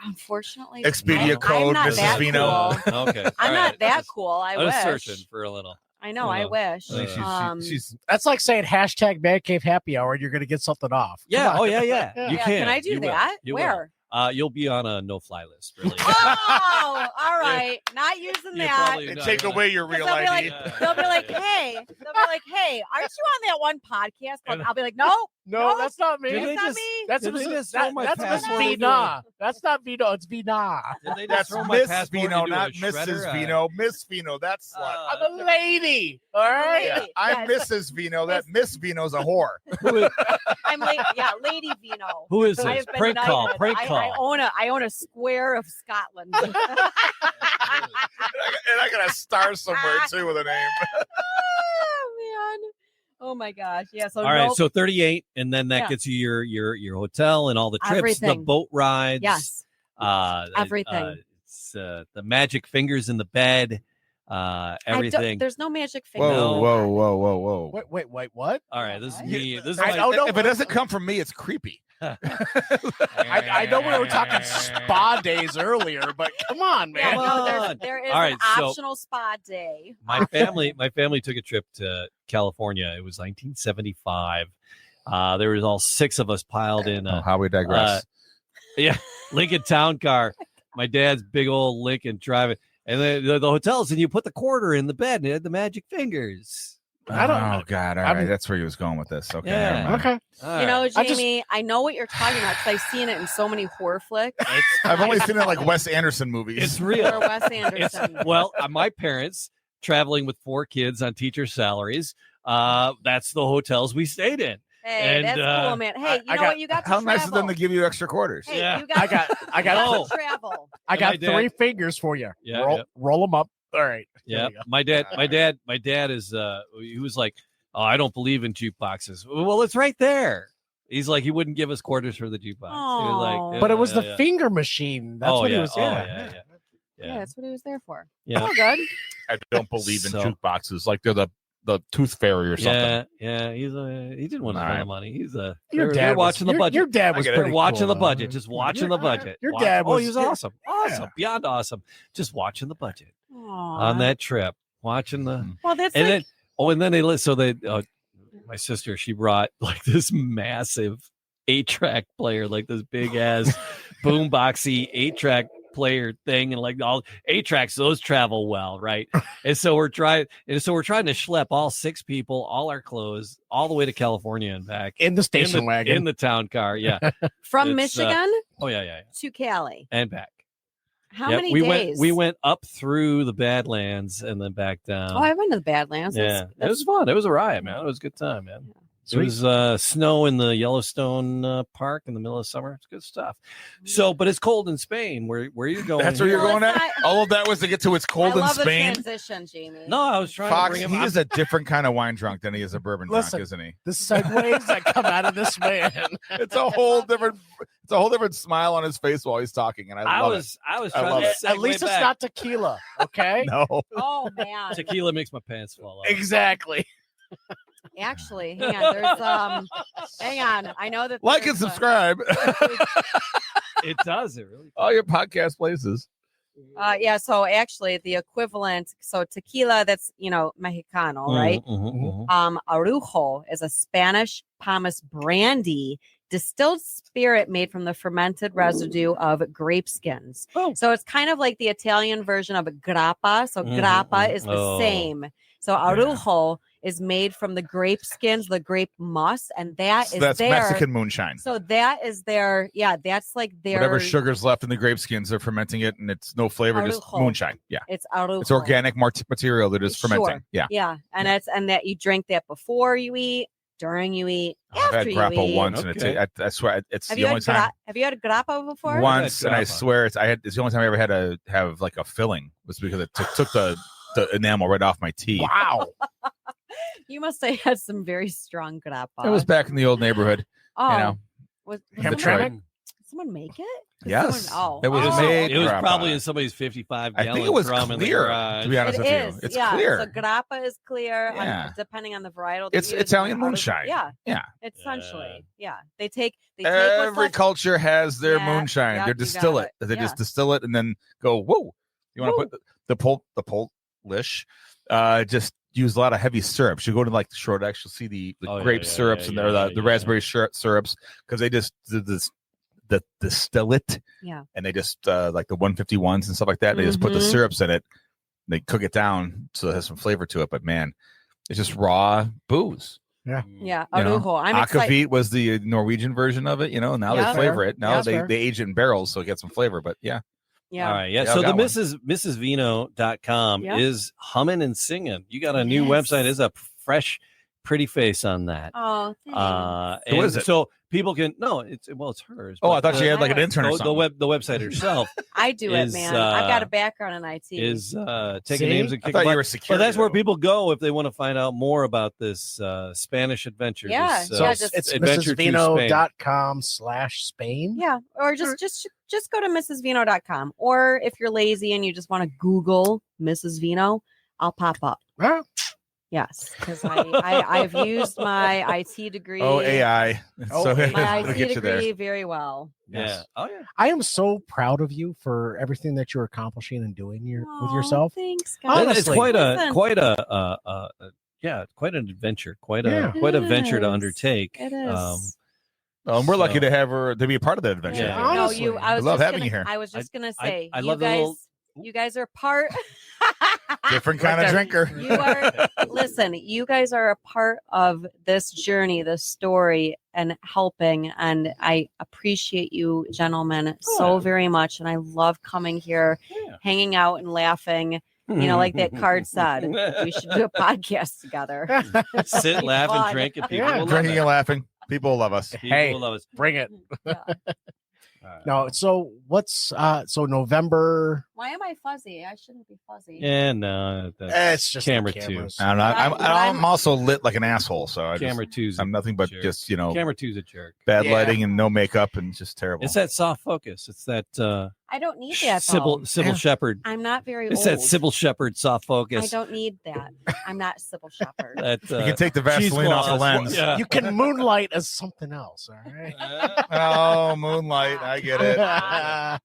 [SPEAKER 1] unfortunately
[SPEAKER 5] Expedia
[SPEAKER 1] I'm
[SPEAKER 5] code,
[SPEAKER 1] not
[SPEAKER 5] Mrs.
[SPEAKER 1] that
[SPEAKER 5] Vino.
[SPEAKER 1] cool.
[SPEAKER 2] Okay.
[SPEAKER 1] I'm
[SPEAKER 2] all
[SPEAKER 1] not
[SPEAKER 2] right.
[SPEAKER 1] that
[SPEAKER 2] Just-
[SPEAKER 1] cool. I
[SPEAKER 2] I was
[SPEAKER 1] wish.
[SPEAKER 2] searching for a little.
[SPEAKER 1] I know. I wish.
[SPEAKER 2] I think
[SPEAKER 5] she's
[SPEAKER 4] That's like saying hashtag Man Cave Happy Hour and you're going to get something off. Come
[SPEAKER 2] Yeah.
[SPEAKER 4] on.
[SPEAKER 2] Oh, yeah.
[SPEAKER 4] Yeah.
[SPEAKER 2] You
[SPEAKER 1] Yeah,
[SPEAKER 2] can.
[SPEAKER 1] I do
[SPEAKER 2] You will.
[SPEAKER 1] that?
[SPEAKER 2] You will.
[SPEAKER 1] Where?
[SPEAKER 2] You'll be on a no-fly list. Really.
[SPEAKER 1] Oh, all right. Not using
[SPEAKER 2] You
[SPEAKER 1] that.
[SPEAKER 2] probably-
[SPEAKER 5] and
[SPEAKER 2] no,
[SPEAKER 5] take
[SPEAKER 2] no.
[SPEAKER 5] away your
[SPEAKER 1] 'Cause
[SPEAKER 5] real
[SPEAKER 1] they'll be
[SPEAKER 5] ID.
[SPEAKER 1] like, they'll be like, hey, aren't you on that one podcast? I'll be like, no,
[SPEAKER 4] No,
[SPEAKER 1] No,
[SPEAKER 4] that's not me.
[SPEAKER 2] Did they
[SPEAKER 1] it's not
[SPEAKER 2] just-
[SPEAKER 1] me.
[SPEAKER 4] That's
[SPEAKER 2] Did they
[SPEAKER 4] Mrs.
[SPEAKER 2] just throw my
[SPEAKER 4] That's Miss
[SPEAKER 2] passport into
[SPEAKER 4] Vina. That's not Vino. It's Vina.
[SPEAKER 2] Did they just
[SPEAKER 5] That's
[SPEAKER 2] throw my
[SPEAKER 5] Miss
[SPEAKER 2] passport
[SPEAKER 5] Vino,
[SPEAKER 2] into a
[SPEAKER 5] not
[SPEAKER 2] shredder?
[SPEAKER 5] Mrs. Vino. Miss Vino, that's slut.
[SPEAKER 4] I'm a lady. All right.
[SPEAKER 5] Yeah,
[SPEAKER 1] lady.
[SPEAKER 5] I'm
[SPEAKER 1] Yeah,
[SPEAKER 5] Mrs. Vino. That Miss Vino's a whore.
[SPEAKER 1] I'm Lady Vino.
[SPEAKER 2] Who is
[SPEAKER 1] I
[SPEAKER 2] this?
[SPEAKER 1] have been
[SPEAKER 2] Prank call.
[SPEAKER 1] knighted.
[SPEAKER 2] Prank
[SPEAKER 1] I
[SPEAKER 2] call.
[SPEAKER 1] own a square of Scotland.
[SPEAKER 5] And I got a star somewhere too with a name.
[SPEAKER 1] Oh man. Oh my gosh. Yeah. So
[SPEAKER 2] All right,
[SPEAKER 1] no-
[SPEAKER 2] so 38, and then that
[SPEAKER 1] Yeah.
[SPEAKER 2] gets you your hotel and all the trips, the
[SPEAKER 1] Everything.
[SPEAKER 2] boat rides.
[SPEAKER 1] yes. Everything.
[SPEAKER 2] It's the magic fingers in the bed. Everything.
[SPEAKER 1] There's no magic finger.
[SPEAKER 2] No.
[SPEAKER 5] Whoa.
[SPEAKER 4] Wait, what?
[SPEAKER 2] All right, this is
[SPEAKER 1] What?
[SPEAKER 2] me. This is
[SPEAKER 4] I
[SPEAKER 2] my,
[SPEAKER 4] don't know.
[SPEAKER 5] If it doesn't come from me, it's creepy.
[SPEAKER 4] I know we were talking spa days earlier, but come on,
[SPEAKER 1] Yeah,
[SPEAKER 4] man.
[SPEAKER 2] Come
[SPEAKER 1] no,
[SPEAKER 2] on.
[SPEAKER 1] there is
[SPEAKER 2] All right,
[SPEAKER 1] an
[SPEAKER 2] so-
[SPEAKER 1] optional spa day.
[SPEAKER 2] my family took a trip to California. It was 1975. There was all 6 of us piled in
[SPEAKER 5] Oh,
[SPEAKER 2] a
[SPEAKER 5] how we digress.
[SPEAKER 2] Lincoln Town car. My dad's big old Lincoln driving, and the hotels, and you put the quarter in the bed, and it had the magic fingers.
[SPEAKER 4] I don't-
[SPEAKER 5] Oh God! All
[SPEAKER 4] I'm-
[SPEAKER 5] right, that's where he was going with this. Okay,
[SPEAKER 2] Yeah.
[SPEAKER 5] never mind.
[SPEAKER 4] Okay.
[SPEAKER 2] All
[SPEAKER 1] You know,
[SPEAKER 2] right.
[SPEAKER 4] I just-
[SPEAKER 1] Jamie, I know what you're talking about because I've seen it in so many horror flicks.
[SPEAKER 5] I've only seen it like Wes Anderson movies.
[SPEAKER 2] It's
[SPEAKER 1] Or
[SPEAKER 2] real.
[SPEAKER 1] Wes
[SPEAKER 2] It's,
[SPEAKER 1] Anderson.
[SPEAKER 2] well, my parents traveling with 4 kids on teacher salaries. That's the hotels we stayed in.
[SPEAKER 1] Hey,
[SPEAKER 2] and,
[SPEAKER 1] that's cool, man. Hey, you
[SPEAKER 4] I
[SPEAKER 1] know
[SPEAKER 4] got-
[SPEAKER 1] what? You got to
[SPEAKER 5] How
[SPEAKER 1] travel.
[SPEAKER 5] nice of them to give you extra quarters.
[SPEAKER 1] Hey,
[SPEAKER 2] Yeah.
[SPEAKER 1] you got
[SPEAKER 4] I got
[SPEAKER 2] Oh.
[SPEAKER 1] to travel.
[SPEAKER 4] I
[SPEAKER 2] And
[SPEAKER 4] got
[SPEAKER 2] my dad-
[SPEAKER 4] 3 fingers for you.
[SPEAKER 2] Yeah,
[SPEAKER 4] Roll them up. All right. There
[SPEAKER 2] Yeah,
[SPEAKER 4] we go.
[SPEAKER 2] my dad is. He was like, "Oh, I don't believe in jukeboxes." Well, it's right there. He's like, he wouldn't give us quarters for the jukebox. He was like,
[SPEAKER 4] But it was the
[SPEAKER 2] yeah.
[SPEAKER 4] finger machine. That's
[SPEAKER 2] Oh,
[SPEAKER 4] what
[SPEAKER 2] yeah.
[SPEAKER 4] he was.
[SPEAKER 2] Oh,
[SPEAKER 4] Yeah.
[SPEAKER 1] Yeah, that's what he was there for.
[SPEAKER 2] Yeah.
[SPEAKER 1] Oh, good.
[SPEAKER 5] I don't believe in
[SPEAKER 2] So-
[SPEAKER 5] jukeboxes. Like they're the tooth fairy or something.
[SPEAKER 2] Yeah. He didn't want to
[SPEAKER 5] All
[SPEAKER 2] spend
[SPEAKER 5] right.
[SPEAKER 2] money.
[SPEAKER 4] Your
[SPEAKER 2] they're
[SPEAKER 4] dad was-
[SPEAKER 2] watching the
[SPEAKER 4] your-
[SPEAKER 2] budget.
[SPEAKER 4] Your dad was
[SPEAKER 5] I get it.
[SPEAKER 2] They're
[SPEAKER 4] pretty
[SPEAKER 2] watching
[SPEAKER 4] cool,
[SPEAKER 2] the
[SPEAKER 4] though.
[SPEAKER 2] budget, just watching the budget.
[SPEAKER 4] Your
[SPEAKER 2] Watch-
[SPEAKER 4] dad
[SPEAKER 2] Oh,
[SPEAKER 4] was
[SPEAKER 2] he was
[SPEAKER 4] yeah.
[SPEAKER 2] awesome, beyond awesome. Just watching the budget
[SPEAKER 1] Aw.
[SPEAKER 2] on that trip, watching the.
[SPEAKER 1] Well, that's
[SPEAKER 2] And
[SPEAKER 1] like,
[SPEAKER 2] then, and then they my sister, she brought like this massive 8-track player, like this big ass boomboxy 8-track player thing, and like all 8-tracks, those travel well, right? And so we're trying to schlep all 6 people, all our clothes, all the way to California and back
[SPEAKER 4] in the station wagon,
[SPEAKER 2] in the town car. Yeah,
[SPEAKER 1] From Michigan
[SPEAKER 2] to
[SPEAKER 1] Cali
[SPEAKER 2] and back.
[SPEAKER 1] How many days?
[SPEAKER 2] We went up through the Badlands and then back down.
[SPEAKER 1] Oh, I went to the Badlands.
[SPEAKER 2] Yeah, it was fun. It was a riot, man. It was a good time, man.
[SPEAKER 1] Yeah.
[SPEAKER 2] It was snow in the Yellowstone Park in the middle of summer. It's good stuff. So, but it's cold in Spain. Where are you going?
[SPEAKER 5] That's where you're going at? All of that was to get to it's cold in Spain.
[SPEAKER 1] The transition, Jamie.
[SPEAKER 2] No, I was trying
[SPEAKER 5] Fox,
[SPEAKER 2] to bring him.
[SPEAKER 5] he is a different kind of wine drunk than he is a bourbon drunk, isn't he?
[SPEAKER 4] The segues that come out of this man.
[SPEAKER 5] It's a whole different smile on his face while he's talking, and I was
[SPEAKER 2] trying
[SPEAKER 5] love
[SPEAKER 2] to
[SPEAKER 5] it.
[SPEAKER 4] At least it's not tequila, okay?
[SPEAKER 5] No.
[SPEAKER 1] Oh man.
[SPEAKER 2] Tequila makes my pants fall off.
[SPEAKER 4] Exactly.
[SPEAKER 1] Actually, hang on. There's hang on. I know that
[SPEAKER 5] Like and subscribe.
[SPEAKER 2] It does. It really does.
[SPEAKER 5] All your podcast places.
[SPEAKER 1] Yeah, so actually the equivalent, so tequila, that's Mexicano, right? Arujo is a Spanish pomace brandy, distilled spirit made from the fermented residue of grape skins.
[SPEAKER 2] Oh.
[SPEAKER 1] So it's kind of like the Italian version of a grappa. So grappa is the same. So Arujo is made from the grape skins, the grape moss, and that's
[SPEAKER 5] Mexican moonshine.
[SPEAKER 1] So that is that's like their
[SPEAKER 5] whatever sugar's left in the grape skins, they're fermenting it, and it's no flavor, just moonshine. Yeah,
[SPEAKER 1] it's Arujo.
[SPEAKER 5] It's organic material that is fermenting.
[SPEAKER 1] Sure.
[SPEAKER 5] Yeah,
[SPEAKER 1] yeah, and that you drink that before you eat, during you eat, after
[SPEAKER 5] I've had
[SPEAKER 1] you
[SPEAKER 5] grappa
[SPEAKER 1] eat.
[SPEAKER 5] once, and I swear it's the only time.
[SPEAKER 1] Have you had a grappa before?
[SPEAKER 5] Once, and I swear it's the only time I ever had to have like a filling was because it took the enamel right off my teeth.
[SPEAKER 4] Wow.
[SPEAKER 1] You must have had some very strong grappa.
[SPEAKER 5] It was back in the old neighborhood.
[SPEAKER 1] Oh,
[SPEAKER 5] Was
[SPEAKER 4] Hamtramck?
[SPEAKER 1] someone make it?
[SPEAKER 5] Yes.
[SPEAKER 1] Someone,
[SPEAKER 5] It was made.
[SPEAKER 2] It was
[SPEAKER 5] grappa.
[SPEAKER 2] probably in somebody's 55
[SPEAKER 5] I
[SPEAKER 2] gallon
[SPEAKER 5] think it was
[SPEAKER 2] drum in the
[SPEAKER 5] clear.
[SPEAKER 2] garage.
[SPEAKER 5] To be honest
[SPEAKER 1] It
[SPEAKER 5] with
[SPEAKER 1] is.
[SPEAKER 5] you, it's
[SPEAKER 1] yeah.
[SPEAKER 5] clear.
[SPEAKER 1] So grappa is clear,
[SPEAKER 5] Yeah.
[SPEAKER 1] depending on the varietal.
[SPEAKER 5] It's Italian moonshine.
[SPEAKER 1] Yeah.
[SPEAKER 5] Yeah.
[SPEAKER 1] Essentially, yeah. They take
[SPEAKER 5] Every
[SPEAKER 1] what's left-
[SPEAKER 5] culture has their
[SPEAKER 1] Yeah,
[SPEAKER 5] moonshine.
[SPEAKER 1] yeah,
[SPEAKER 5] They
[SPEAKER 1] you
[SPEAKER 5] distill
[SPEAKER 1] got
[SPEAKER 5] it.
[SPEAKER 1] it.
[SPEAKER 5] They
[SPEAKER 1] Yeah.
[SPEAKER 5] just distill it and then go, whoa. You want to put the Polish just use a lot of heavy syrups. You go to like the Short X, you'll see the grape syrups and the raspberry syrups because they just distill it.
[SPEAKER 1] Yeah.
[SPEAKER 5] And they just like the 151s and stuff like that. They just put the syrups in it. They cook it down so it has some flavor to it. But man, it's just raw booze.
[SPEAKER 1] Yeah.
[SPEAKER 5] You
[SPEAKER 1] Arujo.
[SPEAKER 5] know,
[SPEAKER 1] I'm excited.
[SPEAKER 5] Akavit was the Norwegian version of it, now
[SPEAKER 1] Yeah.
[SPEAKER 5] they flavor it. Now
[SPEAKER 4] Yeah,
[SPEAKER 5] they age it in barrels so it gets some flavor. But yeah.
[SPEAKER 1] Yeah.
[SPEAKER 2] All right. Yeah.
[SPEAKER 5] Yeah,
[SPEAKER 2] So
[SPEAKER 5] I
[SPEAKER 2] the
[SPEAKER 5] got one.
[SPEAKER 2] mrsvino.com
[SPEAKER 1] Yeah.
[SPEAKER 2] is humming and singing. You got a new
[SPEAKER 1] Yes.
[SPEAKER 2] website. Is a fresh, pretty face on that.
[SPEAKER 1] Oh, thanks.
[SPEAKER 5] Who
[SPEAKER 2] and
[SPEAKER 5] is it?
[SPEAKER 2] so people can it's hers.
[SPEAKER 5] Oh,
[SPEAKER 2] but
[SPEAKER 5] I thought she had like an intern or
[SPEAKER 2] the
[SPEAKER 5] something.
[SPEAKER 2] the website herself
[SPEAKER 1] I do
[SPEAKER 2] is,
[SPEAKER 1] it, man. I've got a background in IT.
[SPEAKER 2] is taking
[SPEAKER 4] See?
[SPEAKER 2] names and
[SPEAKER 5] I
[SPEAKER 2] kicking
[SPEAKER 5] thought you
[SPEAKER 2] butt.
[SPEAKER 5] were security.
[SPEAKER 2] But that's where
[SPEAKER 5] though.
[SPEAKER 2] people go if they want to find out more about this Spanish adventure.
[SPEAKER 1] Yeah,
[SPEAKER 2] this,
[SPEAKER 1] yeah,
[SPEAKER 2] this
[SPEAKER 4] It's
[SPEAKER 2] adventure to Spain.
[SPEAKER 4] mrsvino.com/Spain.
[SPEAKER 1] Yeah, or just go to mrsvino.com. Or if you're lazy and you just want to Google Mrs. Vino, I'll pop up.
[SPEAKER 4] Huh?
[SPEAKER 1] Yes, because I've used my IT degree.
[SPEAKER 5] Oh, AI.
[SPEAKER 4] Oh,
[SPEAKER 5] So
[SPEAKER 1] My
[SPEAKER 5] it'll
[SPEAKER 1] IT
[SPEAKER 5] get you there.
[SPEAKER 1] degree very well.
[SPEAKER 2] Yeah. Oh yeah.
[SPEAKER 4] I am so proud of you for everything that you're accomplishing and doing with
[SPEAKER 1] Aw,
[SPEAKER 4] yourself.
[SPEAKER 1] Thanks,
[SPEAKER 2] It's
[SPEAKER 1] guys.
[SPEAKER 4] Honestly.
[SPEAKER 2] quite
[SPEAKER 1] Listen.
[SPEAKER 2] quite an adventure, quite a venture to
[SPEAKER 1] is.
[SPEAKER 2] undertake.
[SPEAKER 1] It is.
[SPEAKER 5] And we're lucky
[SPEAKER 2] So-
[SPEAKER 5] to have her to be a part of that adventure.
[SPEAKER 2] Yeah.
[SPEAKER 1] No,
[SPEAKER 4] Honestly.
[SPEAKER 1] I was
[SPEAKER 5] love
[SPEAKER 1] just
[SPEAKER 5] having
[SPEAKER 1] gonna,
[SPEAKER 5] you here.
[SPEAKER 1] I was just gonna say,
[SPEAKER 2] I
[SPEAKER 1] you
[SPEAKER 2] love the
[SPEAKER 1] guys,
[SPEAKER 2] little-
[SPEAKER 1] you guys are part.
[SPEAKER 5] Different kind of drinker.
[SPEAKER 1] You are. Listen, you guys are a part of this journey, this story, and helping. And I appreciate you, gentlemen, so very much. And I love coming here,
[SPEAKER 2] Yeah.
[SPEAKER 1] hanging out, and laughing. Like that card said, we should do a podcast together.
[SPEAKER 2] Sit, laugh, and
[SPEAKER 1] Fun.
[SPEAKER 2] drink, and people
[SPEAKER 4] Yeah.
[SPEAKER 2] will love
[SPEAKER 5] Drinking
[SPEAKER 2] it.
[SPEAKER 5] and laughing. People love us.
[SPEAKER 2] People
[SPEAKER 4] Hey.
[SPEAKER 2] will love us.
[SPEAKER 4] Bring it.
[SPEAKER 1] Yeah.
[SPEAKER 2] All right.
[SPEAKER 4] No, so what's so November?
[SPEAKER 1] Why am I fuzzy? I shouldn't be fuzzy.
[SPEAKER 2] Yeah, no, that's
[SPEAKER 4] It's just
[SPEAKER 2] camera
[SPEAKER 4] the
[SPEAKER 2] two.
[SPEAKER 4] cameras.
[SPEAKER 5] I don't know. I'm
[SPEAKER 1] I'm-
[SPEAKER 5] also lit like an asshole. So
[SPEAKER 2] Camera two's.
[SPEAKER 5] I'm nothing but
[SPEAKER 2] jerk.
[SPEAKER 5] just,
[SPEAKER 2] Camera two's a jerk.
[SPEAKER 5] bad
[SPEAKER 4] Yeah.
[SPEAKER 5] lighting and no makeup and just terrible.
[SPEAKER 2] It's that soft focus. It's that
[SPEAKER 1] I don't need that. Though.
[SPEAKER 2] Sybil Shepherd.
[SPEAKER 1] I'm not very
[SPEAKER 2] It's
[SPEAKER 1] old.
[SPEAKER 2] that Sybil Shepherd soft
[SPEAKER 1] I
[SPEAKER 2] focus.
[SPEAKER 1] don't need that. I'm not Sybil Shepherd.
[SPEAKER 2] That
[SPEAKER 5] you can take the Vaseline off the lens.
[SPEAKER 2] Yeah.
[SPEAKER 4] You can moonlight as something else, all right?
[SPEAKER 5] Oh, moonlight. I get it.
[SPEAKER 1] Ah,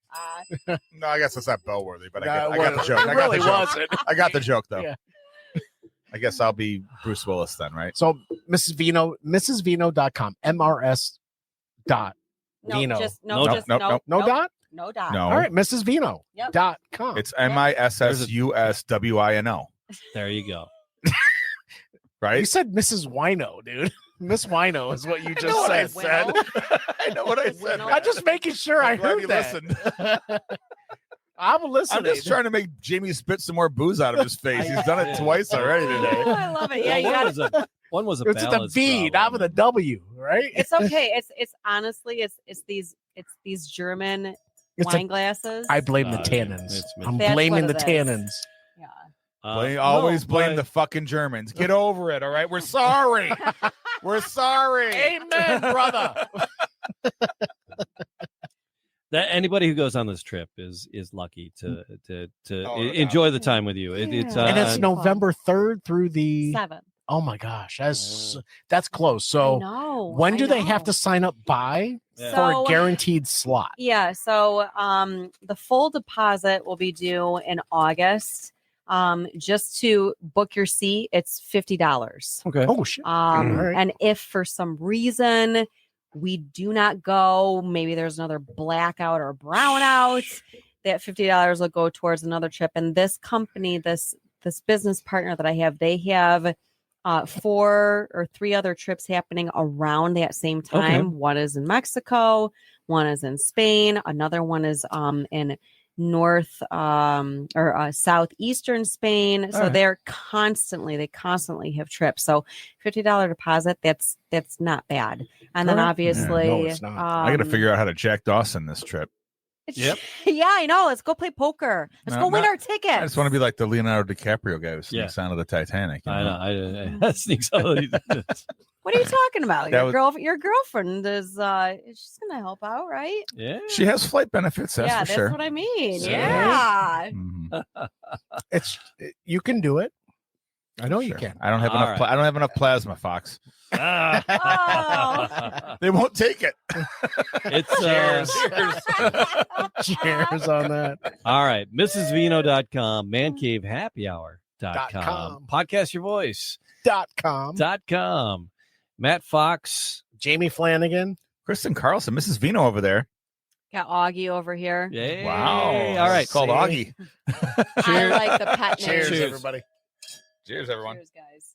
[SPEAKER 5] No, I guess it's not bellworthy, but
[SPEAKER 4] No,
[SPEAKER 5] I got the
[SPEAKER 4] it
[SPEAKER 5] joke. I got
[SPEAKER 4] really
[SPEAKER 5] the joke.
[SPEAKER 4] wasn't.
[SPEAKER 5] I got the joke, though.
[SPEAKER 4] Yeah.
[SPEAKER 5] I guess I'll be Bruce Willis then, right?
[SPEAKER 4] So Mrs. Vino, mrsvino.com, dot.
[SPEAKER 1] No,
[SPEAKER 4] Vino.
[SPEAKER 1] just
[SPEAKER 5] Nope,
[SPEAKER 1] no, just
[SPEAKER 5] nope,
[SPEAKER 1] no,
[SPEAKER 5] nope.
[SPEAKER 4] No dot?
[SPEAKER 1] no dot.
[SPEAKER 5] No.
[SPEAKER 4] All right, Mrs. Vino.
[SPEAKER 1] Yep.
[SPEAKER 4] .com.
[SPEAKER 5] It's MISSUSWINO,
[SPEAKER 2] There you go.
[SPEAKER 4] You
[SPEAKER 5] right?
[SPEAKER 4] said Mrs. Wino, dude. Miss Wino is what you
[SPEAKER 5] I know
[SPEAKER 4] just
[SPEAKER 5] what I
[SPEAKER 4] said.
[SPEAKER 5] said. I know what I said.
[SPEAKER 1] Wino.
[SPEAKER 4] I'm just making sure I
[SPEAKER 5] I'm glad
[SPEAKER 4] heard
[SPEAKER 5] you
[SPEAKER 4] that.
[SPEAKER 5] listened.
[SPEAKER 4] I'm listening.
[SPEAKER 5] I'm just trying to make Jamie spit some more booze out of his face. He's done it twice already
[SPEAKER 1] Oh,
[SPEAKER 5] today.
[SPEAKER 1] I love it. Yeah, you
[SPEAKER 2] Well,
[SPEAKER 1] got
[SPEAKER 2] one was a
[SPEAKER 4] It's with the
[SPEAKER 2] balance
[SPEAKER 4] V, not with a
[SPEAKER 2] problem.
[SPEAKER 4] W, right?
[SPEAKER 1] It's okay. It's honestly it's these German
[SPEAKER 4] It's a-
[SPEAKER 1] wine glasses.
[SPEAKER 4] I blame the
[SPEAKER 2] Yeah,
[SPEAKER 4] tannins.
[SPEAKER 2] it's-
[SPEAKER 4] I'm
[SPEAKER 1] That's
[SPEAKER 4] blaming the
[SPEAKER 1] what it is.
[SPEAKER 4] tannins.
[SPEAKER 1] yeah.
[SPEAKER 5] Always blame
[SPEAKER 2] but
[SPEAKER 5] the fucking Germans. Get over it, all right? We're sorry. We're sorry.
[SPEAKER 4] Amen, brother.
[SPEAKER 2] that anybody who goes on this trip is lucky to
[SPEAKER 5] Oh, no
[SPEAKER 2] enjoy the time with you. It's
[SPEAKER 1] Yeah.
[SPEAKER 4] And it's
[SPEAKER 1] no-
[SPEAKER 4] November 3rd through the.
[SPEAKER 1] 7.
[SPEAKER 4] Oh my gosh, that's close. So
[SPEAKER 1] no.
[SPEAKER 4] when do they have to sign up by
[SPEAKER 2] Yeah.
[SPEAKER 4] for
[SPEAKER 1] So-
[SPEAKER 4] a guaranteed slot?
[SPEAKER 1] Yeah, so the full deposit will be due in August. Just to book your seat, it's $50.
[SPEAKER 2] okay.
[SPEAKER 4] Oh shit!
[SPEAKER 1] All
[SPEAKER 4] right.
[SPEAKER 1] And if for some reason we do not go, maybe there's another blackout or brownout, that $50 will go towards another trip. And this company, this business partner that I have, they have 4 or 3 other trips happening around that same time.
[SPEAKER 2] Okay.
[SPEAKER 1] One is in Mexico, one is in Spain, another one is in north or southeastern Spain. So
[SPEAKER 2] right.
[SPEAKER 1] they constantly have trips. So $50 deposit, that's not bad. And then
[SPEAKER 4] Correct.
[SPEAKER 1] obviously
[SPEAKER 4] Yeah, no, it's not.
[SPEAKER 5] I got to figure out how to Jack Dawson this trip.
[SPEAKER 2] Yep.
[SPEAKER 1] Yeah, I know. Let's go play poker. Let's
[SPEAKER 5] No,
[SPEAKER 1] go win
[SPEAKER 5] not-
[SPEAKER 1] our tickets.
[SPEAKER 5] I just want to be like the Leonardo DiCaprio guy who sneaks
[SPEAKER 2] Yeah.
[SPEAKER 5] out of the Titanic. you
[SPEAKER 2] I
[SPEAKER 5] know?
[SPEAKER 2] know. I sneaks out.
[SPEAKER 1] What are you talking about?
[SPEAKER 5] That
[SPEAKER 1] Your girlfriend is she's gonna help out, right?
[SPEAKER 2] Yeah.
[SPEAKER 5] She has flight benefits, that's
[SPEAKER 1] yeah,
[SPEAKER 5] for
[SPEAKER 1] that's
[SPEAKER 5] sure.
[SPEAKER 1] what I mean.
[SPEAKER 2] Sure.
[SPEAKER 1] Yeah.
[SPEAKER 5] Mhm.
[SPEAKER 4] You can do it. I know you
[SPEAKER 5] Sure.
[SPEAKER 4] can.
[SPEAKER 5] I don't have
[SPEAKER 2] All
[SPEAKER 5] enough.
[SPEAKER 2] right.
[SPEAKER 5] I don't have enough plasma, Fox.
[SPEAKER 1] Oh.
[SPEAKER 5] They won't take it.
[SPEAKER 2] It's
[SPEAKER 5] Cheers.
[SPEAKER 4] Cheers on that.
[SPEAKER 2] all right. MrsVino.com, mancavehappyhour.com,
[SPEAKER 4] .com.
[SPEAKER 2] podcastyourvoice.com,
[SPEAKER 4] .com.
[SPEAKER 2] Matt Fox.
[SPEAKER 4] Jamie Flanagan.
[SPEAKER 5] Kristen Carlson, Mrs. Vino over there.
[SPEAKER 1] Got Augie over here.
[SPEAKER 2] Yay.
[SPEAKER 5] Wow.
[SPEAKER 2] All right.
[SPEAKER 5] It's called
[SPEAKER 4] See?
[SPEAKER 5] Augie.
[SPEAKER 1] I like the pet name.
[SPEAKER 4] Cheers,
[SPEAKER 2] Cheers.
[SPEAKER 4] everybody.
[SPEAKER 5] Cheers, everyone.
[SPEAKER 1] Cheers, guys.